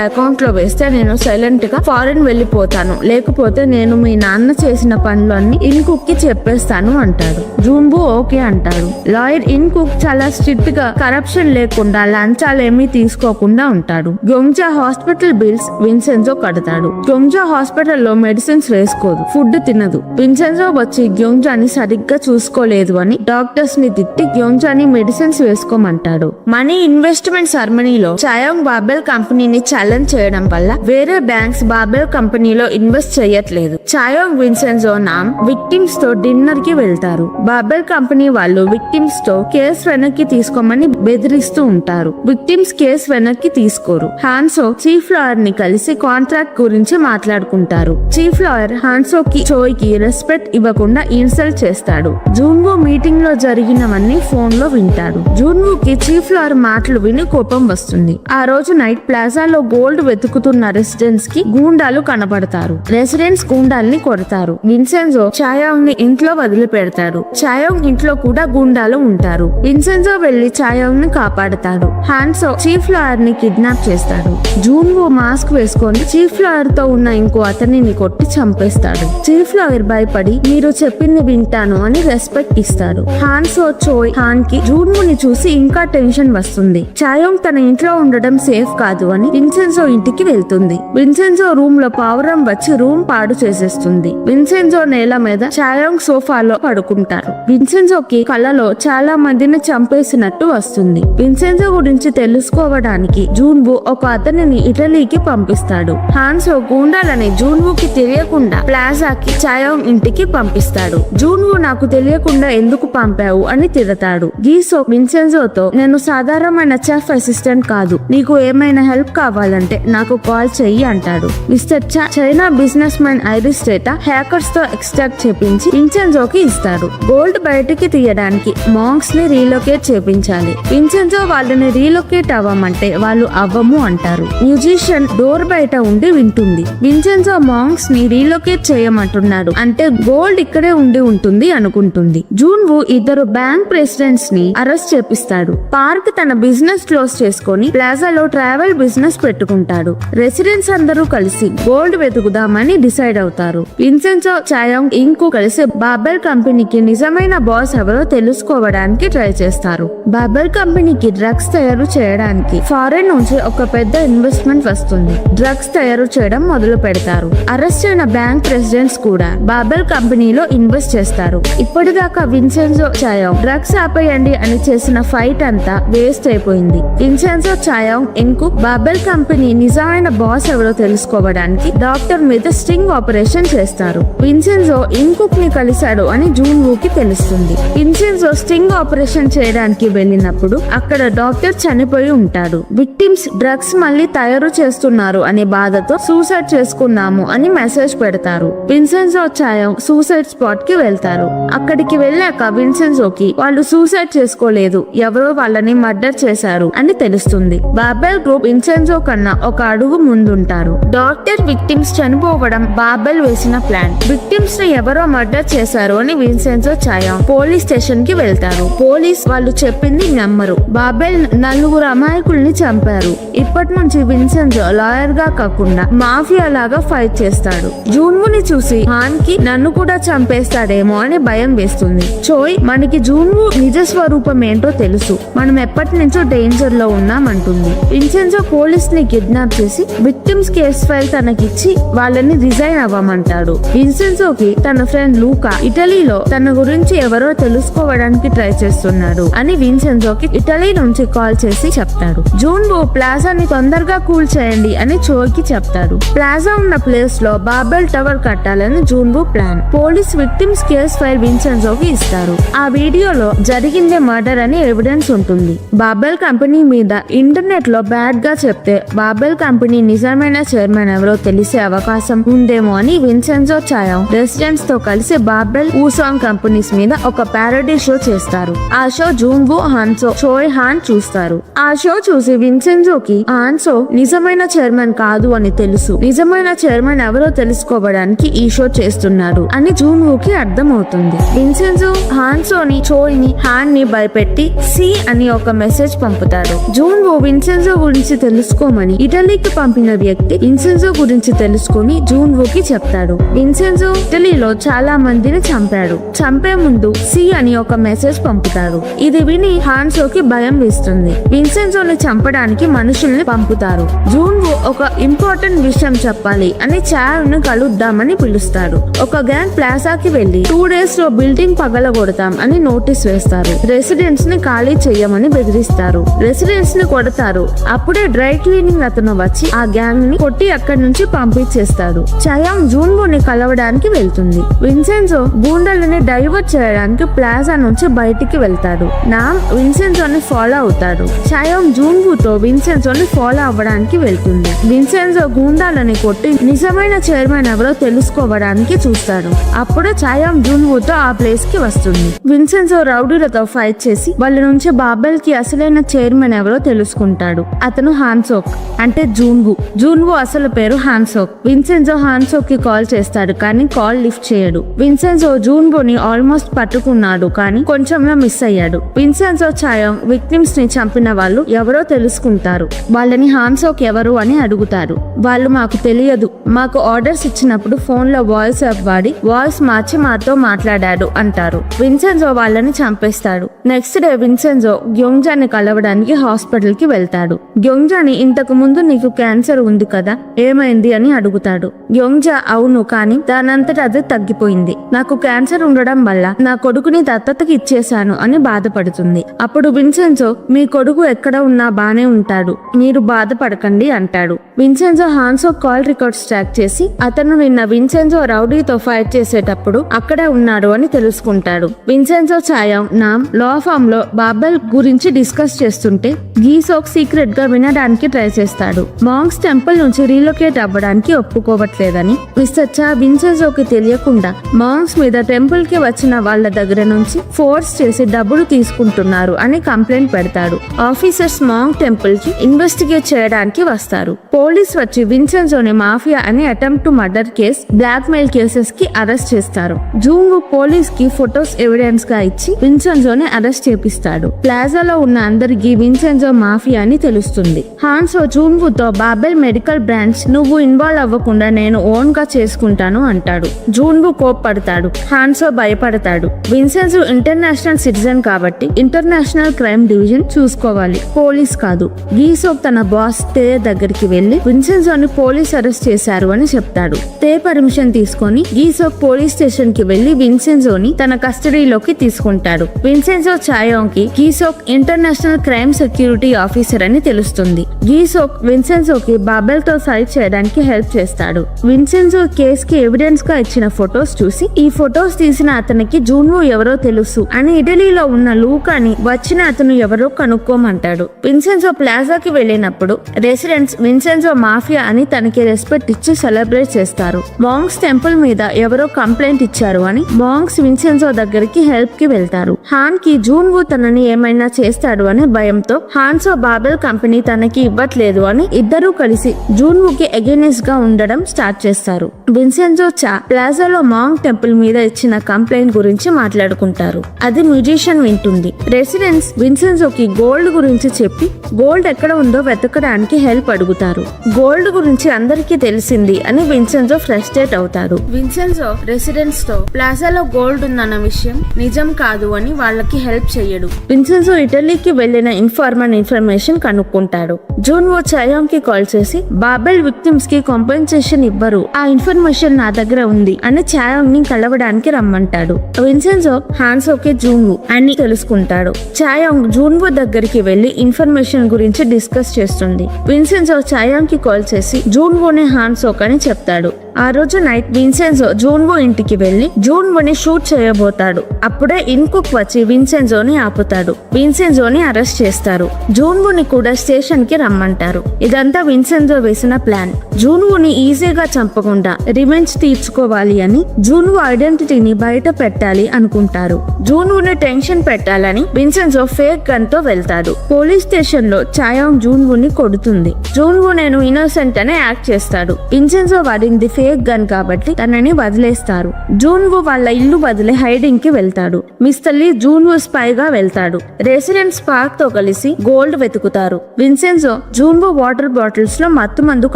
అకౌంట్ లో వేస్తే నేను సైలెంట్ గా ఫారెన్ వెళ్ళిపోతాను, లేకపోతే నేను మీ నాన్న చేసిన పనులు అన్ని ఇన్ కుక్ కి చెప్పేస్తాను అంటాడు. జూన్వో ఓకే అంటాడు. లాయర్ ఇన్ కుక్ చాలా స్ట్రిక్ట్ గా కరప్షన్ లేకుండా లంచాలేమీ తీసుకోకుండా ఉంటాడు. గ్యోంగ్జా హాస్పిటల్ బిల్స్ విన్సెన్జో కడతాడు. గ్యోంగ్జా హాస్పిటల్లో మెడిసిన్స్ వేసుకోదు, ఫుడ్ తినదు. విన్సెన్జో వచ్చి గ్యోంగ్జాని సరిగ్గా చూసుకోలేదు అని డాక్టర్స్ ని తిట్టి గ్యోంగ్జాని మెడిసిన్స్ వేసుకోమంటాడు. మనీ ఇన్వెస్ట్మెంట్ సెరమనీలో చాయాంగ్ బాబెల్ కంపెనీని ఛాలెంజ్ చేయడం వల్ల వేరే బ్యాంక్స్ బాబెల్ కంపెనీలో ఇన్వెస్ట్ చేయట్లేదు. చాయాంగ్ విన్సెన్జో నామ్ విక్టిమ్స్ తో డిన్నర్ కి వెళ్తారు. బాబెల్ కంపెనీ వాళ్ళు విక్టిమ్స్ తో కేసు వెనక్కి తీసుకోమని బెదిరిస్తూ ఉంటారు. విక్టిమ్స్ కేసు వెనక్కి తీసుకోరు. హాన్సో చీఫ్ లాయర్ ని కలిసి కాంట్రాక్ట్ గురించి మాట్లాడుకుంటారు. చీఫ్ లాయర్ హాన్సో కి చోయ్ కి రెస్పెక్ట్ ఇవ్వకుండా ఇన్సల్ట్ చేస్తాడు. జూన్వో మీటింగ్ లో జరిగినవన్నీ ఫోన్ లో వింటాడు. జూన్వో కి చీఫ్ లాయర్ మాటలు విని కోపం వస్తుంది. ఆ రోజు నైట్ ప్లాజాలో గోల్డ్ వెతుకుతున్న రెసిడెంట్స్ కి గూండాలు కనబడతారు. రెసిడెంట్స్ గూండాల్ని కొడతారు. విన్సెన్జో చాయాంగ్ ని ఇంట్లో వదిలిపెడతాడు. చాయాంగ్ ఇంట్లో కూడా గూండాలు ఉంటారు. విన్సెన్జో వెళ్లి చాయాంగ్ ని కాపాడతాడు. హాన్సో చీఫ్ లాయర్ ని కిడ్నాప్ చేస్తాడు. జూన్వో మాస్క్ వేసుకొని చీఫ్ లాయర్ తో ఉన్న ఇంకో అతనిని కొట్టి చంపేస్తాడు. చీఫ్ లాయర్ భయపడి మీరు చెప్పింది వింటాను అని రెస్పెక్ట్ ఇస్తాడు. హాన్సో చోయ్ హాన్ కి జూన్వోని చూసి ఇంకా టెన్షన్ వస్తుంది. చాయాంగ్ తన ఇంట్లో ఉండడం సేఫ్ కాదు అని విన్సెన్జో ఇంటికి వెళ్తుంది. విన్సెన్జో రూమ్ లో పావురం వచ్చి రూమ్ పాడు చేసేస్తుంది. విన్సెన్జో నేల మీద చాయాంగ్ సోఫాలో పడుకుంటారు. విన్సెన్జోకి కలలో చాలా మందిని చంపేసినట్టు వస్తుంది. విన్సెన్జో గురించి తెలుసుకోవడానికి జూన్వో ఒక అతనిని ఇటలీకి పంపిస్తాడు. హాన్సో గూండాలని జూన్వోకి తెలియకుండా ప్లాజాకి చాయాంగ్ ఇంటికి పంపిస్తాడు. జూన్వో నాకు తెలియకుండా ఎందుకు పంపావు అని తిడతాడు. గీసో విన్సెన్జోతో నేను సాధారణమైన చెఫ్ అసిస్టెంట్ కాదు, నీకు ఏమైనా హెల్ప్ కావాలంటే నాకు కాల్ చెయ్యి అంటాడు. Mister China business man iris data hackers తో ఎక్స్ట్రాక్ట్ చేపించి విన్సెన్జోకి ఇస్తాడు. గోల్డ్ బయటికి తీయడానికి మాంక్స్ ని రీలొకేట్ చేపించాలి. విన్సెన్జో వాళ్ళని రీలొకేట్ అవ్వమంటే వాళ్ళు అవ్వము అంటారు. మ్యూజిషియన్ డోర్ బయట ఉండి వింటుంది. విన్సెన్జో మాంక్స్ ని రీలొకేట్ చేయమంటున్నాడు, అంటే గోల్డ్ ఇక్కడే ఉండి ఉంటుంది అనుకుంటుంది. జూన్వో ఇద్దరు బ్యాంక్ ప్రెసిడెంట్స్ ని అరెస్ట్ చేపిస్తాడు. పార్క్ తన బిజినెస్ క్లోజ్ చేసుకొని ప్లాజాలో ట్రావెల్ బిజినెస్ పెట్టుకుంటాడు. రెసిడెంట్స్ అందరూ కలిసి గోల్డ్ వెతుకుదామని డిసైడ్ అవుతారు. విన్సెన్జో చాయాంగ్ ఇంకు కలిసి బాబెల్ కంపెనీకి నిజం నిజమైన బాస్ ఎవరో తెలుసుకోవడానికి ట్రై చేస్తారు. బాబెల్ కంపెనీకి డ్రగ్స్ తయారు చేయడానికి ఫారెన్ నుంచి ఒక పెద్ద ఇన్వెస్ట్మెంట్ వస్తుంది. డ్రగ్స్ తయారు చేయడం మొదలు పెడతారు. అరెస్ట్ అయిన బ్యాంక్ ప్రెసిడెంట్స్ కూడా బాబెల్ కంపెనీలో ఇన్వెస్ట్ చేస్తారు. ఇప్పటిదాకా విన్సెన్జో చాయాంగ్ డ్రగ్స్ ఆపేయండి అని చేసిన ఫైట్ అంతా వేస్ట్ అయిపోయింది. విన్సెన్జో చాయాంగ్ ఇంకు బాబెల్ కంపెనీ నిజమైన బాస్ ఎవరో తెలుసుకోవడానికి డాక్టర్ మీద స్టింగ్ ఆపరేషన్ చేస్తారు. విన్సెన్జో ఇంకుక్ ని కలిశాడు అని జూన్ వూకి తెలుస్తుంది. విన్సెన్జో స్టింగ్ ఆపరేషన్ చేయడానికి వెళ్ళినప్పుడు అక్కడ డాక్టర్ చనిపోయి ఉంటాడు. విక్టిమ్స్ డ్రగ్స్ మళ్ళీ తయారు చేస్తున్నారు అనే బాధతో సూసైడ్ చేసుకున్నాము అని మెసేజ్ పెడతారు. విన్సెన్జో చాయాంగ్ సూసైడ్ స్పాట్ కి వెళ్తారు. అక్కడికి వెళ్ళాక విన్సెన్జోకి వాళ్ళు సూసైడ్ చేసుకోలేదు, ఎవరో వాళ్ళని మర్డర్ చేశారు అని తెలుస్తుంది. బాబెల్ గ్రూప్ విన్సెన్జో కన్నా ఒక అడుగు ముందుంటారు. డాక్టర్ విక్టిమ్స్ చనిపోవడం బాబెల్ వేసిన ప్లాన్. విక్టిమ్స్ ని ఎవరో మర్డర్ చేశారు అని విన్సెన్జో చాయాంగ్ పోలీస్ స్టేషన్ కి వెళ్తారు. పోలీస్ వాళ్ళు చెప్పింది నమ్మరు. బాబెల్ 4 అమాయకుల్ని చంపారు. ఇప్పటి నుంచి విన్సెన్జో లాయర్ గా కాకుండా మాఫియా లాగా ఫైట్ చేస్తాడు. జూన్వుని చూసి హాన్ కి నన్ను కూడా చంపేస్తాడేమో అని భయం వేస్తుంది. చోయ్ మనకి జూన్వు నిజ స్వరూపం ఏంటో తెలుసు, మనం ఎప్పటి నుంచో డేంజర్ లో ఉన్నామంటుంది. విన్సెన్జో పోలీస్ ని కిడ్నాప్ చేసి విక్టిమ్స్ కేస్ ఫైల్ తనకిచ్చి వాళ్ళని రిజైన్ అవ్వమంటాడు. విన్సెన్జోకి తన ఫ్రెండ్ లూకా ఇటలీలో తన గురించి ఎవరో తెలుసుకోవడానికి ట్రై చేస్తున్నాడు అని విన్సెన్జోకి ఇటలీ నుంచి కాల్ చేసి చెప్తాడు. జూన్వు ప్లాజాని తొందరగా కూల్ చేయండి అని చోయ్ కి చెప్తాడు. ప్లాజా ఉన్న ప్లేస్ లో బాబెల్ టవర్ కట్టాలని జూన్వు plan. Police victims case file విన్సెన్జోకి ఇస్తారు. ఆ వీడియోలో జరిగిందే మర్డర్ అని ఎవిడెన్స్ ఉంటుంది. బాబెల్ కంపెనీ మీద ఇంటర్నెట్ లో బ్యాడ్ గా చెప్తే బాబెల్ కంపెనీ నిజమైన చైర్మన్ ఎవరో తెలిసే అవకాశం ఉందేమో అని విన్సెన్జో చాయాంగ్ రెసిడెంట్స్ తో కలిసి బాబెల్ ఊసాంగ్ కంపెనీస్ మీద ఒక పారడీ షో చేస్తారు. ఆ షో జూన్వు, హాన్సో, చోయ్ హాన్ చూస్తారు. ఆ షో చూసి విన్సెన్జోకి హాన్సో నిజమైన చైర్మన్ కాదు అని తెలుసు, నిజమైన చైర్మన్ ఎవరో తెలుసుకోవడానికి ఈ షో చేస్తున్నాడు అని జూన్వుకి అర్థమవుతుంది. విన్సెన్జో హాన్సోని, చోయ్ ని, హాన్ ని భయపెట్టి సి అని ఒక మెసేజ్ పంపుతాడు. జూన్వు విన్సెన్జో గురించి తెలుసుకోమని ఇటలీకి పంపిన వ్యక్తి విన్సెన్జో గురించి తెలుసుకుని జూన్వుకి చెప్తాడు. విన్సెన్జో ఇటలీలో చాలా మందిని చంపాడు, చంపే ముందు సి అని ఒక మెసేజ్ పంపుతాడు. ఇది విని హాన్సోకి భయం వేస్తుంది. విన్సెన్జోని చంపడానికి మనుషుల్ని పంపుతారు. జూన్వు ఒక ఇంపార్టెంట్ విషయం చెప్పాలి అని చాయాంగ్ ను కలుద్దామని పిలుస్తాడు. ఒక గ్యాంగ్ ప్లాజాకి వెళ్లి 2 days లో బిల్డింగ్ పగలగొడతాం అని నోటీస్ వేస్తారు. రెసిడెంట్స్ ని ఖాళీ చెయ్యమని బెదిరిస్తారు. రెసిడెంట్స్ ని కొడతారు. అప్పుడే డ్రై క్లీనింగ్ అతను వచ్చి ఆ గ్యాంగ్ ని కొట్టి అక్కడి నుంచి పంపించేస్తాడు. చాయాంగ్ జూన్వుని కలవడానికి వెళ్తుంది. విన్సెన్జో గూండాలని డైవర్ట్ చేయడానికి ప్లాజా నుంచి బయటికి వెళ్తాడు. నామ్ విన్సెన్జోని ఫాలో అవుతాడు. చాయాంగ్ జూన్వుతో విన్సెన్జోని ఫాలో అవ్వడానికి వెళ్తుంది. విన్సెన్జో గూండాలని కొట్టి నిజమైన చైర్మన్ ఎవరో తెలుసుకోవడానికి చూస్తాడు. అప్పుడు చాయాంగ్ జూన్వుతో ఆ ప్లేస్ కి వస్తుంది. విన్సెన్జో రౌడీలతో ఫైట్ చేసి వాళ్ళ నుంచి బాబెల్ కి అసలైన చైర్మన్ ఎవరో తెలుసుకుంటాడు. అతను హాన్సోక్ అంటే జూన్వు. జూన్వు అసలు పేరు హాన్సోక్. విన్సెన్జో హాన్సోక్ కి కాల్ చేస్తాడు కానీ కాల్ లిఫ్ట్ చేయడు. విన్సెన్జో జూన్వుని ఆల్మోస్ట్ పట్టుకున్నాడు కానీ కొంచెంలో మిస్ అయ్యాడు. విన్సెన్జో చాయాంగ్ విక్టిమ్స్ ని చంపిన వాళ్ళు ఎవరో తెలుసుకుంటారు. వాళ్ళని హాన్సోక్ ఎవరు అని అడుగుతారు. వాళ్ళు మాకు తెలియదు, మాకు ఆర్డర్స్ ఇచ్చినప్పుడు ఫోన్ లో వాయిస్ యాప్ వాడి వాయిస్ మార్చి మాతో మాట్లాడాడు అంటారు. విన్సెన్జో వాళ్ళని చంపేస్తాడు. నెక్స్ట్ డే విన్సెన్జో గ్యోంగ్జాని కలవడానికి హాస్పిటల్ కి వెళ్తాడు. గ్యోంగ్జాని ఇంతకు ముందు నీకు క్యాన్సర్ ఉంది కదా, ఏమైంది అని అడుగుతాడు. గ్యోంగ్జా అవును, కానీ దానంతట అది తగ్గిపోయింది. నాకు క్యాన్సర్ ఉండడం వల్ల నా కొడుకుని దత్తతకి ఇచ్చేశాను అని బాధపడుతుంది. అప్పుడు విన్సెన్జో మీ కొడుకు ఎక్కడ ఉన్నా బానే ఉంటాడు, మీరు బాధపడకండి అంటాడు. విన్సెన్జో హాన్సో కాల్ రికార్డ్స్ ట్రాక్ చేసి అతను నిన్న విన్సెన్జో రౌడీతో ఫైట్ చేసేటప్పుడు అక్కడే ఉన్నాడు అని తెలుసుకుంటాడు. విన్సెన్జో చాయాంగ్ నామ్ లా ఫామ్ లో బాబెల్ గురించి డిస్కస్ చేస్తుంటే గీసోక్ సీక్రెట్ గా వినడానికి ట్రై చేస్తాడు. మాంగ్స్ టెంపుల్ నుంచి రీలొకేట్ అవ్వడానికి ఒప్పుకోవట్లేదని మిస్టర్ చా విన్సెన్జోకి తెలియకుండా మాంగ్స్ మీద టెంపుల్ కి వచ్చిన వాళ్ళ దగ్గర నుంచి ఫోర్స్ చేసి డబ్బులు తీసుకుంటున్నారు అని కంప్లైంట్ పెడతాడు. ఆఫీసర్స్ మాంగ్ టెంపుల్ కి ఇన్వెస్టిగేట్ చేయడానికి వస్తారు. పోలీస్ వచ్చి విన్సెన్జోని మాఫియా అని attempt to murder case, blackmail cases కి అరెస్ట్ చేస్తారు. జూన్వు పోలీస్ కి ఫొటోస్ ఎవిడెన్స్ గా ఇచ్చి విన్సెన్జోని అరెస్ట్ చేపిస్తాడు. ప్లాజాలో ఉన్న అందరికి విన్సెన్జో మాఫియా అని తెలుస్తుంది. హాన్సో జూన్వుతో బాబెల్ మెడికల్ బ్రాంచ్ నువ్వు ఇన్వాల్వ్ అవ్వకుండా నేను ఓన్ గా చేసుకుంటాను అంటాడు. జూన్వు కోప్పడతాడు. హాన్సో భయపడతాడు. భయపడతాడు. విన్సెన్జో ఇంటర్నేషనల్ సిటిజన్ కాబట్టి ఇంటర్నేషనల్ క్రైమ్ డివిజన్ చూసుకోవాలి, పోలీస్ కాదు. గీసోక్ తన బాస్ తే దగ్గరికి వెళ్లి విన్సెన్జోని పోలీస్ అరెస్ట్ చేశారు అని చెప్తాడు. తే పర్మిషన్ తీసుకొని గీసోక్ పోలీస్ స్టేషన్ కి వెళ్లి విన్సెన్జోని తన కస్టడీలోకి తీసుకుంటాడు. విన్సెన్జో చాయోంగ్ కి గీసోక్ ఇంటర్నేషనల్ క్రైమ్ సెక్యూరిటీ ఆఫీసర్ అని తెలుస్తుంది. గీసోక్ విన్సెన్జోకి బాబెల్ తో సైడ్ చేయడానికి హెల్ప్ చేస్తాడు. విన్సెన్జో కేస్ కి ఎవిడెన్స్ గా ఇచ్చిన ఫొటోస్ చూసి ఈ ఫొటోస్ తీసిన అతనికి జూన్వో ఎవరో తెలుసు అని ఇటలీలో ఉన్న లూకాని వచ్చిన అతను ఎవరో కనుక్కోమంటాడు. విన్సెన్జో ప్లాజాకి వెళ్ళినప్పుడు రెసిడెంట్స్ విన్సెన్జో మాఫియా అని తనకి రెస్పెక్ట్ ఇచ్చి సెలబ్రేట్ చేస్తారు. మాంగ్స్ టెంపుల్ మీద ఎవరో కంప్లైంట్ ఇచ్చారు అని మాంగ్స్ విన్సెన్జో దగ్గరికి హెల్ప్ కి వెళ్తారు. హాన్ కి జూన్వో తనని ఏమైనా చేస్తాడు అనే భయంతో హాన్సో బాబెల్ కంపెనీ తనకి ఇవ్వట్లేదు అని ఇద్దరూ కలిసి జూన్వోకి అగైనెస్ట్ గా ఉండడం స్టార్ట్ చేస్తారు. విన్సెన్జో చా ప్లాజాలో మాంగ్ టెంపుల్ మీద ఇచ్చిన కంప్లైంట్ గురించి మాట్లాడుకుంటారు. అది మ్యూజిషియన్ వింటుంది. రెసిడెంట్స్ విన్సెన్జోకి గోల్డ్ గురించి చెప్పి గోల్డ్ ఎక్కడ ఉందో వెతకడానికి హెల్ప్ అడుగుతారు. గోల్డ్ గురించి అందరికీ తెలిసింది అని విన్సెన్జో ఫ్రస్ట్రేట్ అవుతాడు. విన్సెన్జో రెసిడెంట్స్ తో ప్లాజాలో గోల్డ్ ఉందన్న విషయం నిజం కాదు అని వాళ్ళకి హెల్ప్ చేయడు. విన్సెన్జో ఇటలీకి వెళ్లిన ఇన్ఫర్మేషన్ కనుక్కుంటాడు. జూన్వో చాయోంగ్ కి కాల్ చేసి బాబెల్ విక్టిమ్స్ కి కాంపెన్సేషన్ ఇవ్వరు, ఆ ఇన్ఫర్మేషన్ నా దగ్గర ఉంది అని చాయోంగ్ ని కలవడానికి రమ్మంటాడు. విన్సెన్జో హాన్సోకి జూన్వో అని తెలుసుకుంటాడు. చాయోంగ్ జూన్వో దగ్గరికి వెళ్లి ఇన్ఫర్మేషన్ గురించి డిస్కస్ చేస్తుంది. విన్సెన్జో చాయోంగ్ కి కాల్ చేసి జూన్వోనే హాన్సోక్ అని చెప్తాడు. ఆ రోజు నైట్ విన్సెన్జో జూన్వో ఇంటికి వెళ్లి జూన్వోని షూట్ చేయబోతాడు. అప్పుడే ఇన్కుక్ వచ్చి విన్సెన్జోని ఆపుతాడు. విన్సెన్జోని అరెస్ట్ చేస్తారు. జూన్వోని కూడా స్టేషన్ కి రమ్మంటారు. ఇదంతా విన్సెన్జో వేసిన ప్లాన్. జూన్వోని ఈజీగా చంపకుండా రివెంజ్ తీర్చుకోవాలి అని జూన్వో ఐడెంటిటీని బయట పెట్టాలి అనుకుంటారు. జూన్వోని టెన్షన్ పెట్టాలని విన్సెన్జో ఫేక్ గన్ తో వెళ్తాడు. పోలీస్ స్టేషన్ లో చాయోంగ్ జూన్వోని కొడుతుంది. జూన్వో నేను ఇన్నోసెంట్ అనే యాక్ట్ చేస్తాడు. విన్సెన్జో వాడింది ఫేక్ గన్ కాబట్టి తనని వదిలేస్తారు. జూన్వో వాళ్ళ ఇల్లు వదిలే హైడింగ్ కి వెళ్తాడు. మిస్టర్ లీ జూన్వో స్పై గా వెళ్తాడు. రెసిడెంట్స్ పార్క్ తో కలిసి గోల్డ్ వెతుకుతారు. విన్సెన్జో జూన్వో వాటర్ బాటిల్స్ లో మత్తు మందు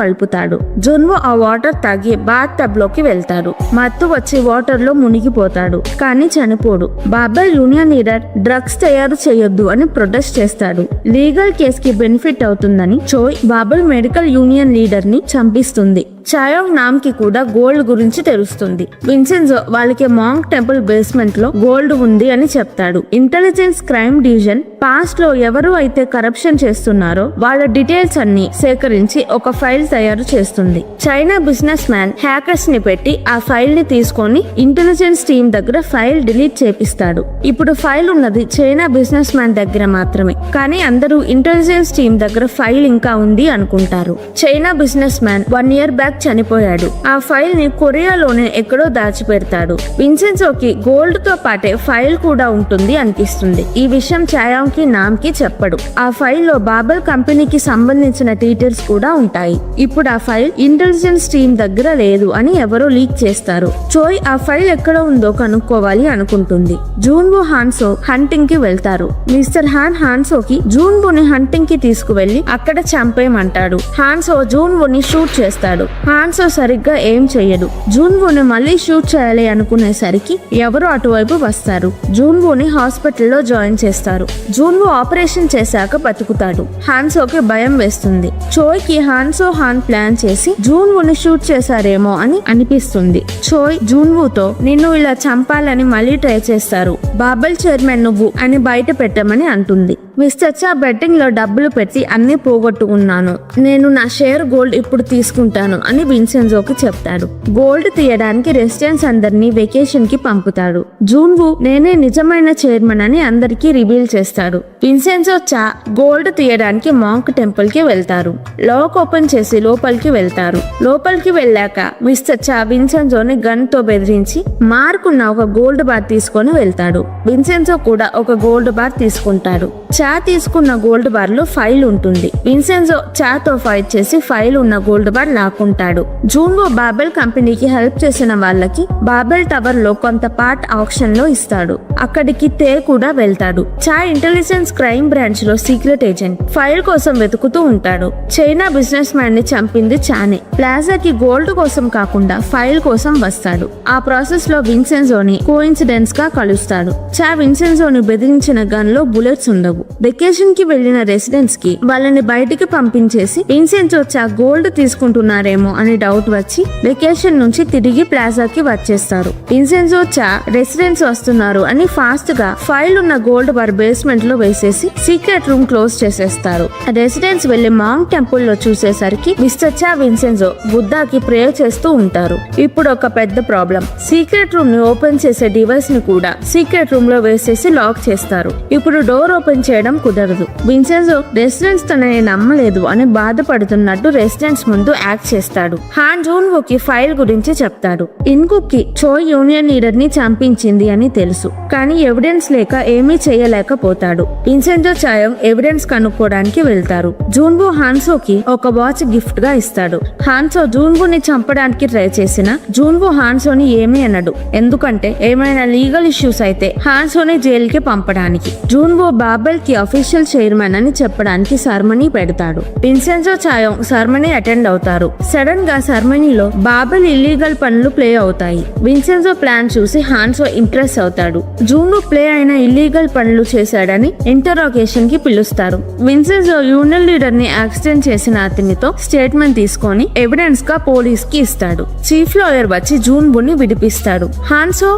కలుపుతాడు. జూన్వో ఆ వాటర్ తాగి బాత్ టబ్ లోకి వెళ్తాడు. మత్తు వచ్చి వాటర్ లో మునిగిపోతాడు. కానీ చనిపోడు. బాబెల్ యూనియన్ లీడర్ డ్రగ్స్ తయారు చేయొద్దు అని ప్రొటెస్ట్ చేస్తాడు. లీగల్ కేస్ కి బెనిఫిట్ అవుతుందని Choi Babel medical union leader ని చంపిస్తుంది. చాయోంగ్ నామ్ కి కూడా గోల్డ్ గురించి తెలుస్తుంది. విన్సెన్జో వాళ్ళకి మాంగ్ టెంపుల్ బేస్మెంట్ లో గోల్డ్ ఉంది అని చెప్తాడు. ఇంటెలిజెన్స్ క్రైమ్ డివిజన్ పాస్ట్ లో ఎవరు అయితే కరప్షన్ చేస్తున్నారో వాళ్ళ డీటెయిల్స్ అన్ని సేకరించి ఒక ఫైల్ తయారు చేస్తుంది. చైనా బిజినెస్ మ్యాన్ హ్యాకర్స్ ని పెట్టి ఆ ఫైల్ ని తీసుకొని ఇంటెలిజెన్స్ టీమ్ దగ్గర ఫైల్ డిలీట్ చేపిస్తాడు. ఇప్పుడు ఫైల్ ఉన్నది చైనా బిజినెస్ మ్యాన్ దగ్గర మాత్రమే. కానీ అందరూ ఇంటెలిజెన్స్ టీమ్ దగ్గర ఫైల్ ఇంకా ఉంది అనుకుంటారు. China business man 1 year back చనిపోయాడు. ఆ ఫైల్ ని కొరియాలోనే ఎక్కడో దాచిపెడతాడు. విన్సెన్జోకి గోల్డ్ తో పాటే ఫైల్ కూడా ఉంటుంది అనిపిస్తుంది. ఈ విషయం చాయోంగ్ కి నామ్ కి చెప్పడు. ఆ ఫైల్ లో బాబెల్ కంపెనీకి సంబంధించిన డీటెయిల్స్ కూడా ఉంటాయి. ఇప్పుడు ఆ ఫైల్ ఇంటెలిజెన్స్ టీమ్ దగ్గర లేదు అని ఎవరో లీక్ చేస్తారు. చోయ్ ఆ ఫైల్ ఎక్కడ ఉందో కనుక్కోవాలి అనుకుంటుంది. జూన్వో హాన్సో హంటింగ్ కి వెళ్తారు. మిస్టర్ హాన్ హాన్సోకి జూన్వోని హంటింగ్ కి తీసుకువెళ్లి అక్కడ చంపేయమంటాడు. హాన్సో జూన్వోని షూట్ చేస్తాడు. హాన్సో సరిగ్గా ఏం చెయ్యడు. జూన్వోని మళ్ళీ షూట్ చేయాలి అనుకునేసరికి ఎవరో అటువైపు వస్తారు. జూన్వోని హాస్పిటల్లో జాయిన్ చేస్తారు. జూన్వో ఆపరేషన్ చేశాక బతుకుతాడు. హాన్సోకి భయం వేస్తుంది. చోయ్ కి హాన్సో హాన్ ప్లాన్ చేసి జూన్వోని షూట్ చేశారేమో అని అనిపిస్తుంది. చోయ్ జూన్వోతో నిన్ను ఇలా చంపాలని మళ్ళీ ట్రై చేస్తారు. బాబెల్ చైర్మన్ నువ్వు అని బయట పెట్టమని అంటుంది. మిస్టర్ చా బెట్టింగ్ లో డబ్బులు పెట్టి అన్ని పోగొట్టుకున్నాను. నేను నా షేర్ గోల్డ్ ఇప్పుడు తీసుకుంటాను అని విన్సెన్జోకి చెప్తాడు. గోల్డ్ తీయడానికి రెసిడెంట్స్ అందరినీ వెకేషన్ కి పంపుతాడు. జూన్వో నేనే నిజమైన చైర్మన్ అని అందరికీ రివీల్ చేస్తాడు. విన్సెన్జో చా గోల్డ్ తీయడానికి మాంక్ టెంపుల్ కి వెళ్తారు. లాక్ ఓపెన్ చేసి లోపలికి వెళ్తారు. లోపలికి వెళ్ళాక మిస్టర్ చా విన్సెన్జోని గన్ తో బెదిరించి మార్కున్న ఒక గోల్డ్ బార్ తీసుకొని వెళ్తాడు. విన్సెన్జో కూడా ఒక గోల్డ్ బార్ తీసుకుంటాడు. చా చా తీసుకున్న గోల్డ్ బార్ లో ఫైల్ ఉంటుంది. విన్సెన్జో చాతో ఫైట్ చేసి ఫైల్ ఉన్న గోల్డ్ బార్ లాక్కుంటాడు. జూన్వో బాబెల్ కంపెనీకి హెల్ప్ చేసిన వాళ్ళకి బాబెల్ టవర్ లో కొంత పార్ట్ ఆప్షన్ లో ఇస్తాడు. అక్కడికి తే కూడా వెళ్తాడు. చా ఇంటెలిజెన్స్ క్రైమ్ బ్రాంచ్ లో సీక్రెట్ ఏజెంట్ ఫైల్ కోసం వెతుకుతూ ఉంటాడు. చైనా బిజినెస్ మ్యాన్ ని చంపింది చానే. ప్లాజాకి గోల్డ్ కోసం కాకుండా ఫైల్ కోసం వస్తాడు. ఆ ప్రాసెస్ లో విన్సెన్జోని కోఇన్సిడెన్స్ గా కలుస్తాడు. చా విన్సెన్జోని బెదిరించిన గన్ లో బుల్లెట్స్ ఉండవు. వెకేషన్ కి వెళ్లిన రెసిడెంట్స్ కి వాళ్ళని బయటికి పంపించేసి విన్సెన్జో చా గోల్డ్ తీసుకుంటున్నారేమో అని డౌట్ వచ్చి వెకేషన్ నుంచి తిరిగి ప్లాజాకి వచ్చేస్తారు. విన్సెన్జో చా రెసిడెంట్స్ వస్తున్నారు అని ఫాస్ట్ గా ఫైల్ ఉన్న గోల్డ్ బార్ బేస్మెంట్ లో వేసేసి సీక్రెట్ రూమ్ క్లోజ్ చేసేస్తారు. రెసిడెంట్స్ వెళ్లి మాంగ్ టెంపుల్ లో చూసేసరికి మిస్టర్ చా విన్సెన్జో బుద్ధాకి ప్రేయర్ చేస్తూ ఉంటారు. ఇప్పుడు ఒక పెద్ద ప్రాబ్లం. సీక్రెట్ రూమ్ ని ఓపెన్ చేసే డివైస్ ని కూడా సీక్రెట్ రూమ్ లో వేసేసి లాక్ చేస్తారు. ఇప్పుడు డోర్ ఓపెన్ చేయడం కుదరదు. విన్సెన్జో రెసిడెంట్స్ తనని నమ్మలేదు అని బాధపడుతున్నట్టు రెసిడెంట్స్ ముందు యాక్ట్ చేస్తాడు. హాన్ జూన్వో కి ఫైల్ గురించి చెప్తాడు. ఇన్కుక్ కి చోయ్ యూనియన్ లీడర్ ని చంపించింది అని తెలుసు, కానీ ఎవిడెన్స్ లేక ఏమీ చేయలేకపోతాడు. విన్సెన్జో చాయం ఎవిడెన్స్ కనుక్కోవడానికి వెళ్తారు. జూన్వో హాన్సోకి ఒక వాచ్ గిఫ్ట్ గా ఇస్తాడు. హాన్సో జూన్వోని చంపడానికి ట్రై చేసిన జూన్వో హాన్సోని ఏమీ అనడు. ఎందుకంటే ఏమైనా లీగల్ ఇష్యూస్ అయితే హాన్సోని జైలుకి పంపడానికి. జూన్వో బాబెల్ కి అఫీషియల్ చైర్మన్ అని చెప్పడానికి సర్మనీ పెడతాడు. విన్సెన్జో చాయం సర్మనీ అటెండ్ అవుతారు. సడన్ గా సర్మనీలో బాబెల్ ఇల్లీగల్ పనులు ప్లే అవుతాయి. విన్సెన్జో ప్లాన్ చూసి హాన్సో ఇంప్రెస్ అవుతాడు. జూన్వో ప్లే అయిన ఇల్లీగల్ పనులు చేశాడని ఇంటరోగేషన్ కి పిలుస్తారు. విన్సెన్జో యూనియన్ లీడర్ ని యాక్సిడెంట్ చేసిన అతనితో స్టేట్మెంట్ తీసుకొని ఎవిడెన్స్ గా పోలీస్ కి ఇస్తాడు. చీఫ్ లాయర్ వచ్చి జూన్వోని విడిపిస్తాడు. హాన్సో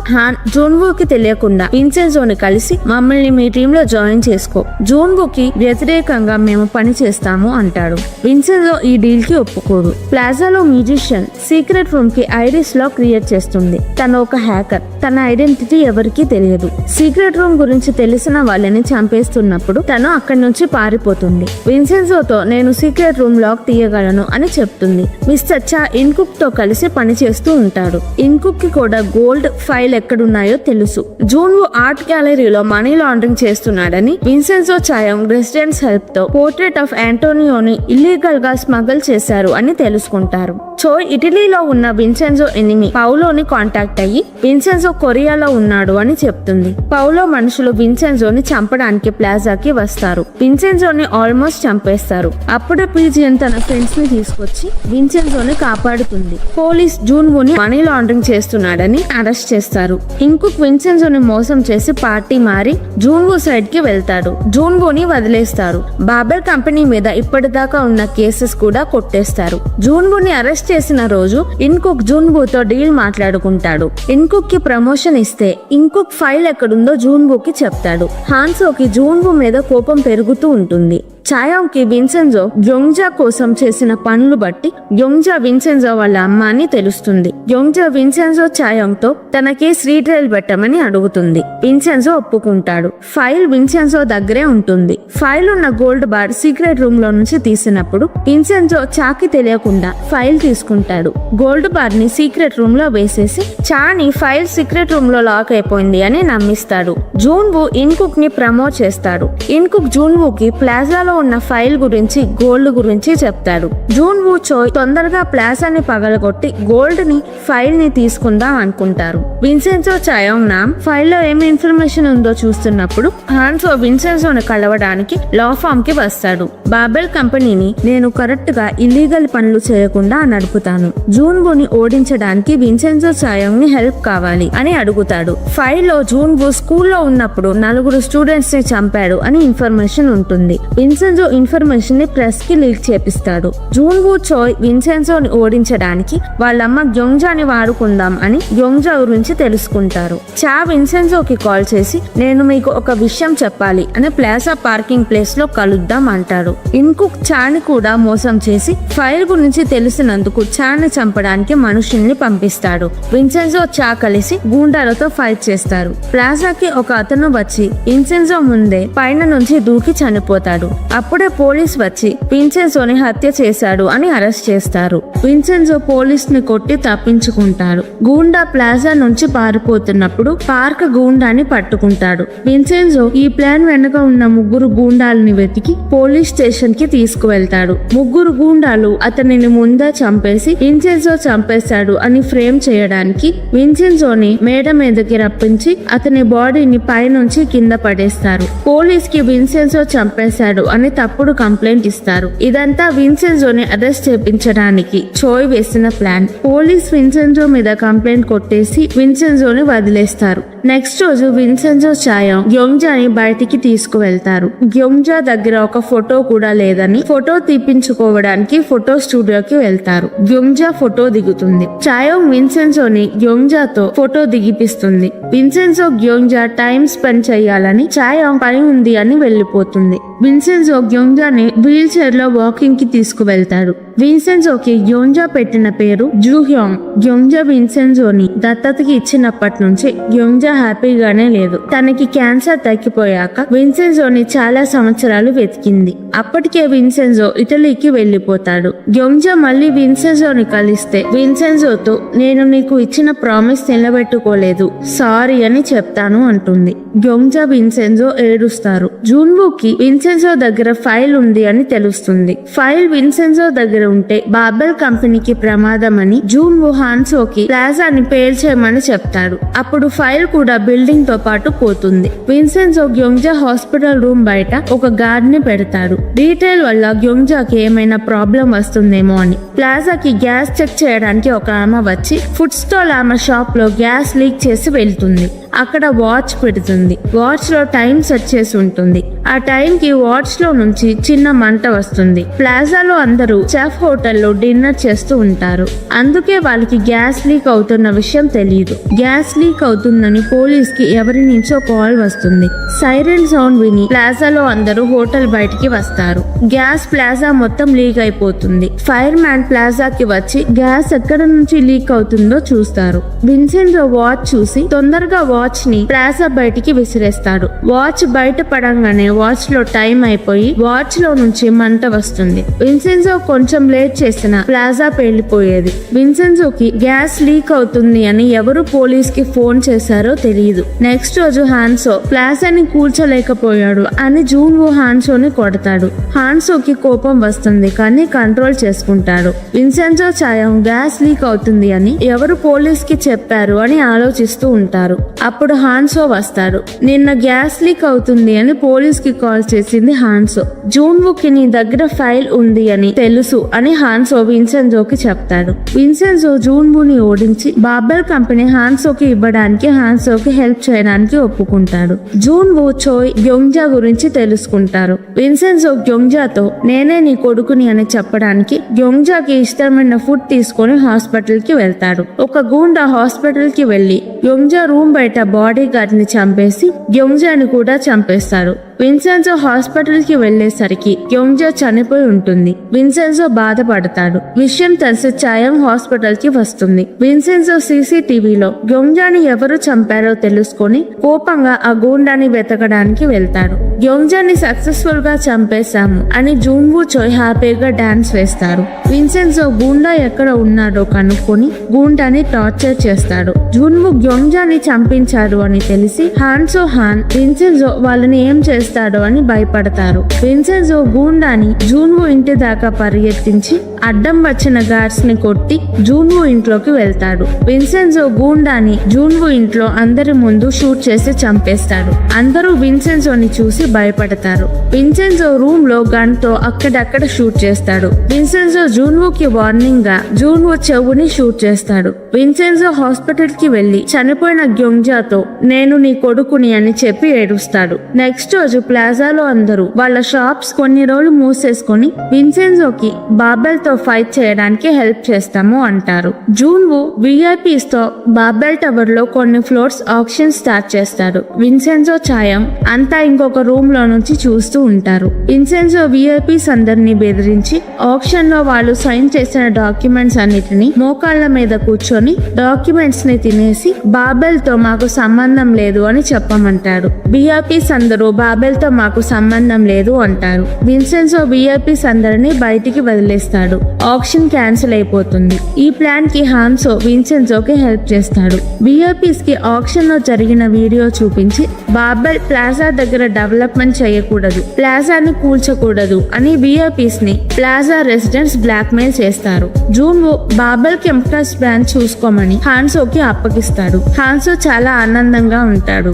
జూన్వో కి తెలియకుండా విన్సెన్జోని కలిసి మమ్మల్ని మీ టీమ్ లో జాయిన్ చేసుకో, జూన్వో కి వ్యతిరేకంగా మేము పని చేస్తాము అంటాడు. విన్సెన్జో ఈ డీల్ కి ఒప్పుకోడు. ప్లాజాలో మ్యూజిషియన్ సీక్రెట్ రూమ్ కి ఐరిస్ లో క్రియేట్ చేస్తుంది. తను ఒక హ్యాకర్. తన ఐడెంటిటీ ఎవరికీ తెలియదు. సీక్రెట్ రూమ్ గురించి తెలిసిన వాళ్ళని చంపేస్తున్నప్పుడు తను అక్కడి నుంచి పారిపోతుంది. విన్సెన్జోతో నేను సీక్రెట్ రూమ్ లాక్ తీయగలను అని చెప్తుంది. మిస్టర్ చా ఇన్కుక్ తో కలిసి పని చేస్తూ ఉంటాడు. ఇన్కుక్ కి కూడా గోల్డ్ ఫైల్ ఎక్కడున్నాయో తెలుసు. జూన్వో ఆర్ట్ గ్యాలరీలో మనీ లాండరింగ్ చేస్తున్నాడని విన్సెన్జో చాయం రెసిడెంట్స్ హెల్ప్ తో పోర్ట్రేట్ ఆఫ్ ఆంటోనియోని ఇల్లీగల్ గా స్మగల్ చేశారు అని తెలుసుకుంటారు. చోయ్ ఇటలీలో ఉన్న విన్సెన్జో ఎనిమి పౌలోని కాంటాక్ట్ అయ్యి విన్సెన్జో కొరియాలో ఉన్నాడు అని చెప్తుంది. పౌలో మనుషులు విన్సెన్జోని చంపడానికి ప్లాజాకి వస్తారు. విన్సెన్జోని ఆల్మోస్ట్ చంపేస్తారు. అప్పుడే పీజియన్ తన ఫ్రెండ్స్ ని తీసుకొచ్చి విన్సెన్జోని కాపాడుతుంది. పోలీస్ జూన్వోని మనీ లాండరింగ్ చేస్తున్నాడని అరెస్ట్ చేస్తారు. ఇన్కుక్ విన్సెన్జోని మోసం చేసి పార్టీ మారి జూన్వో సైడ్ కి వెళ్తాడు. జూన్వోని వదిలేస్తారు. బాబెల్ కంపెనీ మీద ఇప్పటిదాకా ఉన్న కేసెస్ కూడా కొట్టేస్తారు. జూన్వోని అరెస్ట్ చేసిన రోజు ఇన్కుక్ జూన్వోతో డీల్ మాట్లాడుకుంటాడు. ఇన్కుక్ కి ప్రమోషన్ ఇస్తే ఇన్కుక్ ఫైల్ ఎక్కడుందో జూన్వోకి చెప్తాడు. హాన్సోకి జూన్వో మీద కోపం పెరుగుతూ ఉంటుంది. చాయాంకి విన్సెన్జో గ్యోంగ్జా కోసం చేసిన పనులు బట్టి గ్యోంగ్జా విన్సెన్జో వాళ్ళ అమ్మ అని తెలుస్తుంది. గ్యోంగ్జా విన్సెన్జో చాయాంగ్తో తనకి స్ట్రీట్ ట్రయల్ పెట్టమని అడుగుతుంది. విన్సెన్జో ఒప్పుకుంటాడు. ఫైల్ విన్సెన్జో దగ్గరే ఉంటుంది. ఫైల్ ఉన్న గోల్డ్ బార్ సీక్రెట్ రూమ్ లో నుంచి తీసినప్పుడు విన్సెన్జో చాకి తెలియకుండా ఫైల్ తీసుకుంటాడు. గోల్డ్ బార్ ని సీక్రెట్ రూమ్ లో వేసేసి చాని ఫైల్ సీక్రెట్ రూమ్ లో లాక్ అయిపోయింది అని నమ్మిస్తాడు. జూన్వో ఇన్కుక్ ని ప్రమోట్ చేస్తాడు. ఇన్కుక్ జూన్వోకి ప్లాజాలో ఉన్న ఫైల్ గురించి గోల్డ్ గురించి చెప్తాడు. జూన్వో చోయ్ తొందరగా ప్లాజాని పగలగొట్టి గోల్డ్ ని ఫైల్ ని తీసుకుందాం అనుకుంటారు. విన్సెన్జో చాయోంగ్ నామ్ ఫైల్ లో ఏమి ఇన్ఫర్మేషన్ ఉందో చూస్తున్నప్పుడు హాన్సో విన్సెన్జోని కలవడానికి లా ఫామ్ కి వస్తాడు. బాబెల్ కంపెనీని నేను కరెక్ట్ గా ఇల్లీగల్ పనులు చేయకుండా నడుపుతాను. జూన్వోని ఓడించడానికి విన్సెన్జో చాయోంగ్ ని హెల్ప్ కావాలి అని అడుగుతాడు. ఫైల్ లో జూన్వో స్కూల్లో ఉన్నప్పుడు 4 స్టూడెంట్స్ ని చంపాడు అని ఇన్ఫర్మేషన్ ఉంటుంది. విన్సెన్జో ఇన్ఫర్మేషన్ ని ప్రెస్ కి లీక్ చేపిస్తాడు. జూన్వో చోయ్ విన్సెన్జోని ఓడించడానికి వాళ్ళమ్మ గ్యోంగ్జాని వాడుకుందాం అని గ్యోంగ్జా గురించి తెలుసుకుంటారు. చా విన్సెన్జోకి కాల్ చేసి నేను మీకు ఒక విషయం చెప్పాలి అని ప్లాజా పార్కింగ్ ప్లేస్ లో కలుద్దాం అంటాడు. ఇన్కుక్ చాని కూడా మోసం చేసి ఫైల్ గురించి తెలిసినందుకు చాని చంపడానికి మనుషుల్ని పంపిస్తాడు. విన్సెన్జో చా కలిసి గూండాలతో ఫైట్ చేస్తారు. ప్లాజాకి ఒక అతను వచ్చి విన్సెన్జో ముందే పైన నుంచి దూకి చనిపోతాడు. అప్పుడే పోలీస్ వచ్చి విన్సెన్జోని హత్య చేశాడు అని అరెస్ట్ చేస్తారు. విన్సెన్జో పోలీస్ ని కొట్టి తప్పించుకుంటారు. గూండా ప్లాజా నుంచి పారిపోతున్నప్పుడు పార్క్ గూండాని పట్టుకుంటాడు. విన్సెన్జో ఈ ప్లాన్ వెనుక ఉన్న ముగ్గురు గూండాలని వెతికి పోలీస్ స్టేషన్ కి తీసుకువెళ్తాడు. ముగ్గురు గూండాలు అతనిని ముందే చంపేసి విన్సెన్జో చంపేశాడు అని ఫ్రేమ్ చేయడానికి విన్సెన్జోని మేడ మీదకి రప్పించి అతని బాడీని పైనుంచి కింద పడేస్తారు. పోలీస్ కి విన్సెన్జో చంపేశాడు అని తప్పుడు కంప్లైంట్ ఇస్తారు. ఇదంతా విన్సెన్జోని అరెస్ట్ చేపించడానికి చోయ్ వేసిన ప్లాన్. పోలీస్ విన్సెన్జో మీద కంప్లైంట్ కొట్టేసి విన్సెన్జోని వదిలేస్తారు. నెక్స్ట్ రోజు విన్సెన్జో చాయం గ్యోంజాని బయటికి తీసుకువెళ్తారు. గ్యోంజా దగ్గర ఒక ఫోటో కూడా లేదని ఫోటో తీపించుకోవడానికి ఫోటో స్టూడియోకి వెళ్తారు. గ్యోంజా ఫోటో దిగుతుంది. చాయం విన్సెన్జోని గ్యోంజాతో ఫోటో దిగిపిస్తుంది. విన్సెన్జో గ్యోంజా టైం స్పెండ్ చేయాలని చాయం పని ఉంది అని వెళ్లిపోతుంది. విన్సెన్జో గ్యోంజాని వీల్ చైర్ లో వాకింగ్ కి తీసుకువెళ్తాడు. విన్సెన్జోకి గ్యోంజా పెట్టిన పేరు జూహ్యోంగ్. గ్యోంజా విన్సెన్జోని దత్తతకి ఇచ్చినప్పటి నుంచి గ్యోంజా హ్యాపీగానే లేదు. తనకి క్యాన్సర్ తగ్గిపోయాక విన్సెన్జోని చాలా సంవత్సరాలు వెతికింది. అప్పటికే విన్సెన్జో ఇటలీకి వెళ్లిపోతాడు. గ్యోంజా మళ్ళీ విన్సెన్జోని కలిస్తే విన్సెన్జోతో నేను నీకు ఇచ్చిన ప్రామిస్ నిలబెట్టుకోలేదు, సారీ అని చెప్తాను అంటుంది. గ్యోంజా విన్సెన్జో ఏడుస్తారు. జూన్వుకి విన్సెన్జో దగ్గర ఫైల్ ఉంది అని తెలుస్తుంది. ఫైల్ విన్సెన్జో దగ్గర ఉంటే బాబెల్ కంపెనీకి ప్రమాదం అని జూన్వు హాన్సోకి ప్లాజాని పేల్చేయమని చెప్తాడు. అప్పుడు ఫైల్ కూడా బిల్డింగ్ తో పాటు పోతుంది. విన్సెన్జో గ్యోంజా హాస్పిటల్ రూమ్ బయట ఒక గార్డ్ ని పెడతాడు. డీటెయిల్ వల్ల గ్యోంజాకి ఏమైనా ప్రాబ్లం వస్తుందేమో అని. ప్లాజాకి గ్యాస్ చెక్ చేయడానికి ఒక ఆమె వచ్చి ఫుడ్ స్టాల్ ఆమె షాప్ లో గ్యాస్ లీక్ చేసి వెళ్తుంది. అక్కడ వాచ్ పెడుతుంది. వాచ్ లో టైం సెట్ చేసి ఉంటుంది. ఆ టైం కి వాచ్ లో నుంచి చిన్న మంట వస్తుంది. ప్లాజాలో అందరూ చెఫ్ హోటల్లో డిన్నర్ చేస్తూ ఉంటారు. అందుకే వాళ్ళకి గ్యాస్ లీక్ అవుతున్న విషయం తెలియదు. గ్యాస్ లీక్ అవుతుందని పోలీస్ కి ఎవరి నుంచో కాల్ వస్తుంది. సైరన్ సౌండ్ విని ప్లాజాలో అందరూ హోటల్ బయటికి వస్తారు. గ్యాస్ ప్లాజా మొత్తం లీక్ అయిపోతుంది. ఫైర్ మ్యాన్ ప్లాజాకి వచ్చి గ్యాస్ ఎక్కడ నుంచి లీక్ అవుతుందో చూస్తారు. విన్సెన్జో వాచ్ చూసి తొందరగా వాచ్ ని ప్లాజా బయటికి విసిరేస్తాడు. వాచ్ బయట పడంగానే వాచ్ లో టైం అయిపోయి వాచ్ లో నుంచి మంట వస్తుంది. విన్సెన్జో కొంచెం లేట్ చేసిన ప్లాజా పేలిపోయేది. విన్సెన్జోకి గ్యాస్ లీక్ అవుతుంది అని ఎవరు పోలీస్ కి ఫోన్ చేశారో తెలియదు. నెక్స్ట్ రోజు హాన్సో ప్లాజాని కూల్చలేకపోయాడు అని జూన్వు హాన్సోని కొడతాడు. హాన్సోకి కోపం వస్తుంది కానీ కంట్రోల్ చేసుకుంటాడు. విన్సెన్జో చాయం గ్యాస్ లీక్ అవుతుంది అని ఎవరు పోలీస్ కి చెప్పారు అని ఆలోచిస్తూ ఉంటారు. అప్పుడు హాన్సో వస్తాడు. నిన్న గ్యాస్ లీక్ అవుతుంది అని పోలీస్ కి కాల్ చేసింది హాన్సో. జూన్వుకి నీ దగ్గర ఫైల్ ఉంది అని తెలుసు అని హాన్సో విన్సెన్జోకి చెప్తాడు. విన్సెన్జో జూన్వుని ఓడించి బాబెల్ కంపెనీ హాన్సోకి ఇవ్వడానికి హాన్సోకి హెల్ప్ చేయడానికి ఒప్పుకుంటాడు. జూన్వు చోయ్ గ్యోంజా గురించి తెలుసుకుంటారు. విన్సెన్జో గ్యోంజాతో నేనే నీ కొడుకుని అని చెప్పడానికి గ్యోంజాకి ఇష్టమైన ఫుడ్ తీసుకొని హాస్పిటల్ కి వెళ్తాడు. ఒక గూండా హాస్పిటల్ కి వెళ్లి గ్యోంజా రూమ్ బయట బాడీ గార్డ్ ని చంపేసి గ్యోంజాని కూడా చంపేస్తారు. విన్సెన్జో హాస్పిటల్ కి వెళ్లేసరికి గ్యోంజా చనిపోయి ఉంటుంది. విన్సెన్జో బాధపడతాడు. విషయం తెలిసి చాయం హాస్పిటల్ కి వస్తుంది. విన్సెన్జో సీసీటీవీలో గ్యోంజాని ఎవరు చంపారో తెలుసుకొని కోపంగా ఆ గూండాని వెతకడానికి వెళ్తాడు. గ్యోంజాని సక్సెస్ఫుల్ గా చంపేశాము అని జూన్వు చోయ్ హ్యాపీగా డాన్స్ వేస్తారు. విన్సెన్జో గూండా ఎక్కడ ఉన్నాడో కనుక్కొని గూండాని టార్చర్ చేస్తాడు. జూన్వు గ్యోంజాని చంపించాడు అని తెలిసి హాన్సో హాన్ విన్సెన్జో వాళ్ళని ఏం చేస్తాడో అని భయపడతారు. విన్సెన్జో గూండాని జూన్వు ఇంటి దాకా పరిగెత్తించి అడ్డం వచ్చిన గార్డ్స్ ని కొట్టి జూన్వు ఇంట్లోకి వెళ్తాడు. విన్సెన్జో గూండాని జూన్వు ఇంట్లో అందరి ముందు షూట్ చేసి చంపేస్తాడు. అందరూ విన్సెన్జోని చూసి భయపడతారు. విన్సెన్జో రూమ్ లో గన్ తో అక్కడక్కడ షూట్ చేస్తాడు. విన్సెన్జో జూన్వుకి వార్నింగ్ గా జూన్వు చెవుని షూట్ చేస్తాడు. విన్సెన్జో హాస్పిటల్ కి వెళ్లి చనిపోయిన గ్యోంజాతో నేను నీ కొడుకుని అని చెప్పి ఏడుస్తాడు. నెక్స్ట్ రోజు రోజు ప్లాజాలో అందరూ వాళ్ళ షాప్స్ కొన్ని రోజులు మూసేసుకొని విన్సెన్జోకి బాబెల్ తో ఫైట్ చేయడానికి హెల్ప్ చేస్తాము అంటారు. జూన్వు విఐపీస్ తో బాబెల్ టవర్ లో కొన్ని ఫ్లోర్స్ ఆక్షన్ స్టార్ట్ చేస్తాడు. విన్సెన్జో ఛాయం అంతా ఇంకొక రూమ్ లో నుంచి చూస్తూ ఉంటారు. విన్సెన్జో విఐపీస్ అందరినీ బెదిరించి ఆక్షన్ లో వాళ్ళు సైన్ చేసిన డాక్యుమెంట్స్ అన్నిటిని మోకాళ్ళ మీద కూర్చొని డాక్యుమెంట్స్ ని తినేసి బాబెల్ తో మాకు సంబంధం లేదు అని చెప్పమంటాడు. విఐపీస్ అందరూ బాబెల్ తో మాకు సంబంధం లేదు అంటారు. విన్సెన్జో విఐపీస్ అందరినీ బయటికి వదిలేస్తాడు. ఆక్షన్ క్యాన్సిల్ అయిపోతుంది. ఈ ప్లాన్ కి హాన్సో విన్సెన్జోకి హెల్ప్ చేస్తాడు. విఐపీస్ కి ఆక్షన్ లో జరిగిన వీడియో చూపించి బాబెల్ ప్లాజా దగ్గర డెవలప్మెంట్ చేయకూడదు, ప్లాజాని కూల్చకూడదు అని విఐపీస్ ని ప్లాజా రెసిడెంట్స్ బ్లాక్ మెయిల్ చేస్తారు. జూన్వు బాబెల్ కెమికల్స్ బ్రాంచ్ చూసుకోమని హాన్సోకి అప్పగిస్తాడు. హాన్సో చాలా ఆనందంగా ఉంటాడు.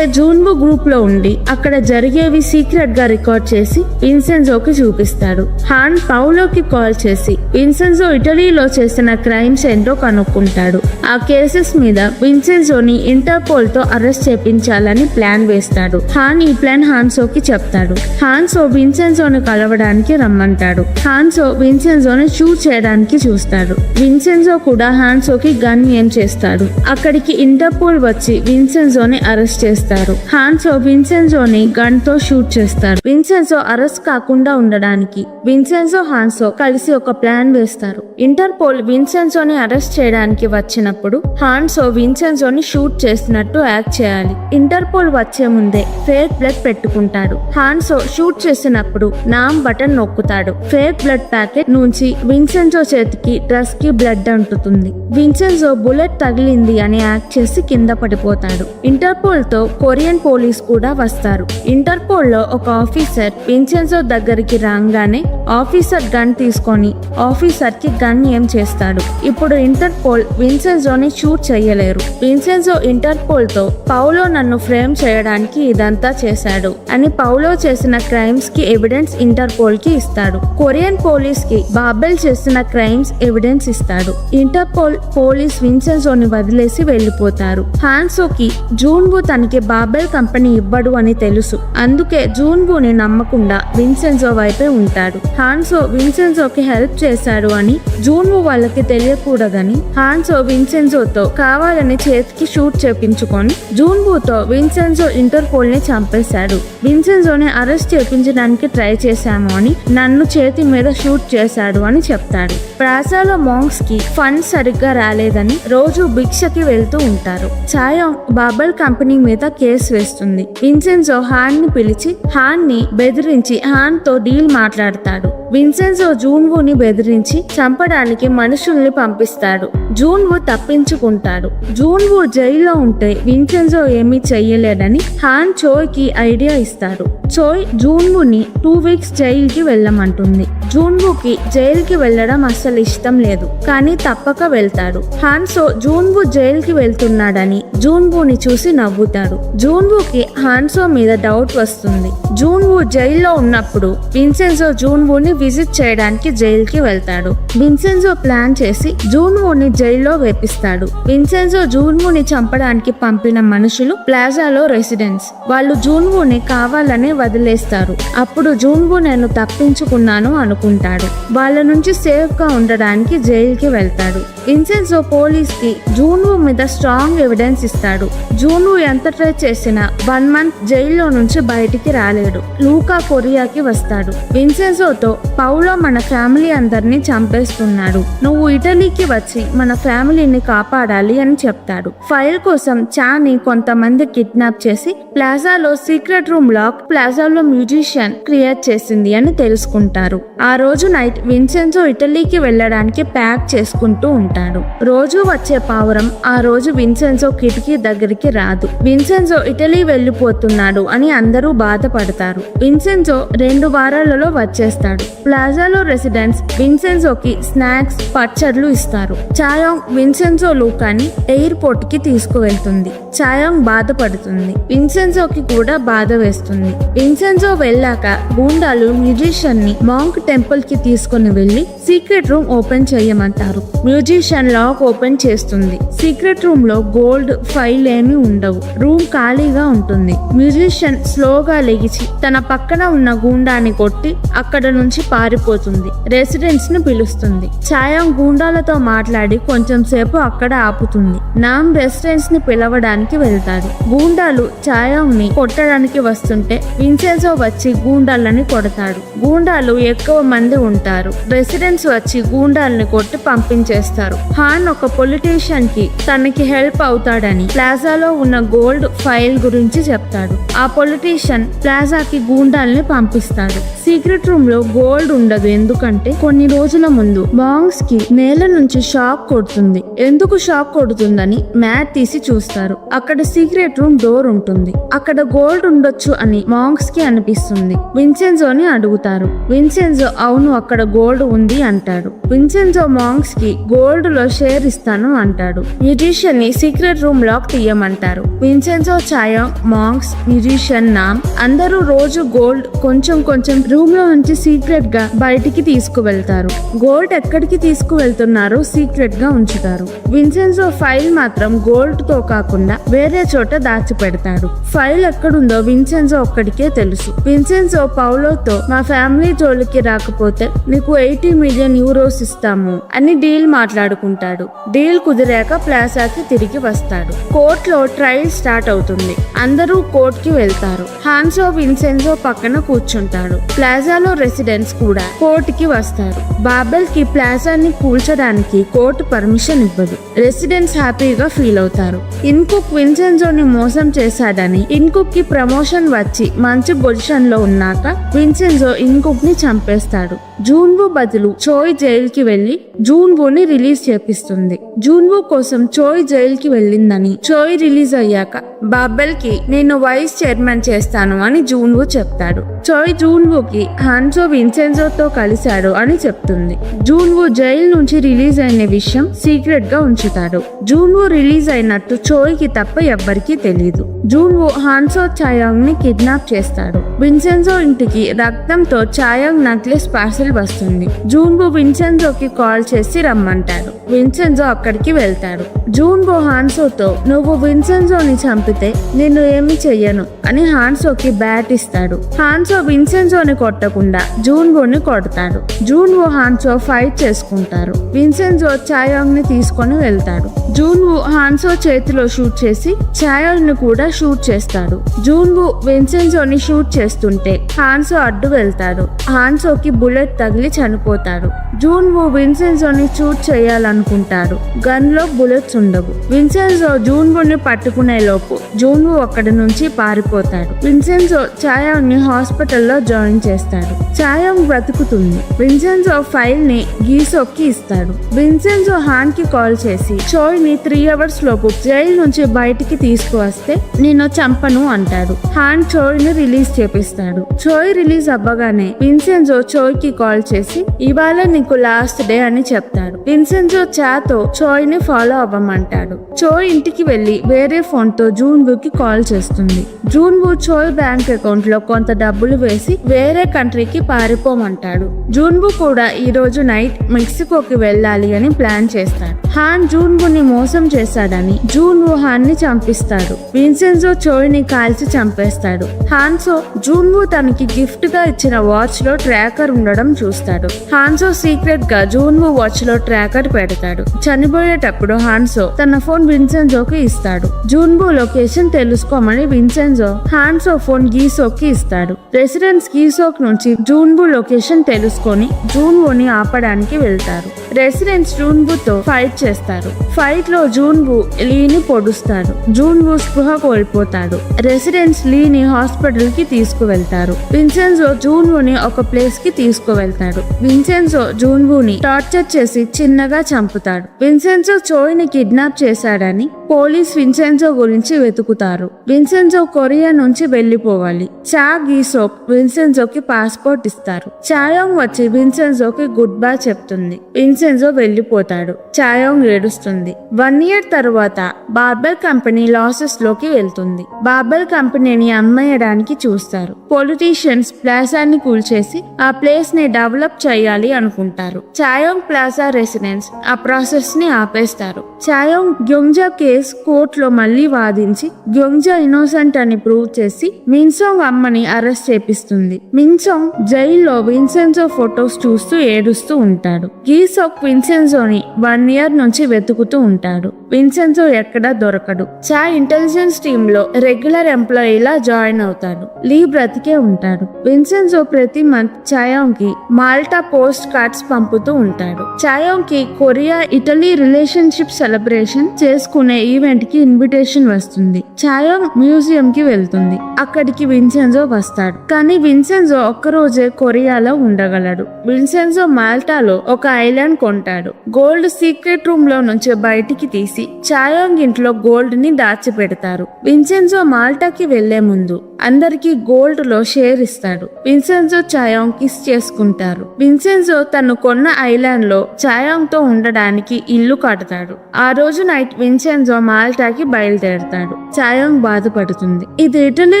జూన్వు గ్రూప్ లో ఉండి అక్కడ జరిగేవి సీక్రెట్ గా రికార్డ్ చేసి విన్సెన్జోకి చూపిస్తాడు. హాన్ పౌలోకి కాల్ చేసి విన్సెన్జో ఇటలీలో చేసిన క్రైమ్స్ ఏంటో కనుక్కుంటాడు. ఆ కేసెస్ మీద విన్సెన్జోని ఇంటర్పోల్ తో అరెస్ట్ చేపించాలని ప్లాన్ వేస్తాడు. హాన్ ఈ ప్లాన్ హాన్సోకి చెప్తాడు. హాన్సో విన్సెన్జోని కలవడానికి రమ్మంటాడు. హాన్సో విన్సెన్జోని షూట్ చేయడానికి చూస్తాడు. విన్సెన్జో కూడా హాన్సోకి గన్ ఏం చేస్తాడు. అక్కడికి ఇంటర్పోల్ వచ్చి విన్సెన్జోని అరెస్ట్ చేస్తారు. హాన్సో విన్సెన్జోని గన్ తో షూట్ చేస్తాడు. విన్సెన్జో అరెస్ట్ కాకుండా ఉండడానికి విన్సెన్జో హాన్సో కలిసి ఒక ప్లాన్ వేస్తారు. ఇంటర్పోల్ విన్సెన్జోని అరెస్ట్ చేయడానికి వచ్చినప్పుడు హాన్సో విన్సెన్జోని షూట్ చేసినట్టు యాక్ట్ చేయాలి. ఇంటర్పోల్ వచ్చే ముందే ఫేక్ బ్లడ్ పెట్టుకుంటాడు. హాన్సో షూట్ చేసినప్పుడు నామ్ బటన్ నొక్కుతాడు. ఫేక్ బ్లడ్ ప్యాకెట్ నుంచి విన్సెన్జో చేతికి డ్రెస్ కి బ్లడ్ అంటుతుంది. విన్సెన్జో బుల్లెట్ తగిలింది అని యాక్ట్ చేసి కింద పడిపోతాడు. ఇంటర్పోల్ తో కొరియన్ పోలీస్ కూడా వస్తారు. ఇంటర్పోల్ లో ఒక ఆఫీసర్ విన్సెన్జో దగ్గరికి రాగానే ఆఫీసర్ గన్ తీసుకొని ఆఫీసర్ కి గన్ ఏం చేస్తాడు. ఇప్పుడు ఇంటర్పోల్ విన్సెన్జోని షూట్ చేయలేరు. విన్సెన్జో ఇంటర్పోల్ తో పౌలో నన్ను ఫ్రేమ్ చేయడానికి ఇదంతా చేశాడు అని పౌలో చేసిన క్రైమ్స్ కి ఎవిడెన్స్ ఇంటర్పోల్ కి ఇస్తాడు. కొరియన్ పోలీస్ కి బాబెల్ చేసిన క్రైమ్స్ ఎవిడెన్స్ ఇస్తాడు. ఇంటర్పోల్ పోలీస్ విన్సెన్జోని వదిలేసి వెళ్లిపోతారు. హాన్సోకి జూన్వు తనకి బాబెల్ కంపెనీ ఇవ్వడు అని తెలుసు. అందుకే జూన్వుని నమ్మకుండా విన్సెన్జో వైపే ఉంటాడు. హాన్సో విన్సెన్జోకి హెల్ప్ చేశాడు అని జూన్వు వాళ్ళకి తెలియకూడదని హాన్సో విన్సెన్జోతో కావాలని చేతికి షూట్ చేపించుకొని జూన్వుతో విన్సెన్జో ఇంటర్పోల్ ని చంపేశాడు. విన్సెన్జోని అరెస్ట్ చేపించడానికి ట్రై చేశాము అని నన్ను చేతి మీద షూట్ చేశాడు అని చెప్తాడు. ప్లాజాలో మాంక్స్ కి ఫండ్ సరిగ్గా రాలేదని రోజు భిక్షకి వెళ్తూ ఉంటారు. ఛాయోంగ్ బాబెల్ కంపెనీ మీద కేసు వేస్తుంది. విన్సెన్జో హాన్ ని పిలిచి హాన్ ని బెదిరించి హాన్ తో డీల్ మాట్లాడతాడు. విన్సెన్జో జూన్వుని బెదిరించి చంపడానికి మనుషుల్ని పంపిస్తాడు. జూన్వు తప్పించుకుంటాడు. జూన్వు జైల్లో ఉంటే విన్సెన్జో ఏమీ చెయ్యలేడని హాన్ చోయ్ కి ఐడియా ఇస్తాడు. చోయ్ జూన్వుని 2 వీక్స్ జైల్ కి వెళ్ళమంటుంది. జూన్వుకి జైల్ కి వెళ్ళడం అస్సలు ఇష్టం లేదు, కానీ తప్పక వెళ్తాడు. హాన్సో జూన్వు జైల్ కి వెళ్తున్నాడని జూన్వుని చూసి నవ్వుతాడు. జూన్వుకి హాన్సో మీద డౌట్ వస్తుంది. జూన్వు జైల్లో ఉన్నప్పుడు విన్సెన్జో జూన్వుని విజిట్ చేయడానికి జైల్ కి వెళ్తాడు. విన్సెన్జో ప్లాన్ చేసి జూన్వుని జైల్లో వేపిస్తాడు. విన్సెన్జో జూన్వుని చంపడానికి పంపిన మనుషులు ప్లాజాలో రెసిడెంట్స్. వాళ్ళు జూన్వుని కావాలని వదిలేస్తారు. అప్పుడు జూన్వు నేను తప్పించుకున్నాను అనుకుంటాడు. వాళ్ళ నుంచి సేఫ్ గా ఉండడానికి జైల్ కి వెళ్తాడు. విన్సెన్జో పోలీస్ కి జూన్వు మీద స్ట్రాంగ్ ఎవిడెన్స్ ఇస్తాడు. జూన్వు ఎంత ట్రై చేసినా 1 మంత్ జైల్లో నుంచి బయటికి రాలేడు. లూకా కొరియాకి వస్తాడు. విన్సెన్జోతో పౌలో మన ఫ్యామిలీ అందరినీ చంపేస్తున్నాడు, నువ్వు ఇటలీకి వచ్చి మన ఫ్యామిలీని కాపాడాలి అని చెప్తాడు. ఫైల్ కోసం చాని కొంతమంది కిడ్నాప్ చేసి ప్లాజాలో సీక్రెట్ రూమ్ లాక్ ప్లాజాలో మ్యూజిషియన్ క్రియేట్ చేసింది అని తెలుసుకుంటారు. ఆ రోజు నైట్ విన్సెన్జో ఇటలీకి వెళ్ళడానికి ప్యాక్ చేసుకుంటూ ఉంటాడు. రోజు వచ్చే పావురం ఆ రోజు విన్సెన్జో కిటికీ దగ్గరికి రాదు. విన్సెన్జో ఇటలీ వెళ్ళిపోతున్నాడు అని అందరూ బాధపడతారు. విన్సెన్జో 2 వారాలలో వచ్చేస్తాడు. ప్లాజాలో రెసిడెంట్స్ విన్సెన్జోకి స్నాక్స్ పచ్చడ్లు ఇస్తారు. ఛాయోంగ్ విన్సెన్జో లూకాని ఎయిర్పోర్ట్ కి తీసుకువెళ్తుంది. చాయాంగ్ బాధపడుతుంది. విన్సెన్జోకి కూడా బాధ వేస్తుంది. విన్సెన్జో వెళ్ళాక గూండాలు మ్యూజిషియన్ ని మాంక్ టెంపుల్ కి తీసుకుని వెళ్లి సీక్రెట్ రూమ్ ఓపెన్ చేయమంటారు. మ్యూజిషియన్ లాక్ ఓపెన్ చేస్తుంది. సీక్రెట్ రూమ్ లో గోల్డ్ ఫైల్ ఏమీ ఉండవు. రూమ్ ఖాళీగా ఉంటుంది. మ్యూజిషియన్ స్లోగా లెగిచి తన పక్కన ఉన్న గూండాని కొట్టి అక్కడ నుంచి పారిపోతుంది. రెసిడెంట్స్ ని పిలుస్తుంది. చాయాంగ్ గూండాలతో మాట్లాడి కొంచెం సేపు అక్కడ ఆపుతుంది. నామ్ రెసిడెంట్స్ ని పిలవడానికి వెళ్తాడు. గూండాలు చాయాంగ్ ని కొట్టడానికి వస్తుంటే విన్సెన్జో వచ్చి గూండాలని కొడతాడు. గూండాలు ఎక్కువ మంది ఉంటారు. రెసిడెంట్స్ వచ్చి గూండాలని కొట్టి పంపించేస్తారు. హాన్ ఒక పొలిటీషియన్ కి తనకి హెల్ప్ అవుతాడని ప్లాజాలో ఉన్న గోల్డ్ ఫైల్ గురించి చెప్తాడు. ఆ పొలిటీషియన్ ప్లాజాకి గూండాల్ని పంపిస్తాడు. సీక్రెట్ రూమ్ లో గోల్డ్ ఉండదు. ఎందుకంటే కొన్ని రోజుల ముందు మాంగ్స్ కి నేల నుంచి షాక్ కొడుతుంది. ఎందుకు షాక్ కొడుతుందని మ్యాట్ తీసి చూస్తారు. అక్కడ సీక్రెట్ రూమ్ డోర్ ఉంటుంది. అక్కడ గోల్డ్ ఉండొచ్చు అని మాంగ్స్ కి అనిపిస్తుంది. విన్సెన్జోని అడుగుతారు. విన్సెన్జో అవును అక్కడ గోల్డ్ ఉంది అంటాడు. విన్సెన్జో మాంగ్స్ కి గోల్డ్ లో షేర్ ఇస్తాను అంటాడు. మ్యూజిషియన్ ని సీక్రెట్ రూమ్ లాక్ తీయమంటారు. విన్సెన్జో, చాయాంగ్, మాంగ్స్, మ్యూజిషియన్, నామ్ అందరూ రోజు గోల్డ్ కొంచెం కొంచెం రూమ్ లో నుంచి సీక్రెట్ గా బయటికి తీసుకువెళ్తారు. గోల్డ్ ఎక్కడికి తీసుకువెళ్తున్నారో సీక్రెట్ గా ఉంచుతారు. విన్సెన్జో ఫైల్ మాత్రం గోల్డ్ తో కాకుండా వేరే చోట దాచిపెడతాడు. ఫైల్ ఎక్కడుందో విన్సెన్జో ఒక్కడికే తెలుసు. విన్సెన్జో పౌలోతో మా ఫ్యామిలీ జోలికి రాకపోతే నీకు 80 మిలియన్ యూరోస్ ఇస్తాము అని డీల్ మాట్లాడుకుంటాడు. డీల్ కుదిరాక ప్లాజాకి తిరిగి వస్తాడు. కోర్ట్ లో ట్రయల్ స్టార్ట్ అవుతుంది. అందరూ కోర్ట్ కి వెళ్తారు. హాన్సో విన్సెన్జో పక్కన కూర్చుంటాడు. ప్లాజాలో రెసిడెంట్స్ కూడా కోర్ట్ కి వస్తారు. బాబెల్ కి ప్లాజాని కూల్చడానికి కోర్టు పర్మిషన్ ఇవ్వదు. రెసిడెంట్స్ హ్యాపీగా ఫీల్ అవుతారు. ఇన్కుక్ విన్సెన్జోని మోసం చేశాడని ఇన్కుక్ కి ప్రమోషన్ వచ్చి మంచి పొజిషన్ లో ఉన్నాక విన్సెన్జో ఇన్కుక్ ని చంపేస్తాడు. జూన్వూ బదులు చోయ్ జైల్ కి వెళ్లి జూన్వూని రిలీజ్ చేపిస్తుంది. జూన్వూ కోసం చోయ్ జైల్ కి వెళ్ళిందని చోయ్ రిలీజ్ అయ్యాక బాబెల్ కి నేను వైస్ చైర్మన్ చేస్తాను అని జూన్వూ చెప్తాడు. చోయ్ జూన్వూకి హాన్సో విన్సెన్జోతో కలిశాడు అని చెప్తుంది. జూన్వూ జైల్ నుంచి రిలీజ్ అయిన విషయం సీక్రెట్ గా ఉంచుతాడు. జూన్వూ రిలీజ్ అయినట్టు చోయ్ కి తప్ప ఎవ్వరికీ తెలియదు. జూన్వూ హాన్సో చాయాంగ్ ని కిడ్నాప్ చేస్తాడు. విన్సెన్జో ఇంటికి రక్తంతో చాయాంగ్ నెక్లెస్ పార్సెల్ వస్తుంది. జూన్వూ విన్సెన్జోకి కాల్ చేసి రమ్మంటాడు. విన్సెన్జో అక్కడికి వెళ్తాడు. జూన్వూ హాన్సోతో నువ్వు విన్సెన్జోని చంపితే నేను ఏమి చెయ్యను అని హాన్సోకి బ్యాట్ ఇస్తాడు. హాన్సో విన్సెన్జోని కొట్టకుండా జూన్వూని కొడతాడు. జూన్వూ హాన్సో ఫైట్ చేసుకుంటారు. విన్సెన్జో చాయాంగ్ ని తీసుకొని వెళ్తాడు. జూన్వూ హాన్సో చేతిలో షూట్ చేసి చాయాంగ్ ని కూడా షూట్ చేస్తాడు. జూన్వూ విన్సెన్జోని షూట్ చేస్తుంటే హాన్సో అడ్డు వెళ్తాడు. హాన్సోకి బుల్లెట్ తగిలి చనిపోతాడు. జూన్వూ విన్సెన్జోని షూట్ చేయాలనుకుంటాడు. గన్ లో బుల్లెట్స్ ఉండవు. విన్సెన్జో జూన్వూని పట్టుకునే లోపు జూన్వూ అక్కడి నుంచి పారిపోతాడు. విన్సెన్జో చాయాంగ్ ని హాస్పిటల్లో జాయిన్ చేస్తాడు. చాయాంగ్ బ్రతుకుతుంది. విన్సెన్జో ఫైల్ ని గీసోకి ఇస్తాడు. విన్సెన్జో హాన్ కి కాల్ చేసి చోయ్ ని 3 అవర్స్ లోపు జైలు నుంచి బయటికి తీసుకువస్తే నేను చంపను అంటాడు. హాన్ చోయ్ ని రిలీజ్ చేపిస్తాడు. చోయ్ రిలీజ్ అవ్వగానే విన్సెన్జో చోయ్ కి కాల్ చేసి ఇవాళ నీకు లాస్ట్ డే అని చెప్తాడు. విన్సెన్జో చాతో చోయ్ ని ఫాలో అవ్వమంటాడు. చోయ్ ఇంటికి వెళ్లి వేరే ఫోన్ తో జూన్వూ కి కాల్ చేస్తుంది. జూన్వూ చోయ్ బ్యాంక్ అకౌంట్ లో కొంత డబ్బులు వేసి వేరే కంట్రీకి పారిపోమంటాడు. జూన్వూ కూడా ఈ రోజు నైట్ మెక్సికోకి వెళ్ళాలి అని ప్లాన్ చేస్తాడు. హాన్ జూన్వూని మోసం చేశాడని జూన్వూ హాన్ ని చంపిస్తాడు. విన్సెన్జో చోయ్ ని కాల్చి చంపేస్తాడు. హాన్సో జూన్వూ తనకి గిఫ్ట్ గా ఇచ్చిన వాచ్ లో ట్రాకర్ ఉండడం చూస్తాడు. హాన్సో సీక్రెట్ గా జూన్వూ వాచ్ లో ట్రాకర్ పెడతాడు. చనిపోయేటప్పుడు హాన్సో తన ఫోన్ విన్సెన్జోకి ఇస్తాడు. జూన్వూ లొకేషన్ తెలుసుకోమని విన్సెన్జో హాన్సో ఫోన్ గీసోకి ఇస్తాడు. రెసిడెంట్స్ గీసోక్ నుంచి జూన్వూ లొకేషన్ తెలుసుకొని జూన్వూని ఆపడానికి వెళ్తారు. రెసిడెంట్స్ జూన్వూతో ఫైట్ చేస్తారు. ఫైట్ లో జూన్వూ లీని పొడుస్తాడు. జూన్వూ స్పృహ కోల్పోతాడు. రెసిడెంట్స్ లీని హాస్పిటల్ కి తీసుకువెళ్తారు. విన్సెన్జో జూన్వూని ఒక ప్లేస్ కి తీసుకువెళ్తాడు. విన్సెన్జో జూన్వూని టార్చర్ చేసి చిన్నగా చంపుతాడు. విన్సెన్జో చోయ్ ని కిడ్నాప్ చేశాడని పోలీస్ విన్సెన్జో గురించి వెతుకుతారు. విన్సెన్జో కొరియా నుంచి వెళ్లిపోవాలి. చా గీసోక్ విన్సెన్జోకి పాస్పోర్ట్ ఇస్తారు. చాయోంగ్ వచ్చి విన్సెన్జోకి గుడ్ బై చెప్తుంది. విన్సెన్జో వెళ్లిపోతాడు. చాయోంగ్ ఏడుస్తుంది. 1 year తర్వాత బార్బెల్ కంపెనీ లాసెస్ లోకి వెళ్తుంది. బార్బెల్ కంపెనీని అమ్మేయడానికి చూస్తారు. పొలిటీషియన్స్ ప్లాజాని కూల్చేసి ఆ ప్లేస్ ని డెవలప్ చేయాలి అనుకుంటారు. చాయోంగ్ ప్లాజా రెసిడెన్స్ ఆ ప్రాసెస్ ని ఆపేస్తారు. చాయోంగ్ గ్యోంజా కేస్ కోర్టులో మళ్లీ వాదించి గ్యోంజా ఇన్నోసెంట్ అని ప్రూవ్ చేసి మిన్సోంగ్ అమ్మని అరెస్ట్ చేపిస్తుంది. మిన్సోంగ్ జైల్లో విన్సెన్జో ఫొటోస్ చూస్తూ ఏడుస్తూ ఉంటాడు. గీసోక్ విన్సెన్జోని 1 year నుంచి వెతుకుతూ ఉంటాడు. విన్సెన్జో ఎక్కడా దొరకడు. చా ఇంటెలిజెన్స్ టీమ్ లో రెగ్యులర్ ఎంప్లాయీలా జాయిన్ అవుతాడు. లీ బ్రతికే ఉంటాడు. విన్సెన్జో ప్రతి మంత్ చాయోంగ్ కి మాల్టా పోస్ట్ కార్డ్స్ పంపుతూ ఉంటాడు. చాయోంగ్ కి కొరియా ఇటలీ రిలేషన్షిప్ సెలబ్రేషన్ చేసుకునే ఈవెంట్ కి ఇన్విటేషన్ వస్తుంది. చాయోంగ్ మ్యూజియం కి వెళ్తుంది. అక్కడికి విన్సెన్జో వస్తాడు. కానీ విన్సెన్జో ఒక్కరోజే కొరియాలో ఉండగలడు. విన్సెన్జో మాల్టాలో ఒక ఐలాండ్ కొంటాడు. గోల్డ్ సీక్రెట్ రూమ్ లో నుంచి బయటికి తీసి చాయోంగ్ ఇంట్లో గోల్డ్ ని దాచిపెడతారు. విన్సెన్జో మాల్టాకి వెళ్లే ముందు అందరికి గోల్డ్ లో షేర్ ఇస్తాడు. విన్సెన్జో చాయోంగ్ కిస్ చేసుకుంటారు. విన్సెన్జో తను కొన్న ఐలాండ్ లో చాయోంగ్ తో ఉండడానికి ఇల్లు కడతాడు. ఆ రోజు నైట్ విన్సెన్జో మాల్టాకి బయలుదేరతాడు. చాయోంగ్ బాధపడుతుంది. ఇది ఇటలీ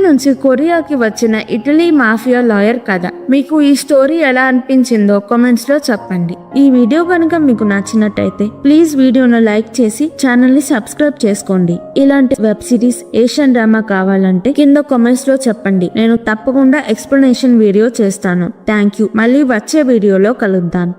నుంచి కొరియాకి వచ్చిన ఇటలీ మాఫియా లాయర్ కథ. మీకు ఈ స్టోరీ ఎలా అనిపించిందో కామెంట్స్ లో చెప్పండి. ఈ వీడియో కనుక మీకు నచ్చినట్టయితే ప్లీజ్ వీడియోను లైక్ చేసి ఛానల్ ని సబ్స్క్రైబ్ చేసుకోండి. ఇలాంటి వెబ్ సిరీస్ ఏషియన్ డ్రామా కావాలంటే కింద కామెంట్స్ లో చెప్పండి. నేను తప్పకుండా ఎక్స్ప్లెనేషన్ వీడియో చేస్తాను. Thank you. మళ్ళీ వచ్చే వీడియోలో కలుద్దాం.